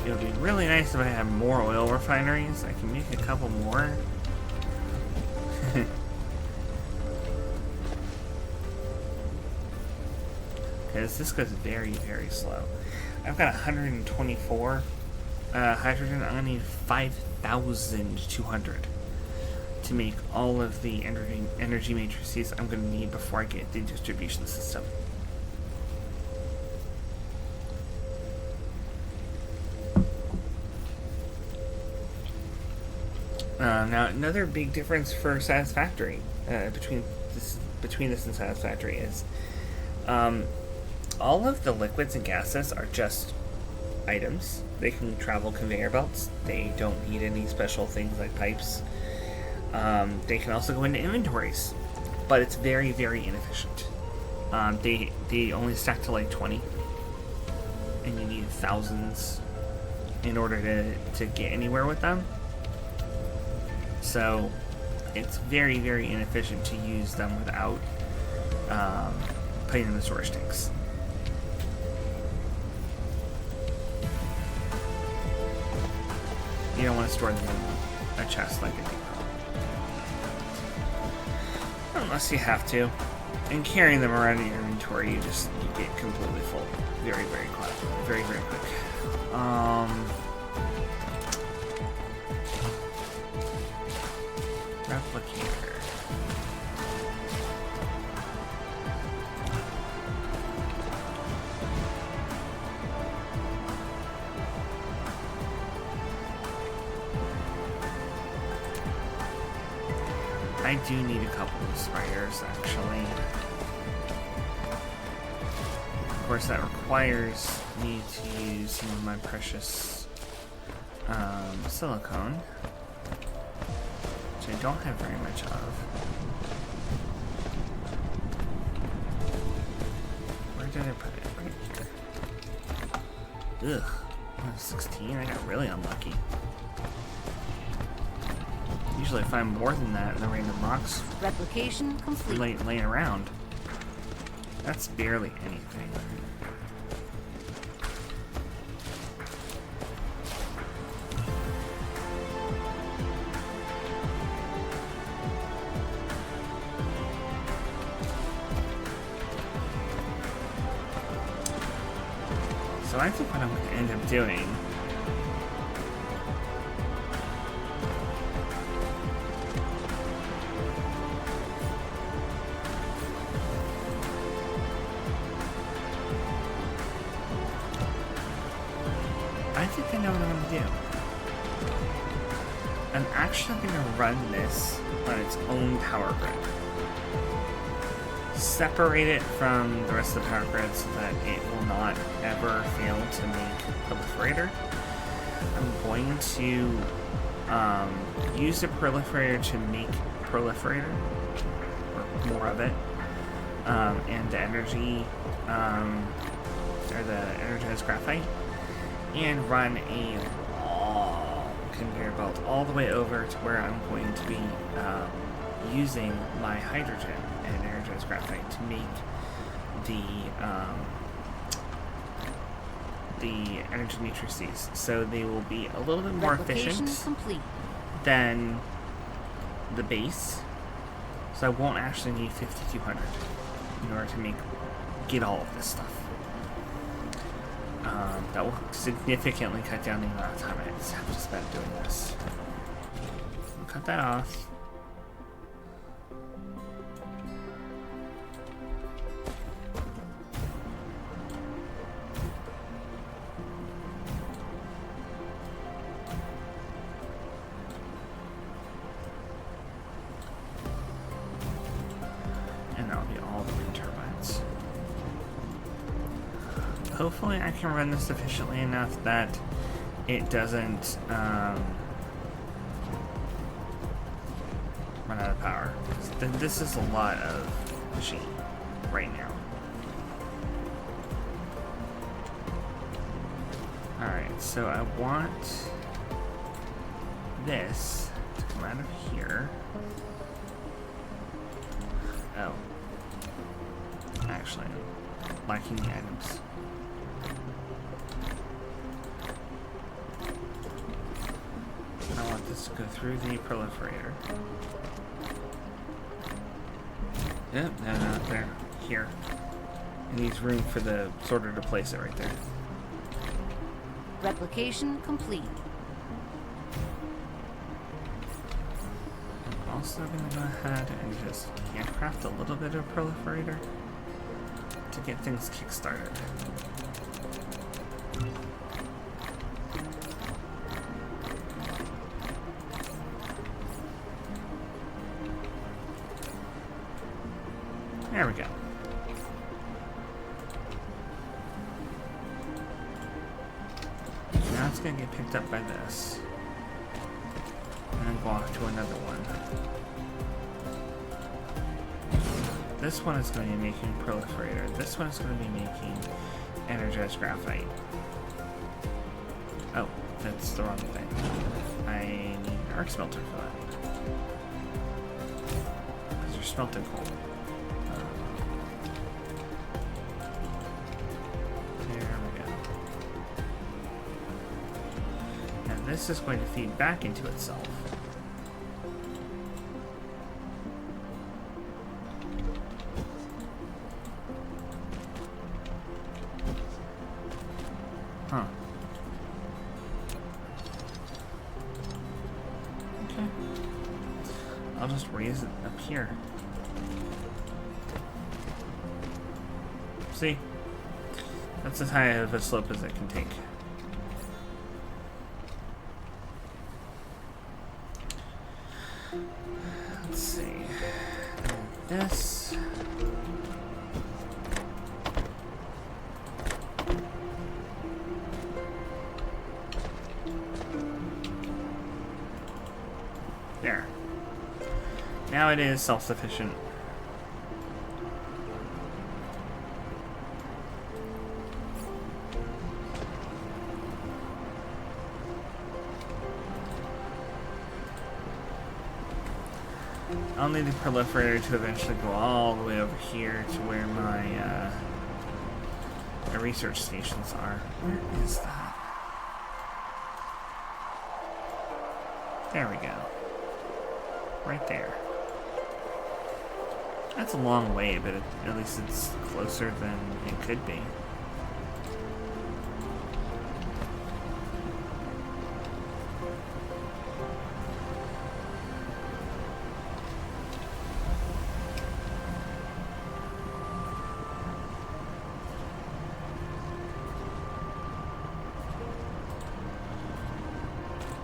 It would be really nice if I had more oil refineries. I can make a couple more. Because this goes very, very slow. I've got 124 hydrogen. I'm going to need 5,200 to make all of the energy matrices I'm going to need before I get the distribution system. Now, another big difference for Satisfactory between this and Satisfactory is all of the liquids and gases are just items. They can travel conveyor belts. They don't need any special things like pipes. They can also go into inventories, but it's very, very inefficient. They only stack to like 20, and you need thousands in order to get anywhere with them. So it's very, very inefficient to use them without putting them in storage tanks. You don't want to store them in a chest like a depot. Unless you have to. And carrying them around in your inventory, you get completely full. Very, very quick. Very, very quick. I do need a couple of spiders, actually. Of course, that requires me to use some of my precious silicone, which I don't have very much of. Where did I put it? Right here. Ugh. 16? I got really unlucky. Usually I find more than that in the random rocks Replication complete. laying around. That's barely anything. So I think what I'm going to end up doing I know what I'm going to do. I'm actually going to run this on its own power grid. Separate it from the rest of the power grid so that it will not ever fail to make proliferator. I'm going to use the proliferator to make proliferator, or more of it, and the energy, or the energized graphite, and run a long conveyor belt all the way over to where I'm going to be using my hydrogen and energized graphite to make the energy matrices, so they will be a little bit more efficient complete. than the base. So I won't actually need 5200 in order to get all of this stuff. That will significantly cut down the amount of time I just have to spend doing this. I'll cut that off. And that'll be all the wind turbines. Hopefully I can run this efficiently enough that it doesn't run out of power. This is a lot of machine right now. Alright, so I want this to come out of here. Oh. Actually, I'm lacking the items. I want this to go through the proliferator. Yep, no, there. Here. It needs room for the sorter to place it right there. Replication complete. I'm also going to go ahead and just handcraft a little bit of proliferator to get things kick-started. There we go. Now it's going to get picked up by this. And then go off to another one. This one is going to be making proliferator. This one is going to be making energized graphite. Oh, that's the wrong thing. I need an arc smelter for that. Because you're smelting coal. There we go. Now this is going to feed back into itself. Huh. Okay. I'll just raise it up here. See? That's as high of a slope as it can take. Let's see. There. Now it is self-sufficient. I'll need the proliferator to eventually go all the way over here to where my research stations are. Where is that? There we go. Right there. That's a long way, but at least it's closer than it could be.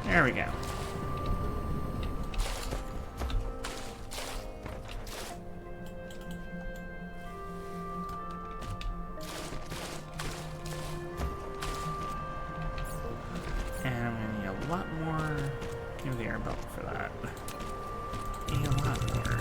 There we go. And I'm gonna need a lot more conveyor belt for that. Need a lot more.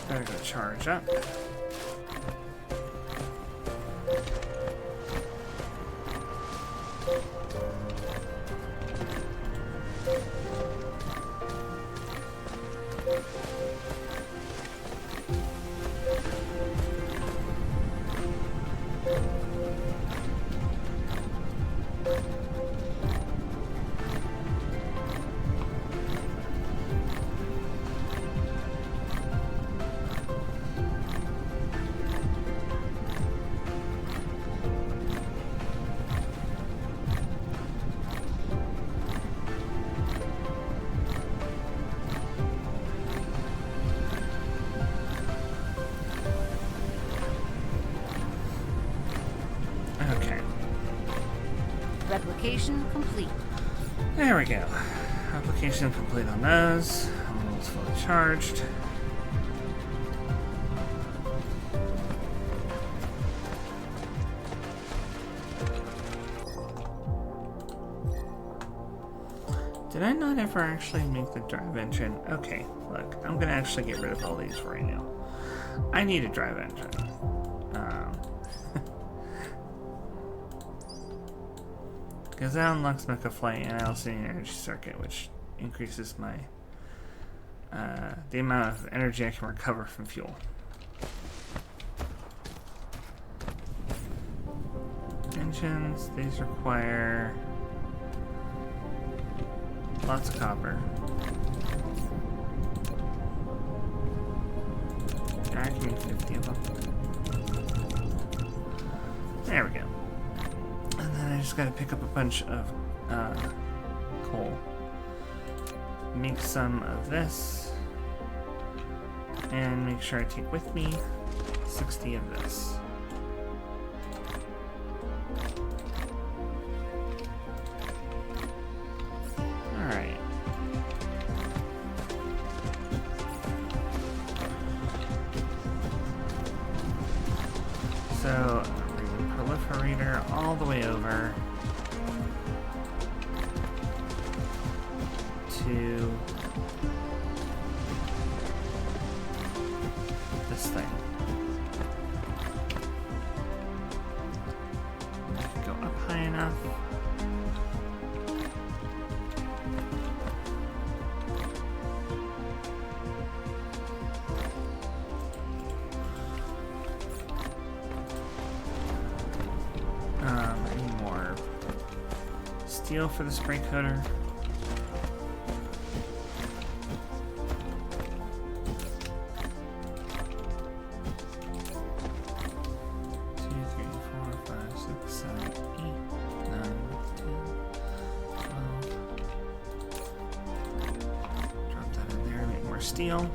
Better go charge up. Okay. Replication complete. There we go. Application complete on those. Almost fully charged. Did I not ever actually make the drive engine? Okay, look, I'm gonna actually get rid of all these right now. I need a drive engine. Because that unlocks Mecha Flight, and I also need an energy circuit, which increases my the amount of energy I can recover from fuel. Engines, these require lots of copper. I can make 50 of them. There we go. And then I just gotta pick up a bunch of coal. Make some of this. And make sure I take with me 60 of this. Alright. So, bring the proliferator all the way over to this thing. Go up high enough. I need more steel for the spray coater. Steel.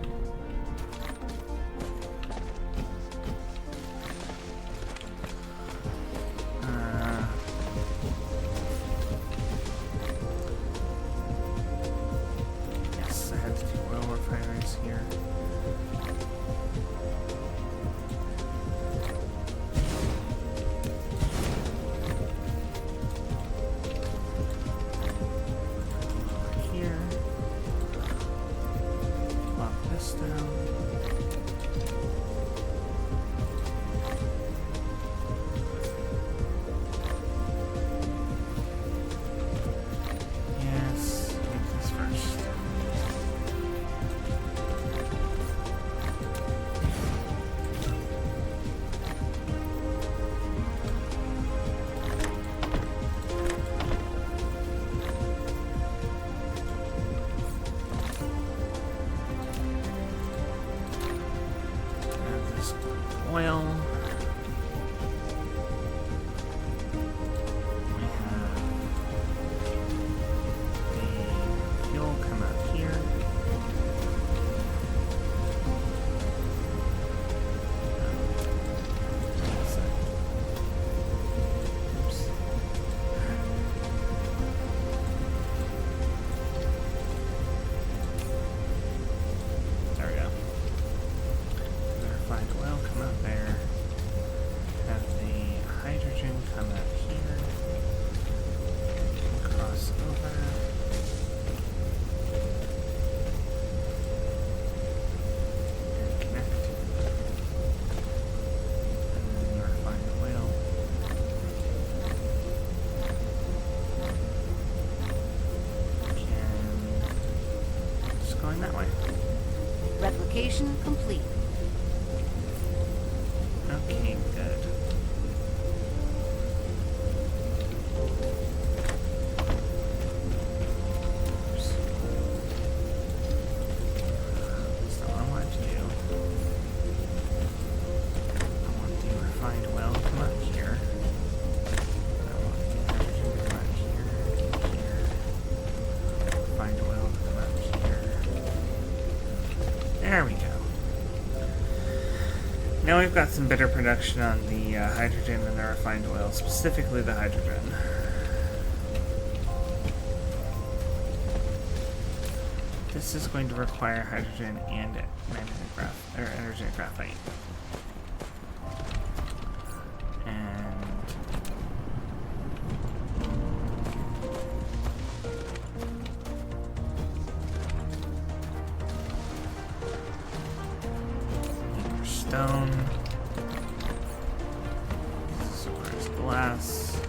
Replication complete. Okay, good. That's not what I wanted to do. I want the refined oil to come up here. I want the hydrogen to come up here, here. Refined oil to come up here. There we go. Now we've got some better production on the hydrogen and the refined oil, specifically the hydrogen. This is going to require hydrogen and energetic graphite. And stone. This requires glass.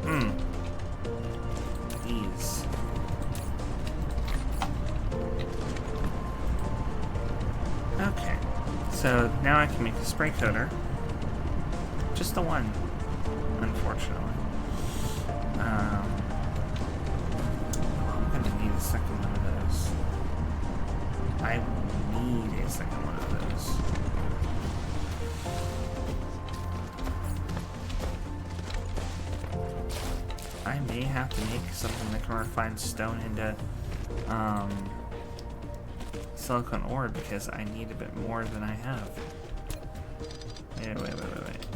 And these. Okay. So now I can make a spray coater. Just the one, unfortunately. I'm gonna need a second one of those. I need a second one of those. I may have to make something that can refine stone into silicone ore because I need a bit more than I have. Wait.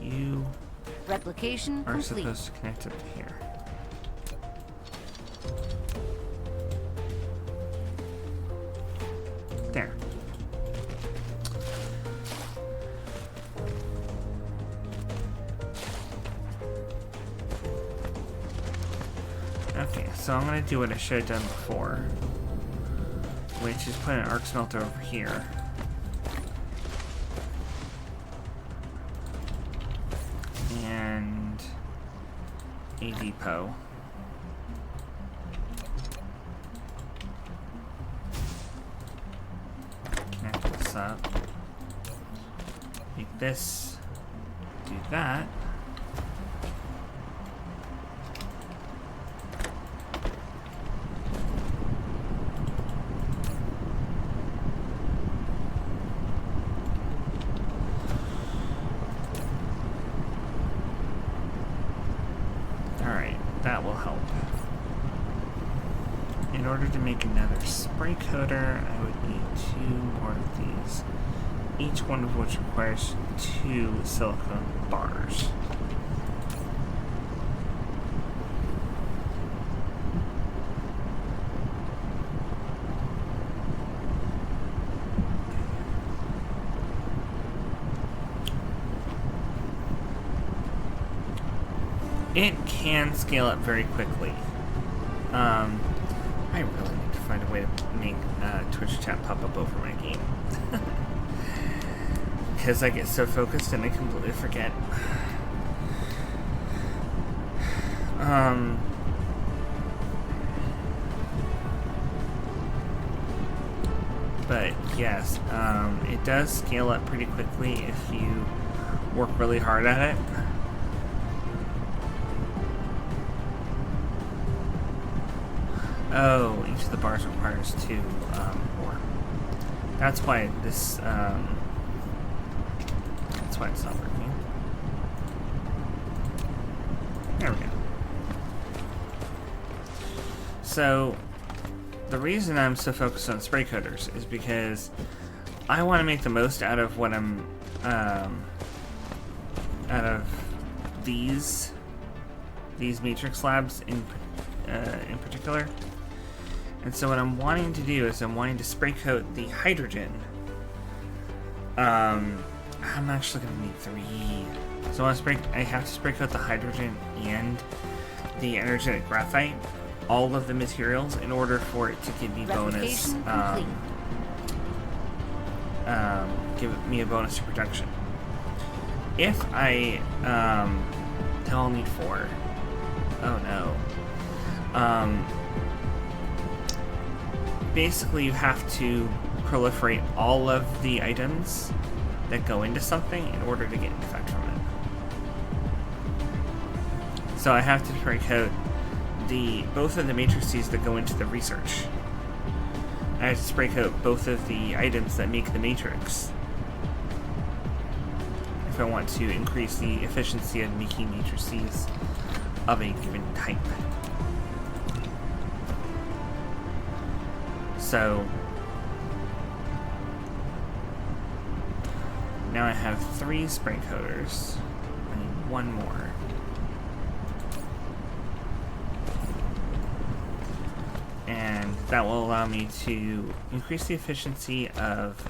You Replication are complete. supposed to connect up to here. There. Okay, so I'm gonna do what I should have done before, which is put an arc smelter over here. And a depot. Connect this up. Make this. Do that. That will help. In order to make another spray coater, I would need 2 more of these, each one of which requires 2 silicone bars. It can scale up very quickly. I really need to find a way to make Twitch chat pop up over my game. Because I get so focused and I completely forget. But yes, it does scale up pretty quickly if you work really hard at it. Oh, each of the bars requires 2 more. That's why this, that's why it's not working. There we go. So, the reason I'm so focused on spray coaters is because I want to make the most out of what I'm, out of these matrix slabs in particular. And so what I'm wanting to do is I'm wanting to spray coat the hydrogen. I'm actually going to need 3. So I have to spray coat the hydrogen and the energetic graphite, all of the materials, in order for it to give me bonus. Give me a bonus to production. If I, I'll need 4. Oh no. Basically you have to proliferate all of the items that go into something in order to get an effect from it. So I have to spray coat both of the matrices that go into the research. I have to spray coat both of the items that make the matrix if I want to increase the efficiency of making matrices of a given type. So now I have 3 spray coaters. I need 1 more. And that will allow me to increase the efficiency of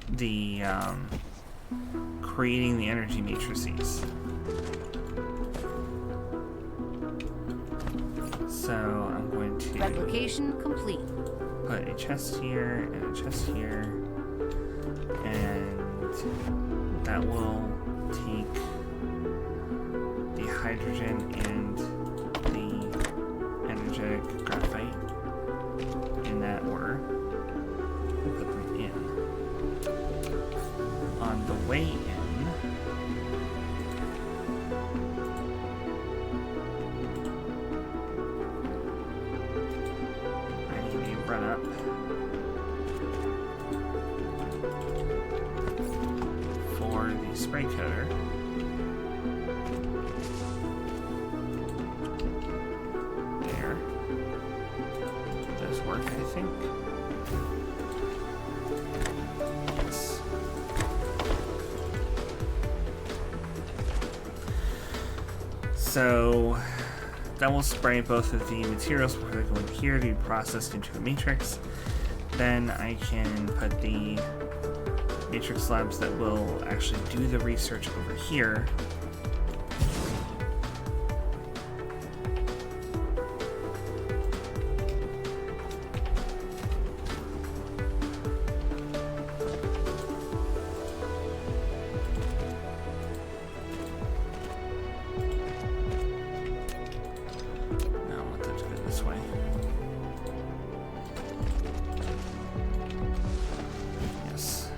the creating the energy matrices. So I'm going to Replication complete. put a chest here and a chest here, and that will take the hydrogen and the energetic graphite in that order and put them in. On the way in, I need a run up for the spray coater. There. Does work, I think. Yes. So that will spray both of the materials before they go in here to be processed into a matrix. Then I can put the matrix labs that will actually do the research over here. No, I want that to go this way. Yes.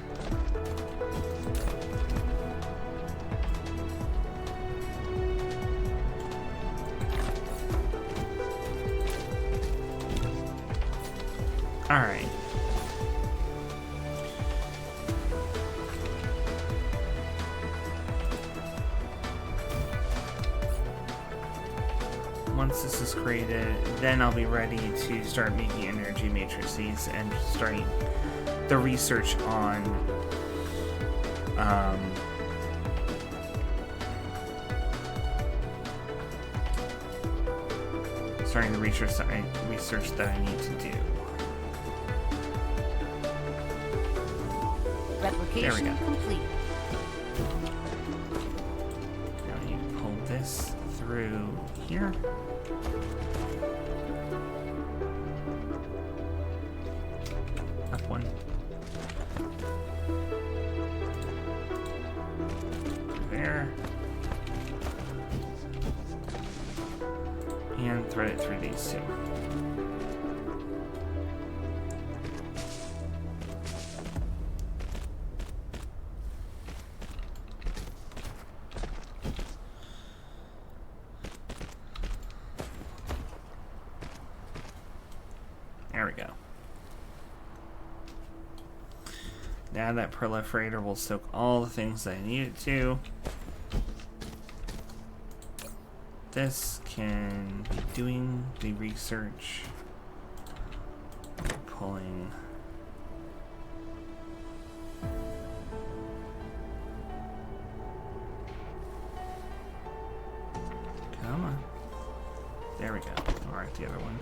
All right. Once this is created, then I'll be ready to start making energy matrices and starting the research on starting the research that I need to do. Replication go. complete. Now I need to pull this through here. Up one. There. And thread it through these two. There we go. Now that proliferator will soak all the things that I need it to. This can be doing the research, pulling. Come on. There we go. Alright, the other one.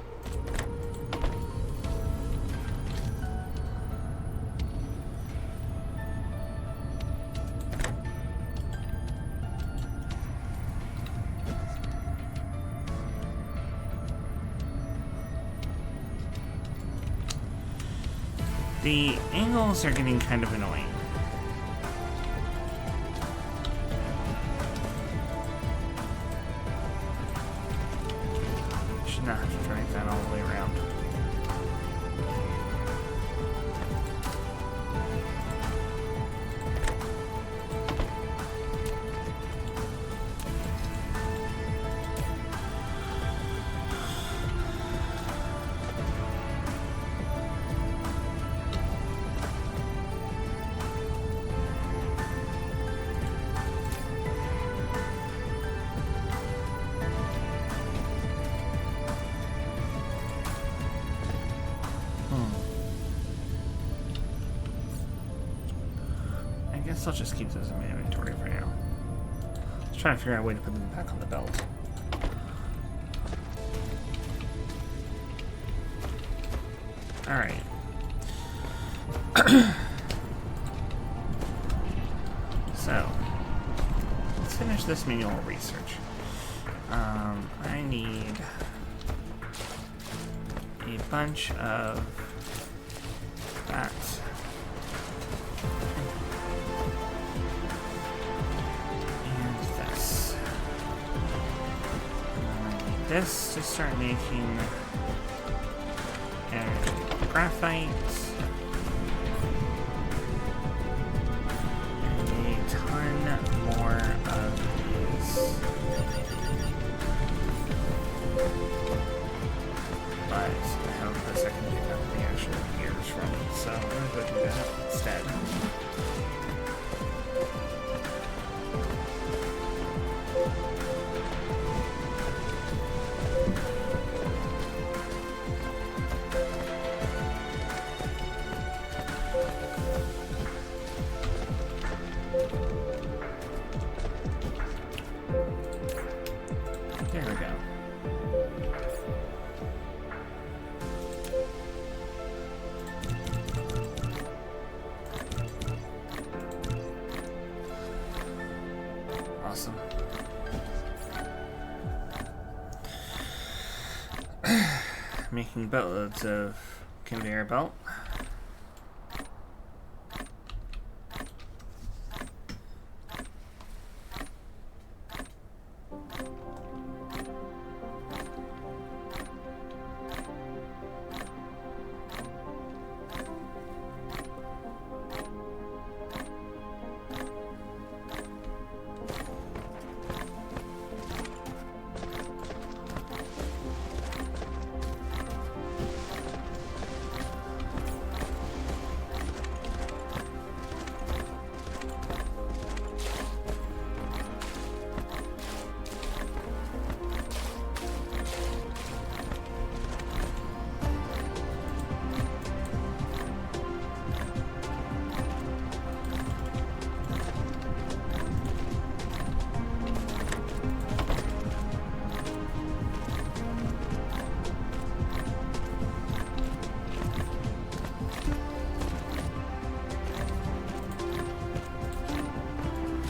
The angles are getting kind of annoying. I guess I'll just keep those in my inventory for now. Let's try to figure out a way to put them back on the belt. Alright. So, let's finish this manual research. I need a bunch of that. And this. And I need this to start making graphite. And a ton more of these. But I have a place I can pick up the actual gears from, so I'm gonna go do that instead. There we go. Awesome. Making boatloads of conveyor belt.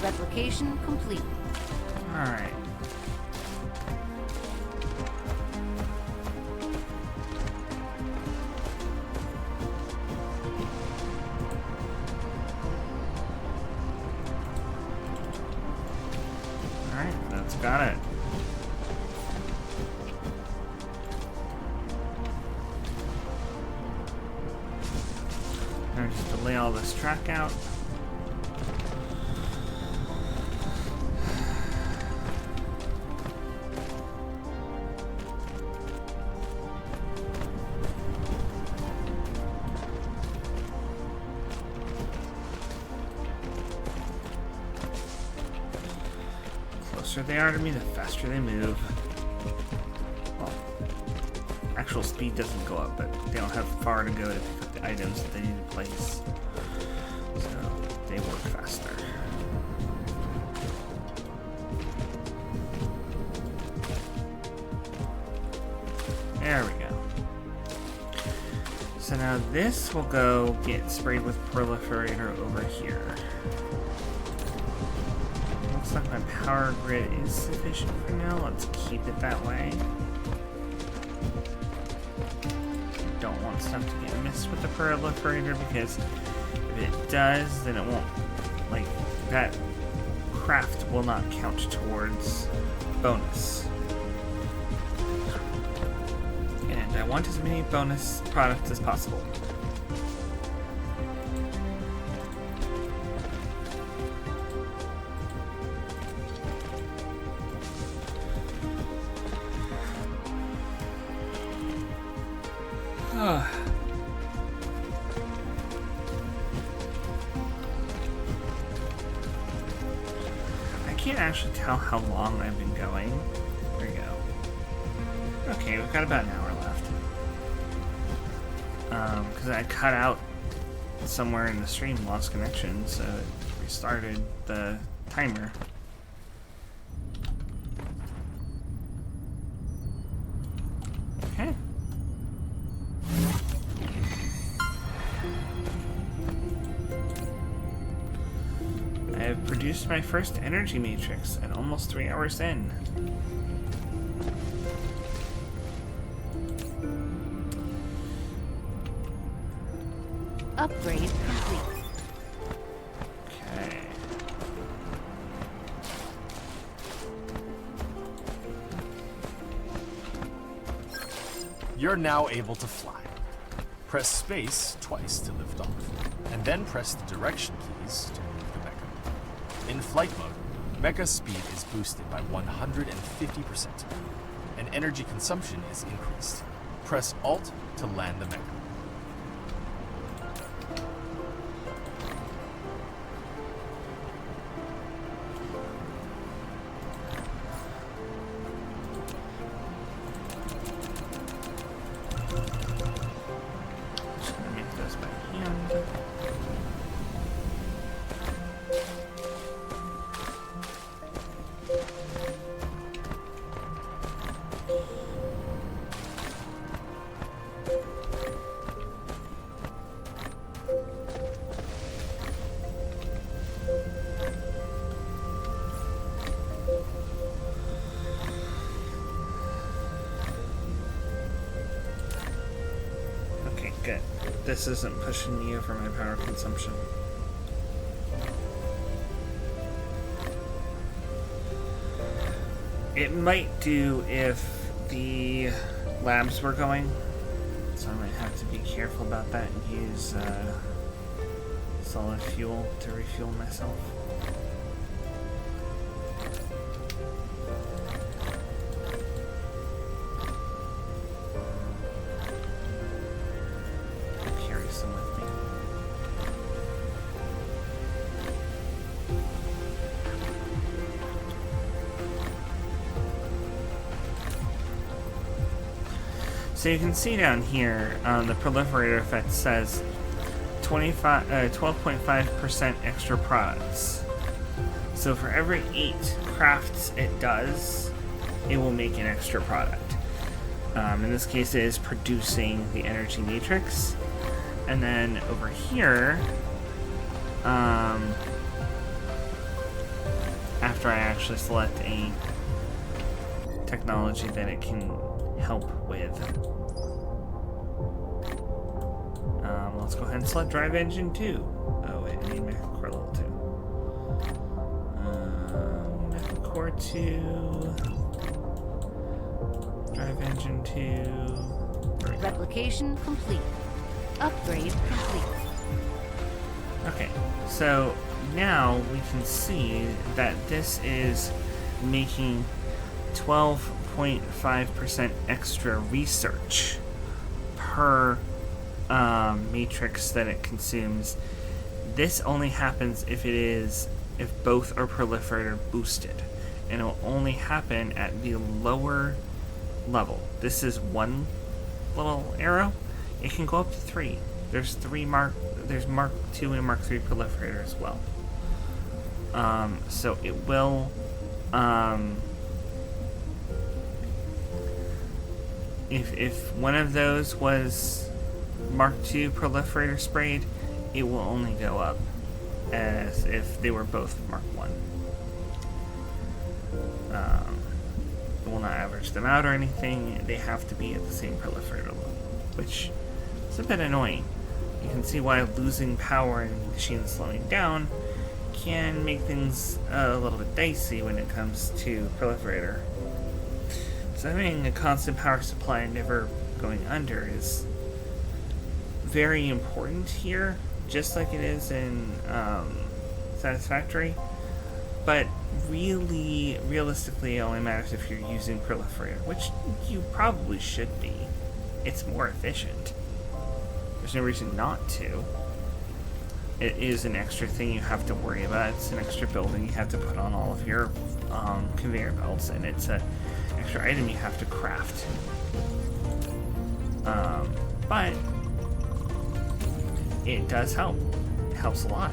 Replication complete. Alright. Alright, that's got it. Now just to lay all this track out. The closer they are to me, the faster they move. Well, actual speed doesn't go up, but they don't have far to go to pick up the items that they need to place. So they work faster. There we go. So now this will go get sprayed with proliferator over here. Looks like my power grid is sufficient for now. Let's keep it that way. Don't want stuff to get missed with the proliferator because if it does, then it won't, like, that craft will not count towards bonus. And I want as many bonus products as possible. I can't actually tell how long I've been going. There we go. Okay, we've got about an hour left. because I cut out somewhere in the stream, lost connection, so it restarted the timer. Okay. I have produced my first energy matrix at almost 3 hours in. Upgrade complete. Okay. You're now able to fly. Press space twice to lift off, and then press the direction keys to move the mecha. In flight mode, mecha speed is boosted by 150%, and energy consumption is increased. Press Alt to land the mecha. Just gonna make those by hand. Okay, good. This isn't pushing me over my power consumption. It might do if the labs were going, so I might have to be careful about that and use solid fuel to refuel myself. I'll carry some with me. So you can see down here, the proliferator effect says 12.5% extra products. So for every 8 crafts it does, it will make an extra product. In this case, it is producing the energy matrix. And then over here, after I actually select a technology that it can help with, let's go ahead and select drive engine 2. Oh wait, I need mecha core level 2. Mecha core 2. Drive engine 2. There we go. Replication complete. Upgrade complete. Okay, so now we can see that this is making 12.5% extra research per matrix that it consumes. This only happens if both are proliferator boosted, and it will only happen at the lower level. This is one little arrow. It can go up to 3. There's Mark 2 and Mark 3 proliferator as well. So it will if one of those was Mark II proliferator sprayed, it will only go up as if they were both Mark 1. It will not average them out or anything. They have to be at the same proliferator level, which is a bit annoying. You can see why losing power and the machine slowing down can make things a little bit dicey when it comes to proliferator. So having a constant power supply and never going under is very important here, just like it is in Satisfactory. But realistically, it only matters if you're using proliferator, which you probably should be. It's more efficient. There's no reason not to. It is an extra thing you have to worry about. It's an extra building you have to put on all of your conveyor belts, and it's an extra item you have to craft. But it does help. It helps a lot.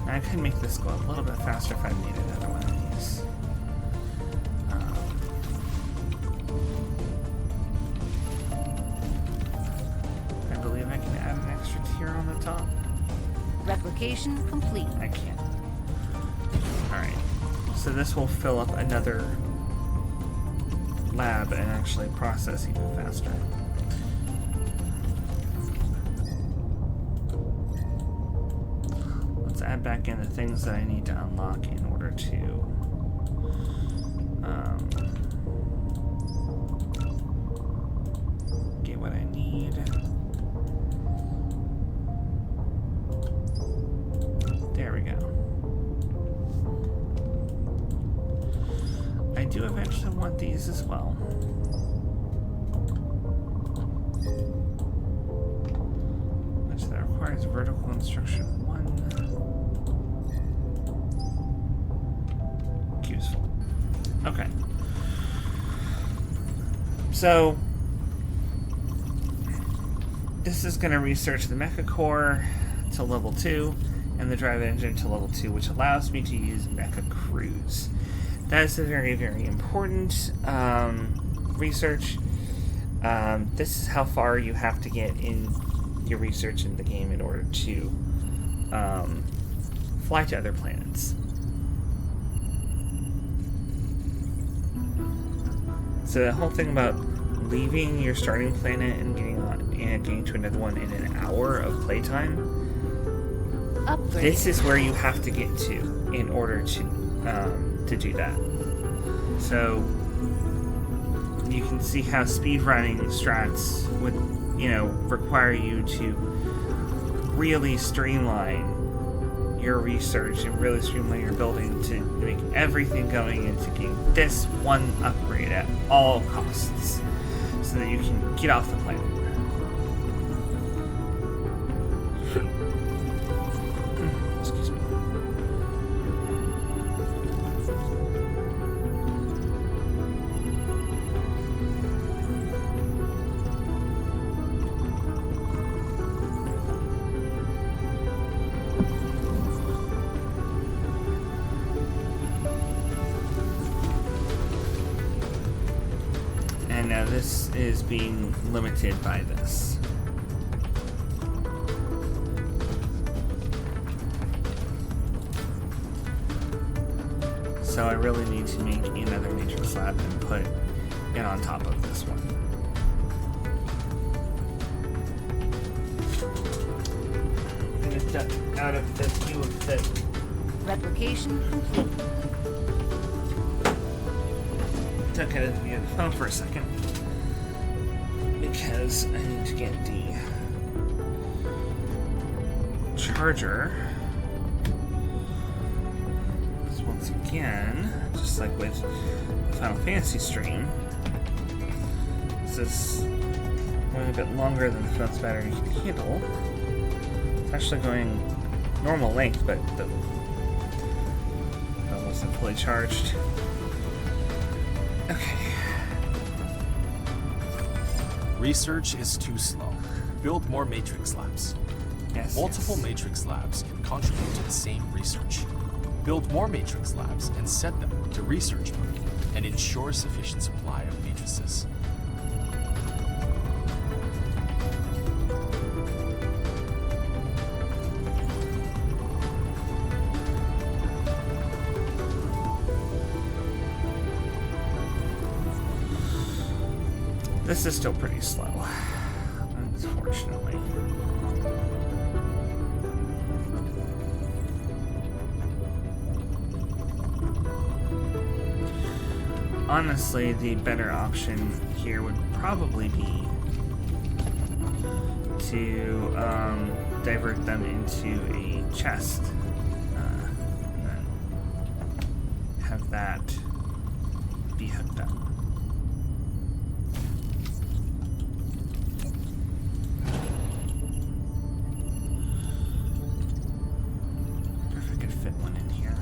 I could make this go a little bit faster if I needed another one of these. I believe I can add an extra tier on the top. Replication complete. I can't. Alright. So this will fill up another lab and actually process even faster. Let's add back in the things that I need to unlock in order to get what I need. There we go. I do eventually want these as well. Which that requires vertical construction 1. Useful. Okay. So this is going to research the mecha core to level 2 and the drive engine to level 2, which allows me to use mecha cruise. That is a very, very important research. This is how far you have to get in your research in the game in order to fly to other planets. So the whole thing about leaving your starting planet and getting to another one in an hour of playtime, Upgrade. this is where you have to get to in order to do that. So you can see how speedrunning strats would, require you to really streamline your research and really streamline your building to make everything going into getting this one upgrade at all costs so that you can get off the planet. Excuse me. And now this is being limited by this. So I really need to make another matrix slab and put it on top of this one. I'm going to duck out of the view of the... Replication complete. Duck out of the view of the phone for a second. Because I need to get the charger. Because once again, just like with the Final Fantasy stream, this is going a bit longer than the phone's battery can handle. It's actually going normal length, but the phone wasn't fully charged. Okay. Research is too slow. Build more matrix labs. Yes. Multiple matrix labs can contribute to the same research. Build more matrix labs and set them to research mode and ensure sufficient supply of matrices. This is still pretty slow, unfortunately. Honestly, the better option here would probably be to divert them into a chest. And have that be hooked up. If I could fit one in here.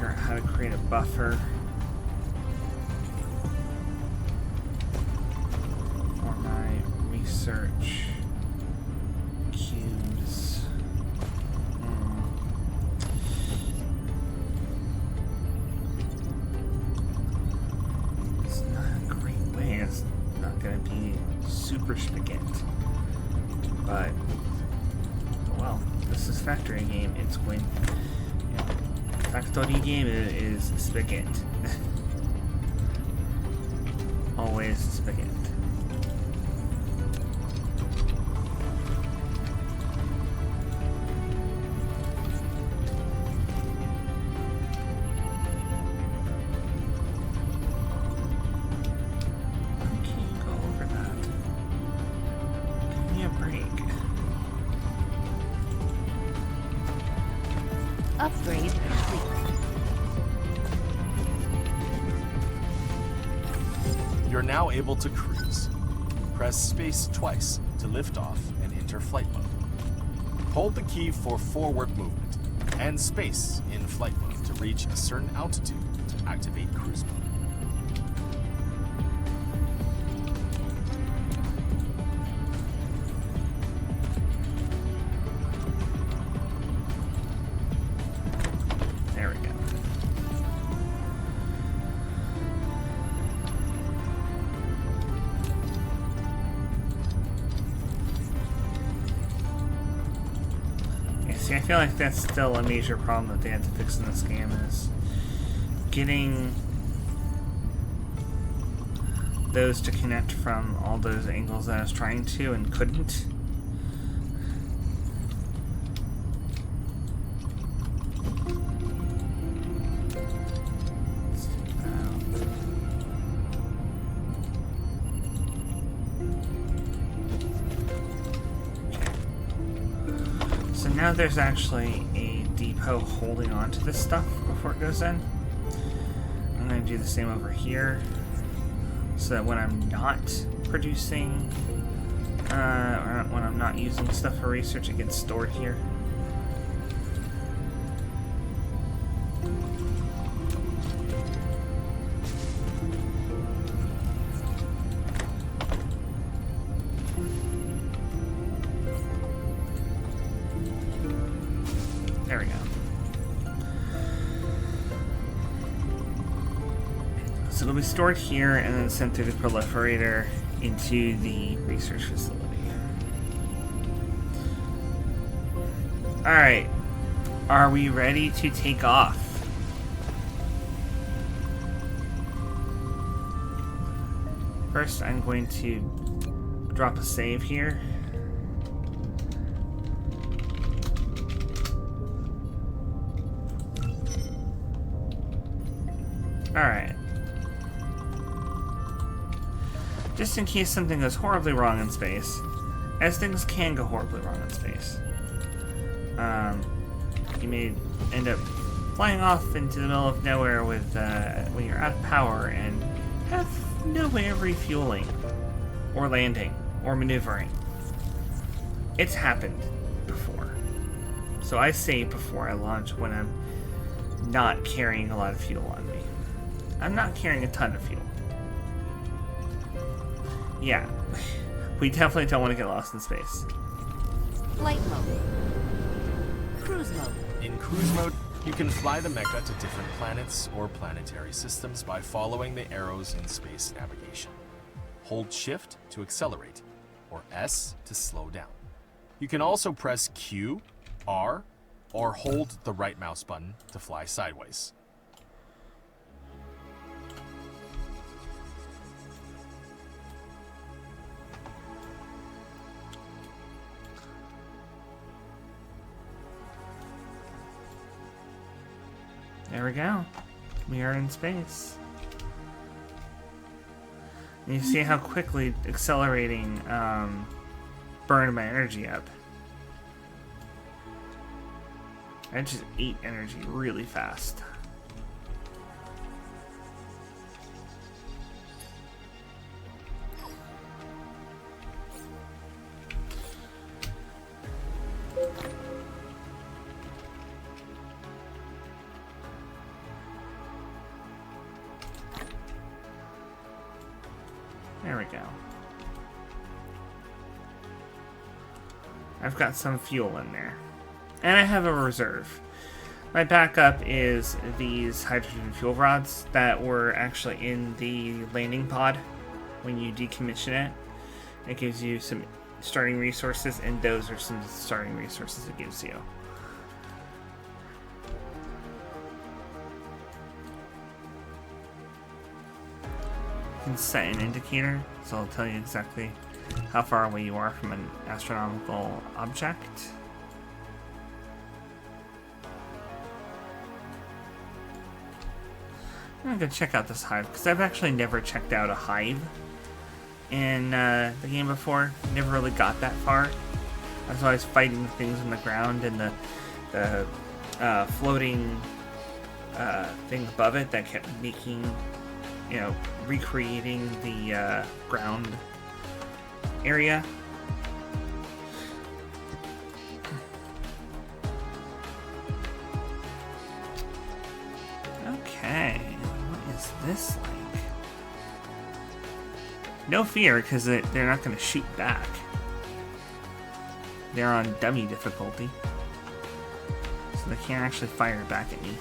figure out how to create a buffer for my research cubes. It's not a great way. It's not going to be super spaghetti. But, well, this is factory game. It's going... Factory game is spaghetti. Always spaghetti. Upgrade complete. You're now able to cruise. Press space twice to lift off and enter flight mode. Hold the key for forward movement and space in flight mode to reach a certain altitude to activate cruise mode. There we go. Yeah, see, I feel like that's still a major problem that they had to fix in this game is getting those to connect from all those angles that I was trying to and couldn't. So now there's actually a depot holding on to this stuff before it goes in. I'm going to do the same over here so that when I'm not producing or when I'm not using stuff for research, it gets stored here. There we go. So it'll be stored here and then sent through the proliferator into the research facility. Alright. Are we ready to take off? First, I'm going to drop a save here. Alright. Just in case something goes horribly wrong in space, as things can go horribly wrong in space. You may end up flying off into the middle of nowhere with when you're out of power and have no way of refueling, or landing, or maneuvering. It's happened before. So I save before I launch when I'm not carrying a lot of fuel on me. I'm not carrying a ton of fuel. Yeah, we definitely don't want to get lost in space. Flight mode. Cruise mode. In cruise mode, you can fly the mecha to different planets or planetary systems by following the arrows in space navigation. Hold Shift to accelerate, or S to slow down. You can also press Q, R, or hold the right mouse button to fly sideways. There we go. We are in space. And you see how quickly accelerating burned my energy up. I just ate energy really fast. go. I've got some fuel in there. And I have a reserve. My backup is these hydrogen fuel rods that were actually in the landing pod when you decommission it. It gives you some starting resources, and those are some starting resources it gives you. You can set an indicator, so it'll tell you exactly how far away you are from an astronomical object. I'm gonna go check out this hive, because I've actually never checked out a hive in the game before. Never really got that far. I was always fighting the things on the ground and the floating thing above it that kept making, you know, recreating the ground area. Okay, what is this like? No fear, because they're not going to shoot back. They're on dummy difficulty, so they can't actually fire back at me.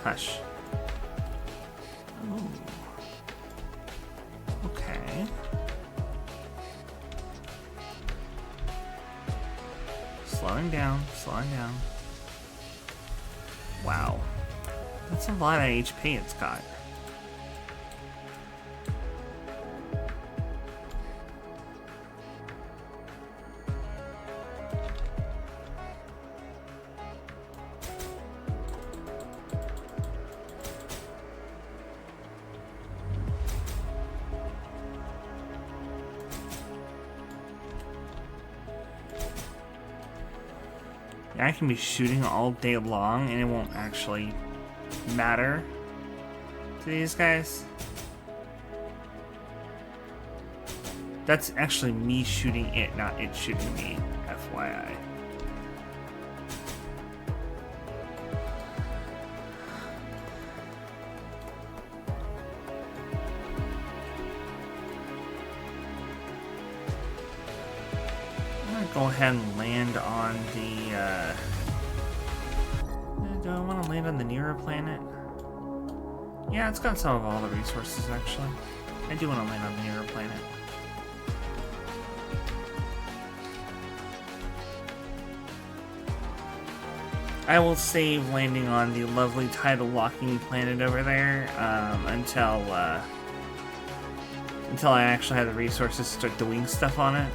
Hush. Ooh. Okay. Slowing down, slowing down. Wow. That's a lot of HP it's got. I can be shooting all day long and it won't actually matter to these guys. That's actually me shooting it, not it shooting me, FYI. Go ahead and land on the, do I want to land on the nearer planet? Yeah, it's got some of all the resources, actually. I do want to land on the nearer planet. I will save landing on the lovely tidal locking planet over there, until I actually have the resources to start doing stuff on it.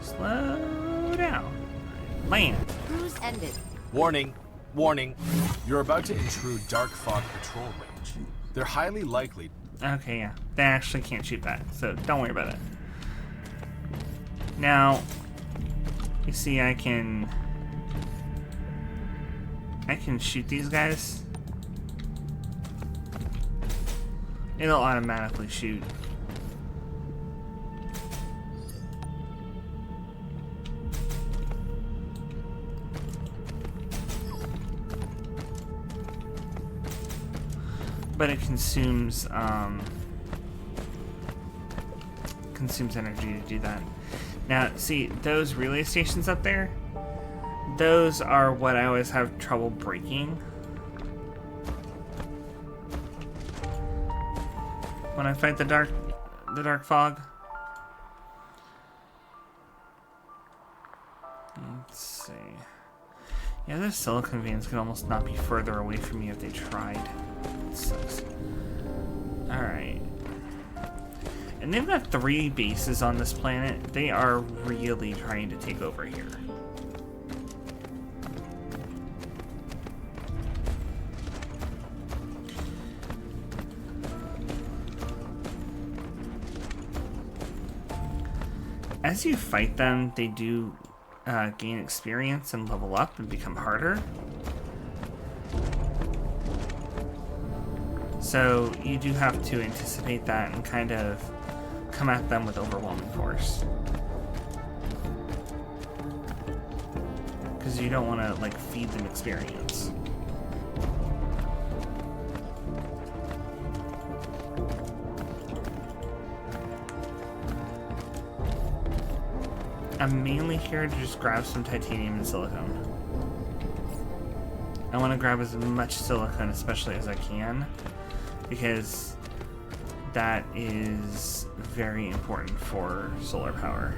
Slow down. Land. Cruise ended. Warning, warning. You're about to intrude dark fog patrol range. They're highly likely. Okay, yeah. They actually can't shoot that, so don't worry about it. Now, you see I can shoot these guys. It'll automatically shoot. But it consumes energy to do that. Now, see, those relay stations up there, those are what I always have trouble breaking when I fight the dark fog. Let's see. Yeah, those silicon veins could almost not be further away from me if they tried. That sucks. Alright. And they've got 3 bases on this planet. They are really trying to take over here. As you fight them, they do gain experience and level up and become harder. So you do have to anticipate that and kind of come at them with overwhelming force. Because you don't want to, like, feed them experience. I'm mainly here to just grab some titanium and silicone. I want to grab as much silicone, especially as I can, because that is very important for solar power.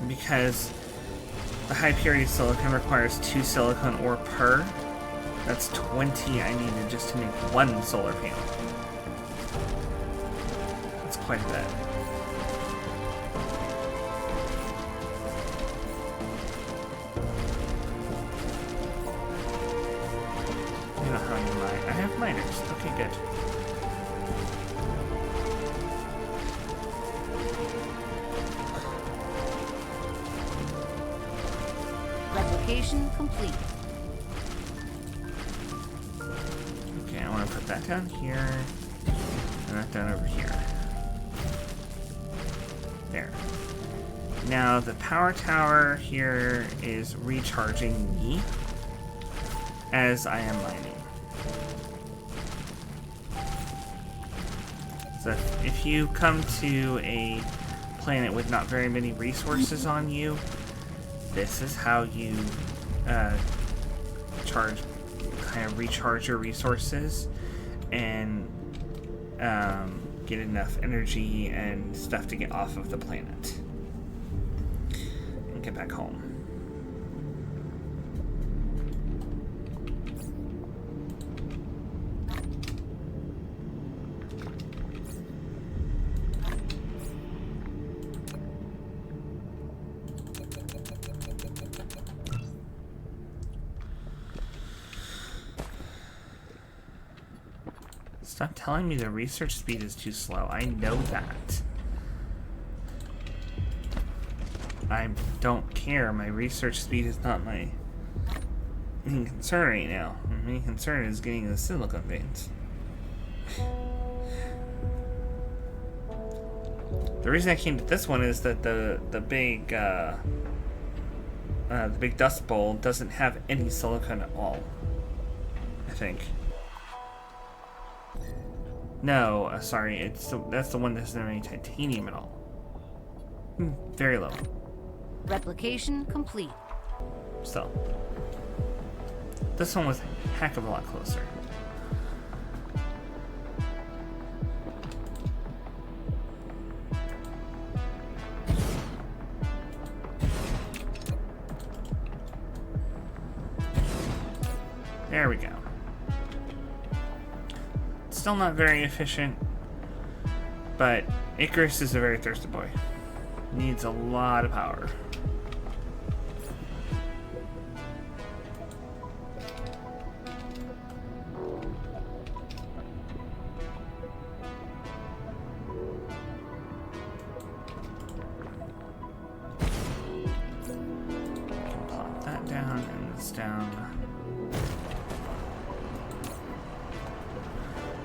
Because the high purity silicon requires 2 silicon ore per. That's 20 I needed just to make 1 solar panel. That's quite a bit. I don't have any mine. I have miners. Okay, good. Replication complete. Okay, I want to put that down here, and that down over here. There. Now, the power tower here is recharging me as I am mining. So if you come to a planet with not very many resources on you, this is how you kind of recharge your resources and get enough energy and stuff to get off of the planet and get back home. Stop telling me the research speed is too slow. I know that. I don't care. My research speed is not my main concern right now. My main concern is getting the silicon veins. The reason I came to this one is that the big dust bowl doesn't have any silicon at all, I think. No, sorry, that's the one that doesn't have any titanium at all. Very low. Replication complete. Still. This one was a heck of a lot closer. There we go. Still not very efficient, but Icarus is a very thirsty boy. Needs a lot of power. Plop that down and this down.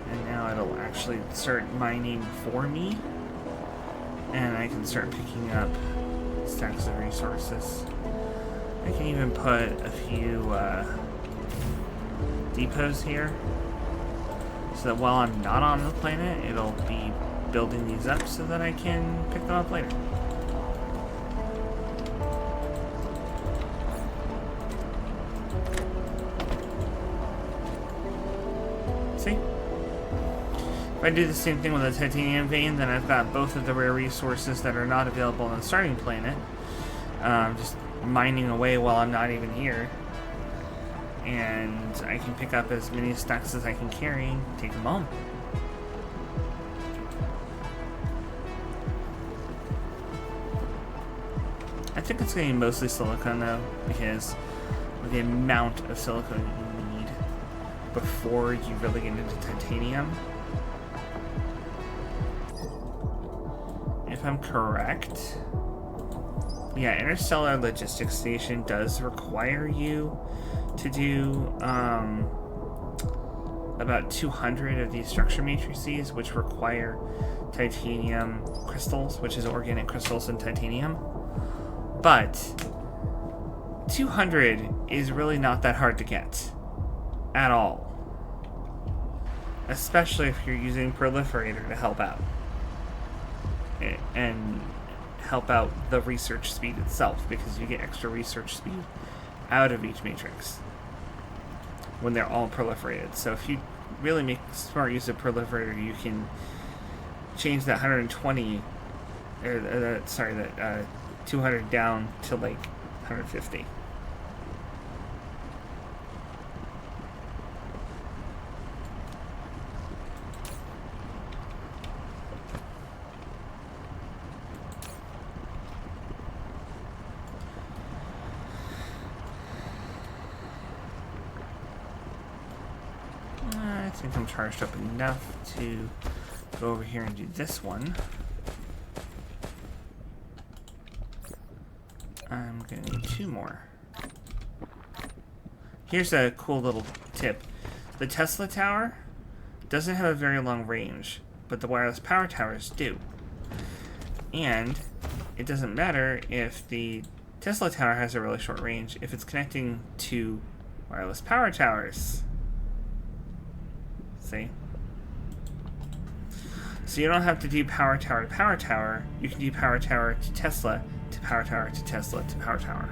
And now it'll actually start mining for me. And I can start picking up stacks of resources. I can even put a few depots here, so that while I'm not on the planet, it'll be building these up so that I can pick them up later. See? If I do the same thing with a titanium vein, then I've got both of the rare resources that are not available on the starting planet. Just mining away while I'm not even here. And I can pick up as many stacks as I can carry and take them home. I think it's going to be mostly silicone though, because of the amount of silicone you need before you really get into titanium. If I'm correct, yeah, Interstellar Logistics Station does require you to do about 200 of these structure matrices, which require titanium crystals, which is organic crystals in titanium. But 200 is really not that hard to get at all, especially if you're using Proliferator to help out and help out the research speed itself, because you get extra research speed out of each matrix when they're all proliferated. So if you really make smart use of Proliferator, you can change that 120, or that 200 down to like 150. I think I'm charged up enough to go over here and do this one. I'm gonna need 2 more. Here's a cool little tip. The Tesla tower doesn't have a very long range, but the wireless power towers do. And it doesn't matter if the Tesla tower has a really short range if it's connecting to wireless power towers. See? So you don't have to do power tower to power tower. You can do power tower to Tesla to power tower to Tesla to power tower.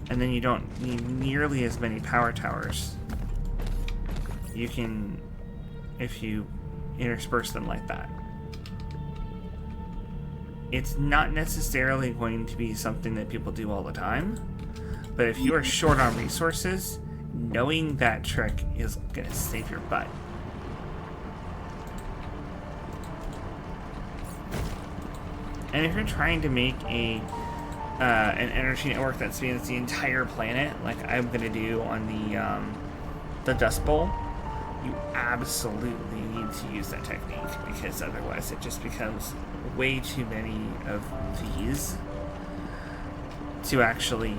And then you don't need nearly as many power towers. You can, if you intersperse them like that. It's not necessarily going to be something that people do all the time, but if you are short on resources, knowing that trick is going to save your butt. And if you're trying to make an energy network that spans the entire planet, like I'm going to do on the Dust Bowl, you absolutely need to use that technique, because otherwise it just becomes way too many of these to actually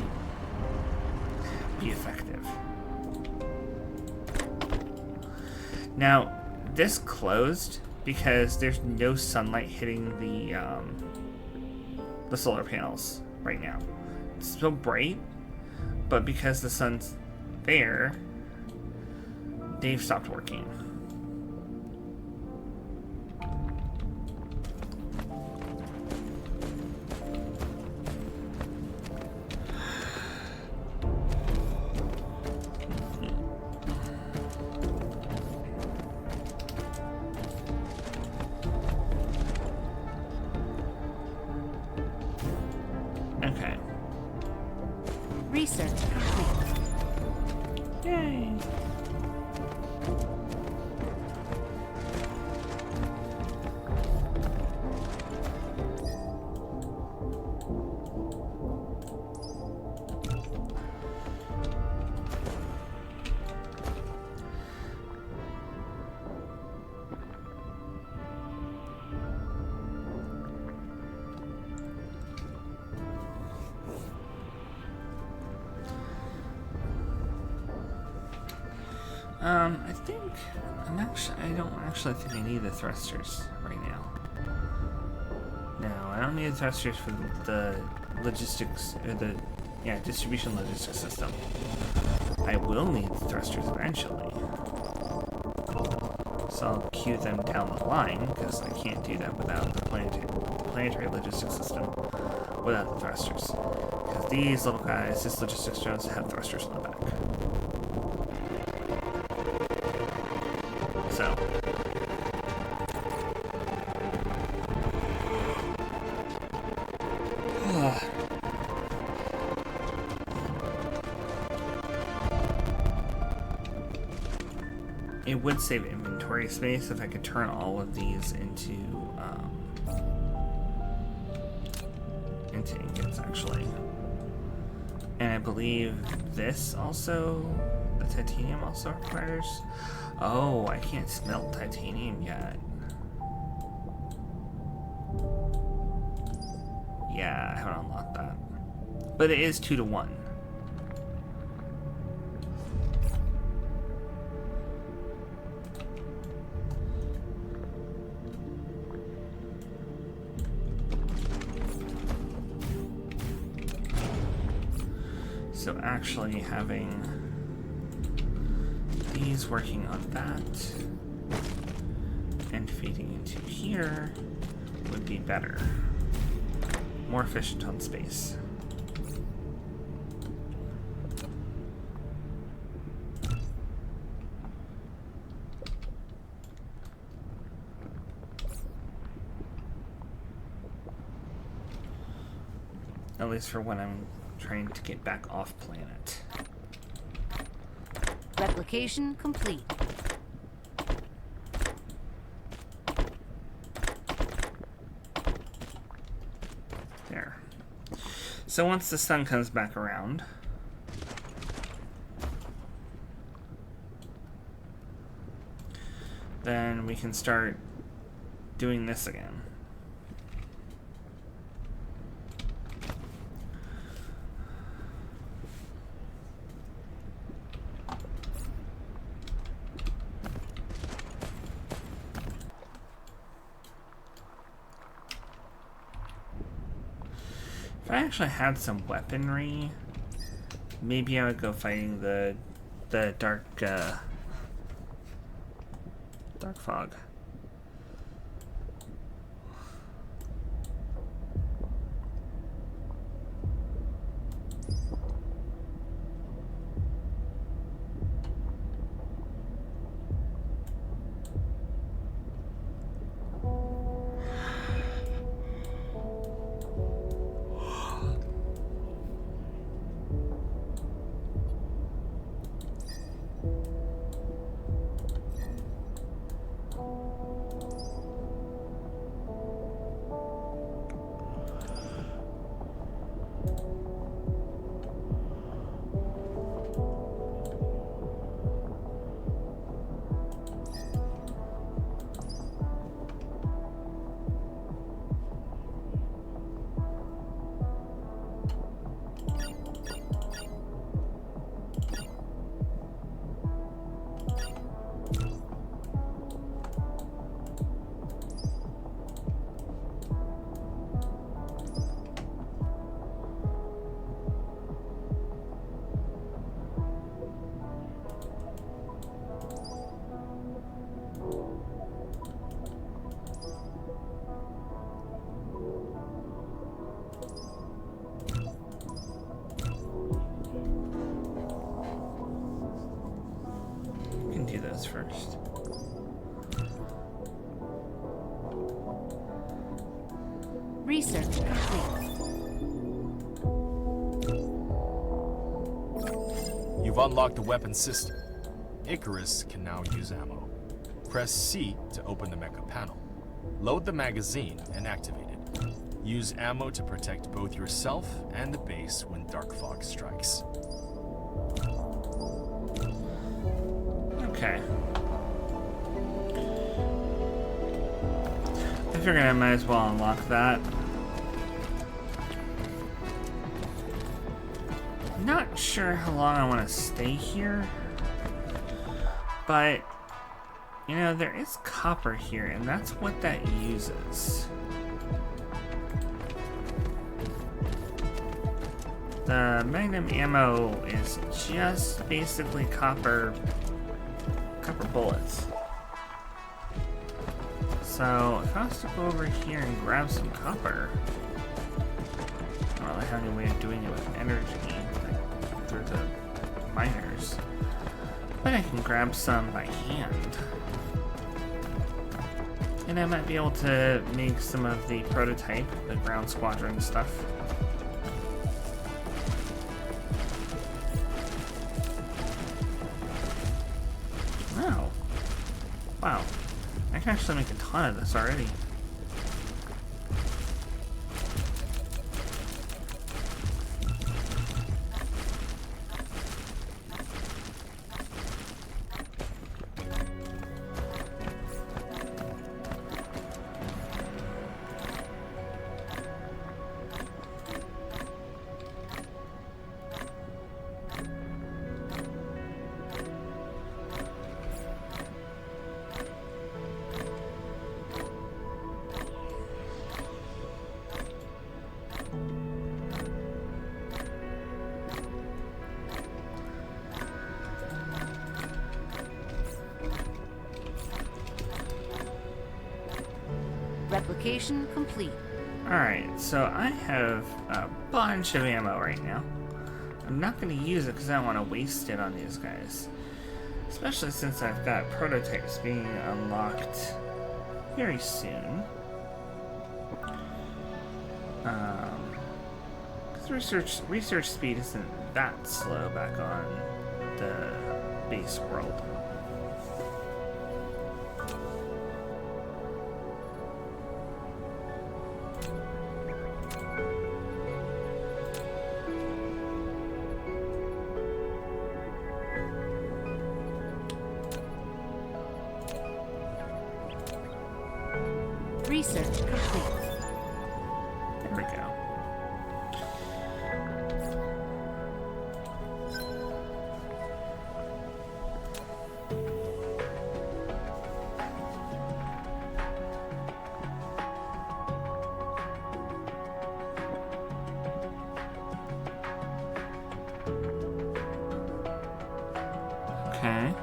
be effective. Now, this closed because there's no sunlight hitting the solar panels right now. It's still bright, but because the sun's there, they've stopped working. Okay. Research complete. Yay. I don't actually think I need the thrusters right now. No, I don't need the thrusters for the logistics, or the distribution logistics system. I will need the thrusters eventually. So I'll queue them down the line, because I can't do that without the planetary logistics system without the thrusters. Because these little guys, this logistics drones, have thrusters on the back. So it would save inventory space if I could turn all of these into into ingots, actually. And I believe this also, the titanium also requires... Oh, I can't smelt titanium yet. Yeah, I haven't unlocked that. But it is 2 to 1. So actually having these working on that and feeding into here would be better. More efficient on space. At least for when I'm trying to get back off planet. Replication complete. There. So once the sun comes back around, then we can start doing this again. If I actually had some weaponry, maybe I would go fighting the dark fog. Do those first. Research complete. You've unlocked the weapon system. Icarus can now use ammo. Press C to open the mecha panel. Load the magazine and activate it. Use ammo to protect both yourself and the base when dark fog strikes. Okay. I figured I might as well unlock that. Not sure how long I want to stay here, but you know, there is copper here, and that's what that uses. The magnum ammo is just basically copper bullets. So if I was to go over here and grab some copper, I don't really have any way of doing it with energy, like through the miners, but I can grab some by hand. And I might be able to make some of the prototype, the ground squadron stuff. Oh. Wow. I can actually make a ton of this already. Replication complete. Alright, so I have a bunch of ammo right now. I'm not going to use it because I don't want to waste it on these guys. Especially since I've got prototypes being unlocked very soon. Because research speed isn't that slow back on the base world. Research complete. There we go. Okay,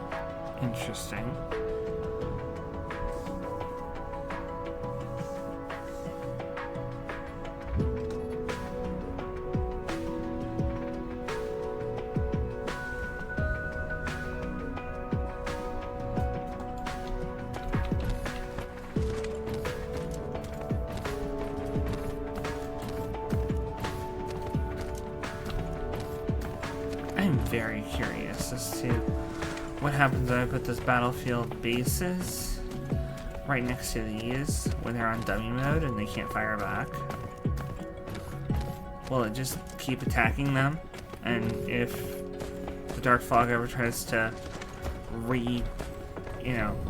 interesting. I'm very curious as to what happens when I put those battlefield bases right next to these when they're on dummy mode and they can't fire back. Will it just keep attacking them? And if the Dark Fog ever tries to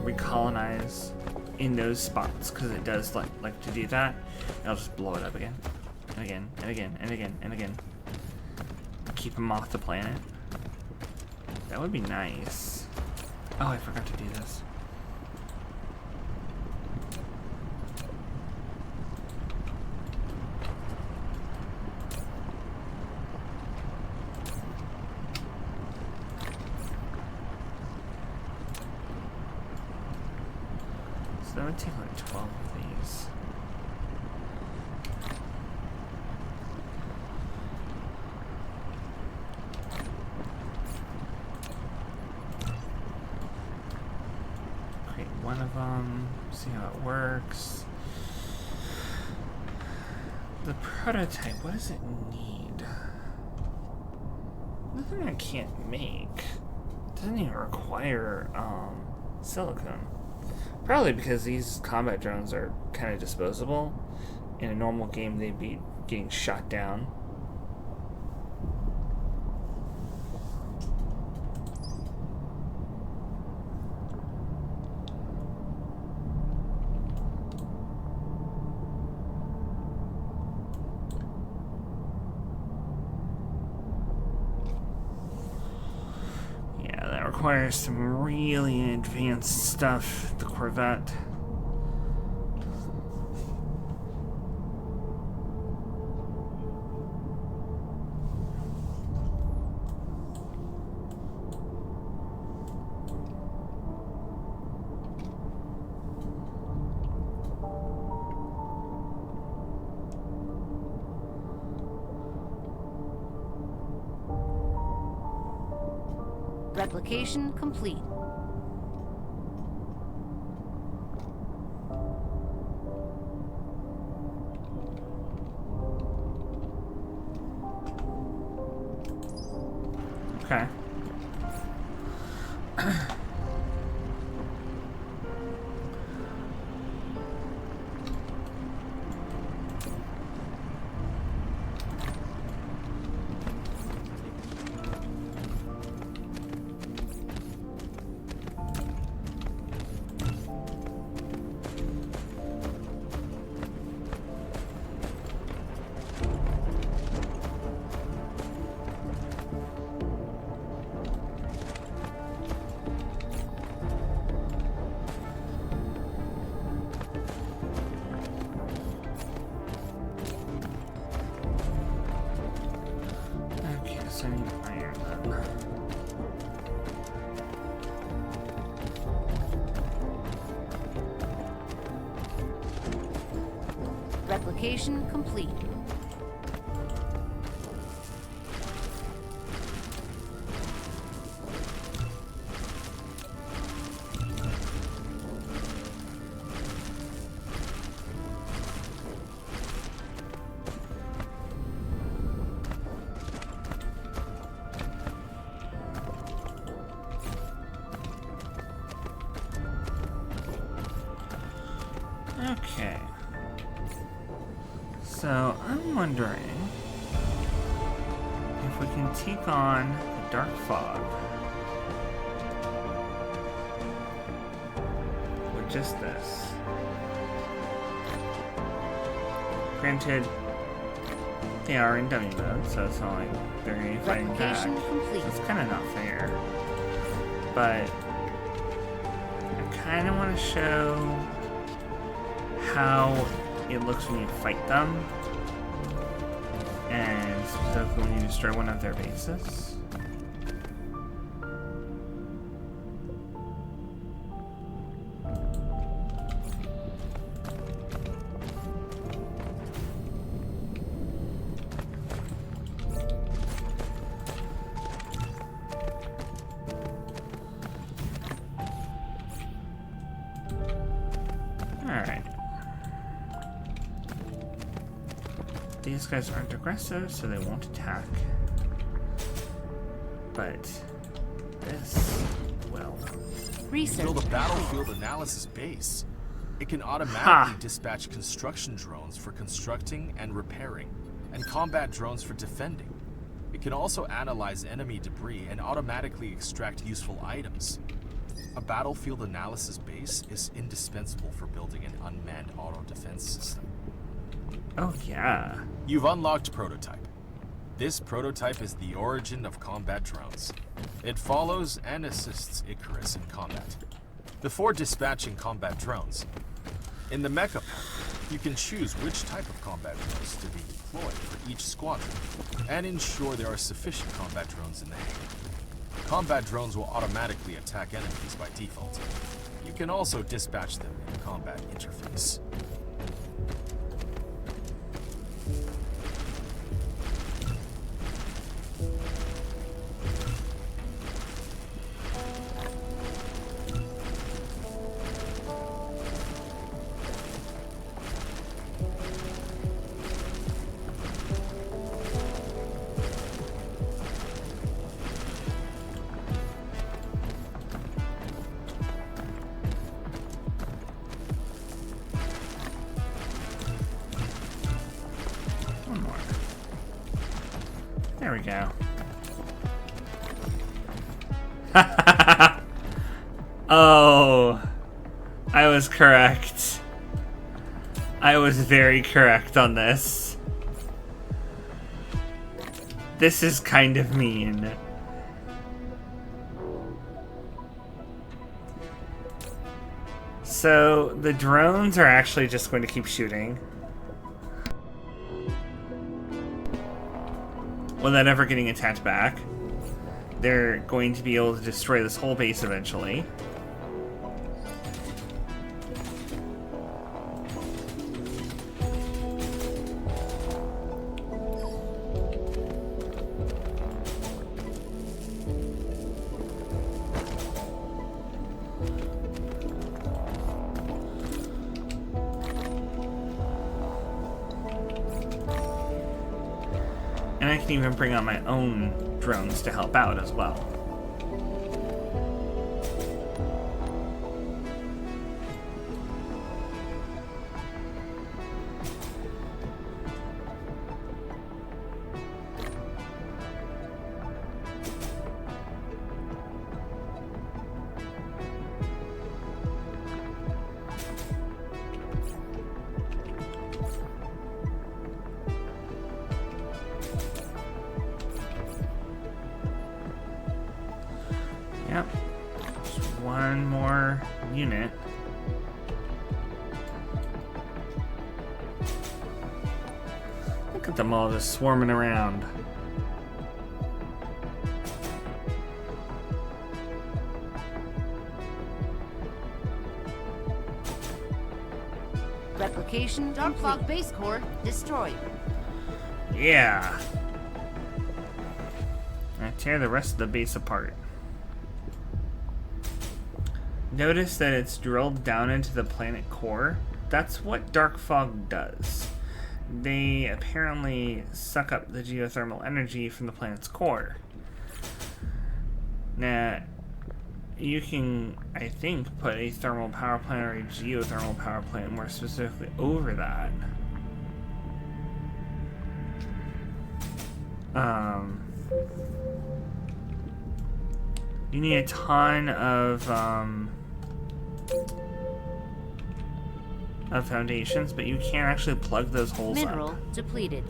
recolonize in those spots, because it does like to do that, I'll just blow it up again, and again, and again, and again, and again. Keep them off the planet. That would be nice. Oh, I forgot to do this. So that would take like 12 of these. Create one of them, see how it works. The prototype, what does it need? Nothing I can't make. It doesn't even require silicone. Probably because these combat drones are kind of disposable. In a normal game, they'd be getting shot down. Yeah, that requires some really advanced stuff. The Corvette. Replication complete. Okay. So I need iron then. Replication complete. Okay. So, I'm wondering if we can take on the dark fog with just this. Granted, they are in dummy mode, so it's not like they're going to be fighting back. Replication complete. So it's kind of not fair. But I kind of want to show how it looks when you fight them, and specifically when you destroy one of their bases. Alright. These guys aren't aggressive, so they won't attack. But this will. Research. Build a battlefield analysis base. It can automatically dispatch construction drones for constructing and repairing, and combat drones for defending. It can also analyze enemy debris and automatically extract useful items. A battlefield analysis base is indispensable for building an unmanned auto defense system. Oh, yeah. You've unlocked Prototype. This prototype is the origin of combat drones. It follows and assists Icarus in combat. Before dispatching combat drones, in the mecha pack, you can choose which type of combat drones to be deployed for each squadron, and ensure there are sufficient combat drones in the hangar. Combat drones will automatically attack enemies by default. You can also dispatch them in the combat interface. One more. There we go. Oh, I was correct. I was very correct on this. This is kind of mean. So the drones are actually just going to keep shooting without ever getting attacked back. They're going to be able to destroy this whole base eventually. And I can even bring out my own drones to help out as well. Yep. Just one more unit. Look at them all just swarming around. Replication Dark Fog base core destroyed. Yeah. I tear the rest of the base apart. Notice that it's drilled down into the planet core. That's what dark fog does. They apparently suck up the geothermal energy from the planet's core. Now, you can, I think, put a thermal power plant or a geothermal power plant more specifically over that. You need a ton of foundations, but you can't actually plug those holes Mineral up. depleted.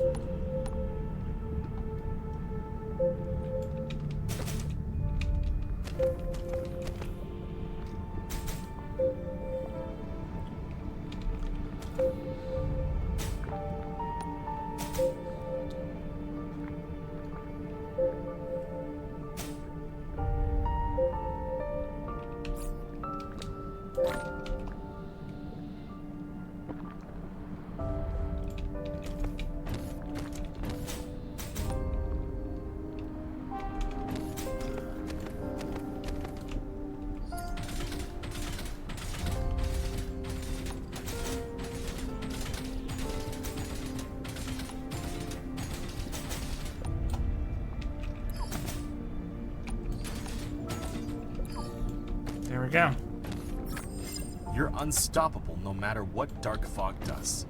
There we go. You're unstoppable no matter what dark fog does.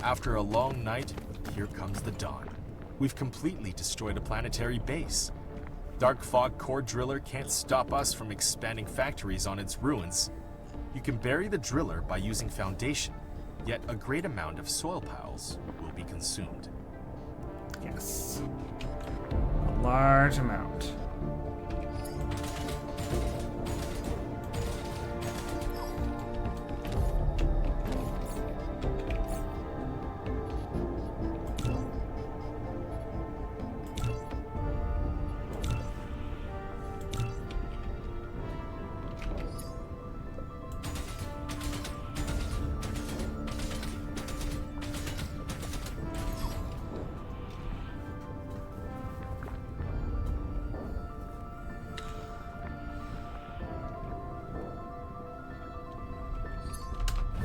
After a long night, here comes the dawn. We've completely destroyed a planetary base. Dark fog core driller can't stop us from expanding factories on its ruins. You can bury the driller by using foundation, yet a great amount of soil piles will be consumed. Yes. A large amount.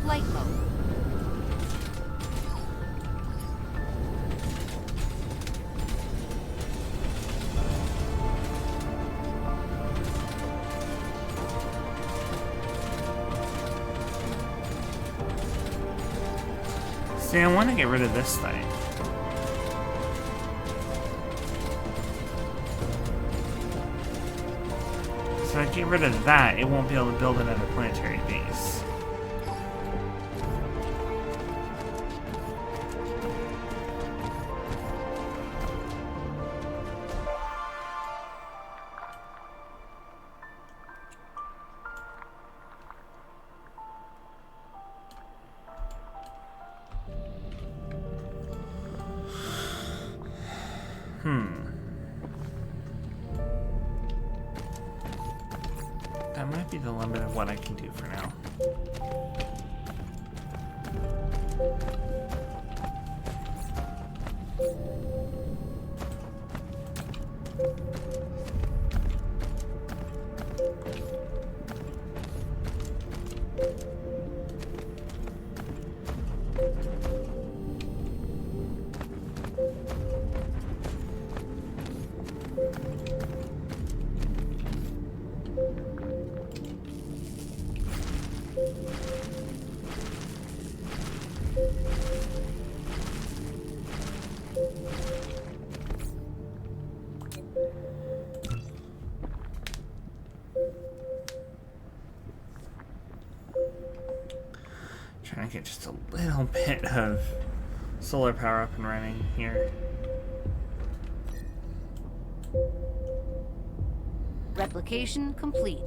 Flight mode. See, I want to get rid of this thing. So if I get rid of that, it won't be able to build another planetary base. That might be the limit of what I can do for now. Trying to get just a little bit of solar power up and running here. Replication complete.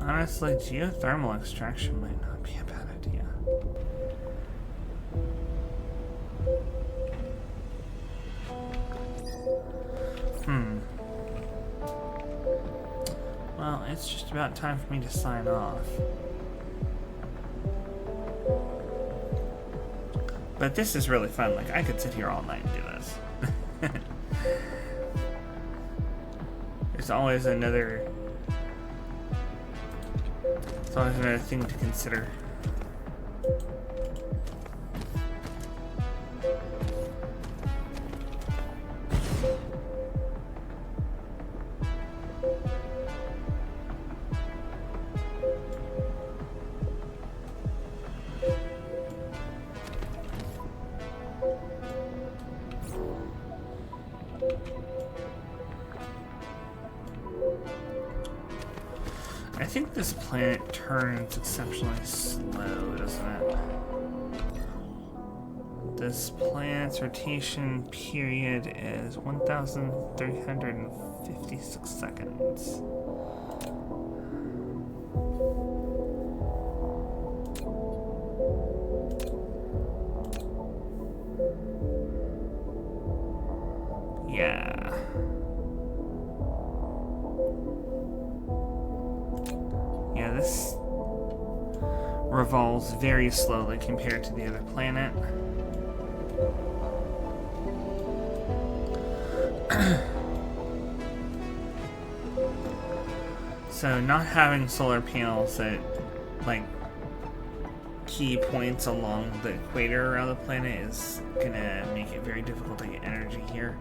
Honestly, geothermal extraction might not be a bad idea. it's just about time for me to sign off. But this is really fun. Like, I could sit here all night and do this. There's always another thing to consider. I think this planet turns exceptionally slow, doesn't it? This planet's rotation period is 1,356 seconds. Yeah. Yeah, this revolves very slowly compared to the other planet. So not having solar panels at like key points along the equator around the planet is gonna make it very difficult to get energy here.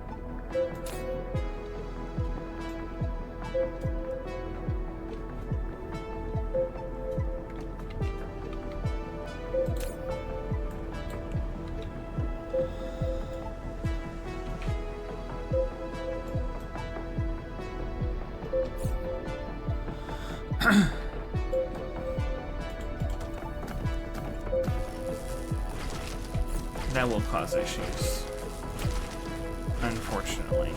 That will cause issues, unfortunately.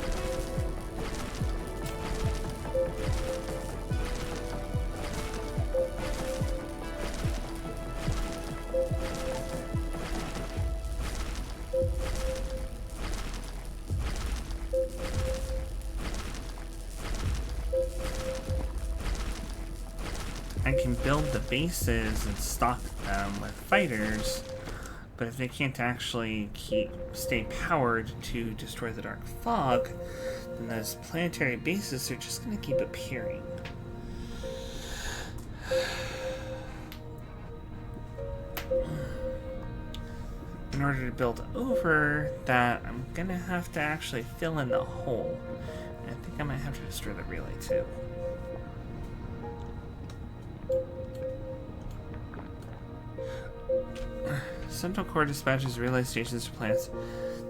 I can build the bases and stock them with fighters, but if they can't actually stay powered to destroy the dark fog, then those planetary bases are just going to keep appearing. In order to build over that, I'm going to have to actually fill in the hole. And I think I might have to destroy the relay too. Central Core dispatches relay stations to planets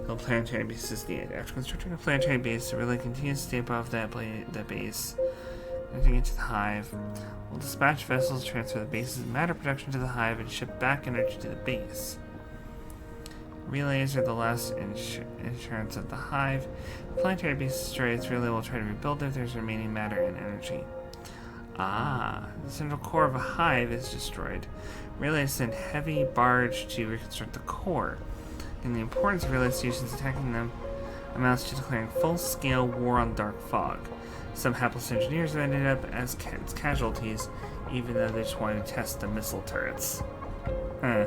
until planetary bases needed. After constructing a planetary base, the relay continues to stay above that base. Connecting it to the hive. Will dispatch vessels transfer the base's matter production to the hive and ship back energy to the base. Relays are the last insurance of the hive. If the planetary base is destroyed, its relay will try to rebuild if there's remaining matter and energy. Ah, the central core of a hive is destroyed. Relays send heavy barge to reconstruct the core, and the importance of relay stations attacking them amounts to declaring full-scale war on dark fog. Some hapless engineers have ended up as casualties, even though they just wanted to test the missile turrets. Huh.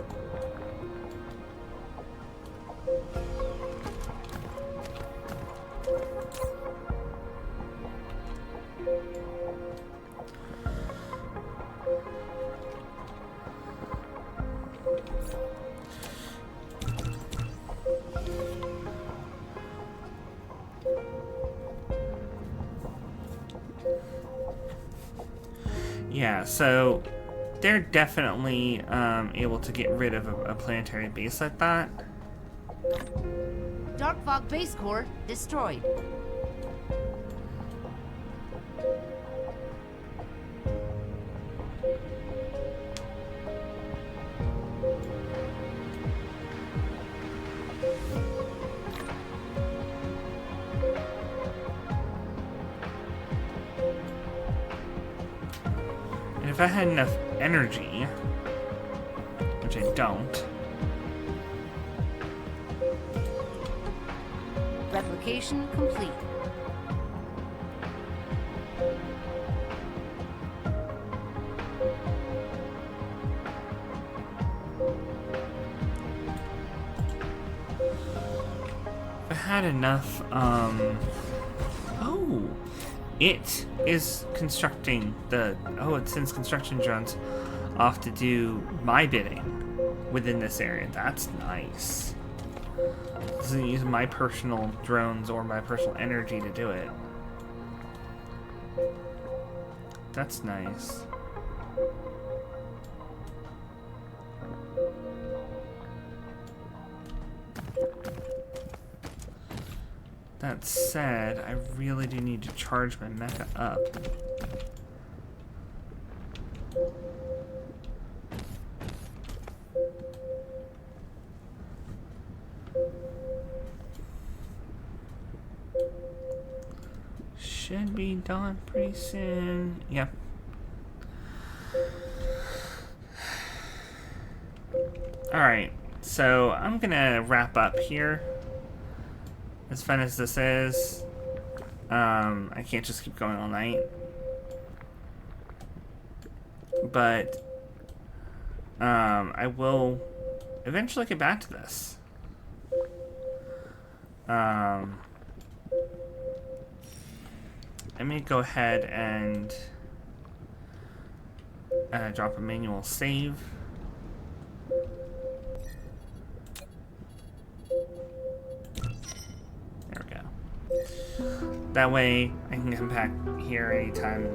Yeah, so they're definitely able to get rid of a planetary base like that. Dark fog base core destroyed. If I had enough energy, which I don't. Replication complete. I had enough, oh, it is constructing it sends construction drones off to do my bidding within this area. That's nice. It doesn't use my personal drones or my personal energy to do it. That's nice. That said, I really do need to charge my mecha up. Should be done pretty soon. Yep. Alright, so I'm gonna wrap up here. As fun as this is, I can't just keep going all night. But I will eventually get back to this. I may go ahead and drop a manual save. There we go. That way I can come back here anytime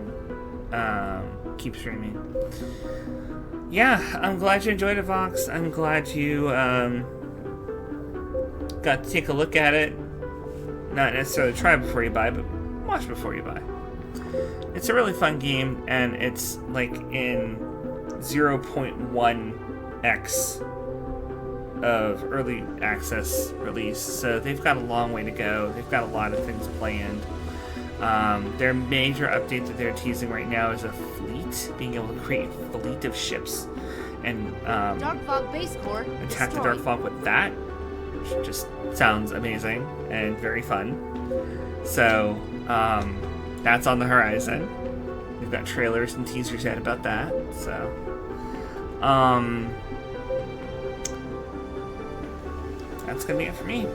and keep streaming. Yeah, I'm glad you enjoyed it, Vox. I'm glad you got to take a look at it. Not necessarily try before you buy, but watch before you buy. It's a really fun game, and it's like in 0.1x of early access release, so they've got a long way to go. They've got a lot of things planned. Their major update that they're teasing right now is a fleet, being able to create a fleet of ships and Dark Fog base core attack the destroyed. Dark Fog with that, which just sounds amazing and very fun. So that's on the horizon. We've got trailers and teasers yet about that. So that's gonna be it for me.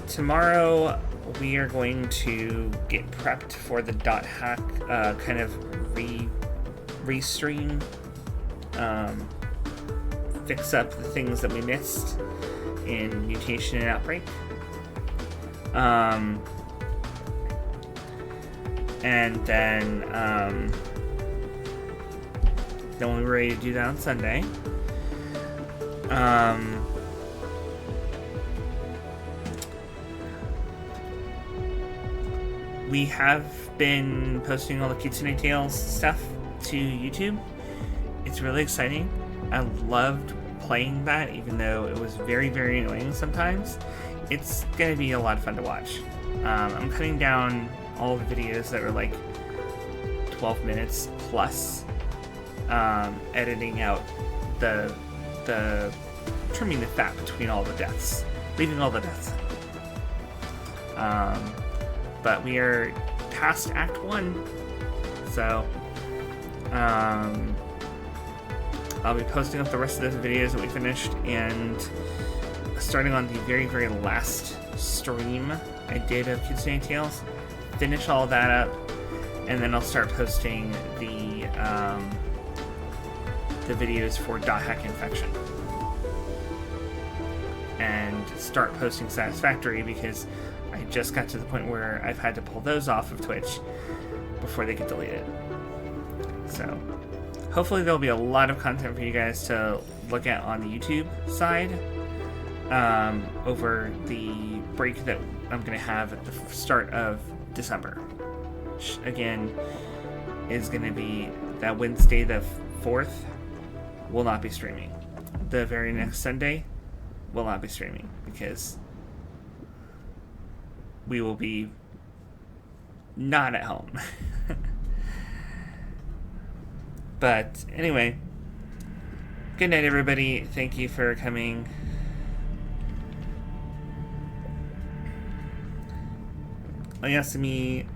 Tomorrow we are going to get prepped for the .hack kind of restream, fix up the things that we missed in Mutation and Outbreak. And then we'll be ready to do that on Sunday. We have been posting all the Kitsune Tales stuff to YouTube. It's really exciting. I loved playing that, even though it was very, very annoying sometimes. It's going to be a lot of fun to watch. I'm cutting down all the videos that are like 12 minutes plus, editing out the trimming the fat between all the deaths, leaving all the deaths. But we are past Act 1, so I'll be posting up the rest of the videos that we finished, and starting on the very, very last stream I did of Kitsune Tales, finish all that up, and then I'll start posting the videos for .hack Infection, and start posting Satisfactory, because I just got to the point where I've had to pull those off of Twitch before they get deleted. So hopefully there'll be a lot of content for you guys to look at on the YouTube side over the break that I'm going to have at the start of December, which again is going to be that Wednesday the 4th. Will not be streaming. The very next Sunday will not be streaming, because we will be not at home. But anyway, good night, everybody. Thank you for coming. Oyasumi.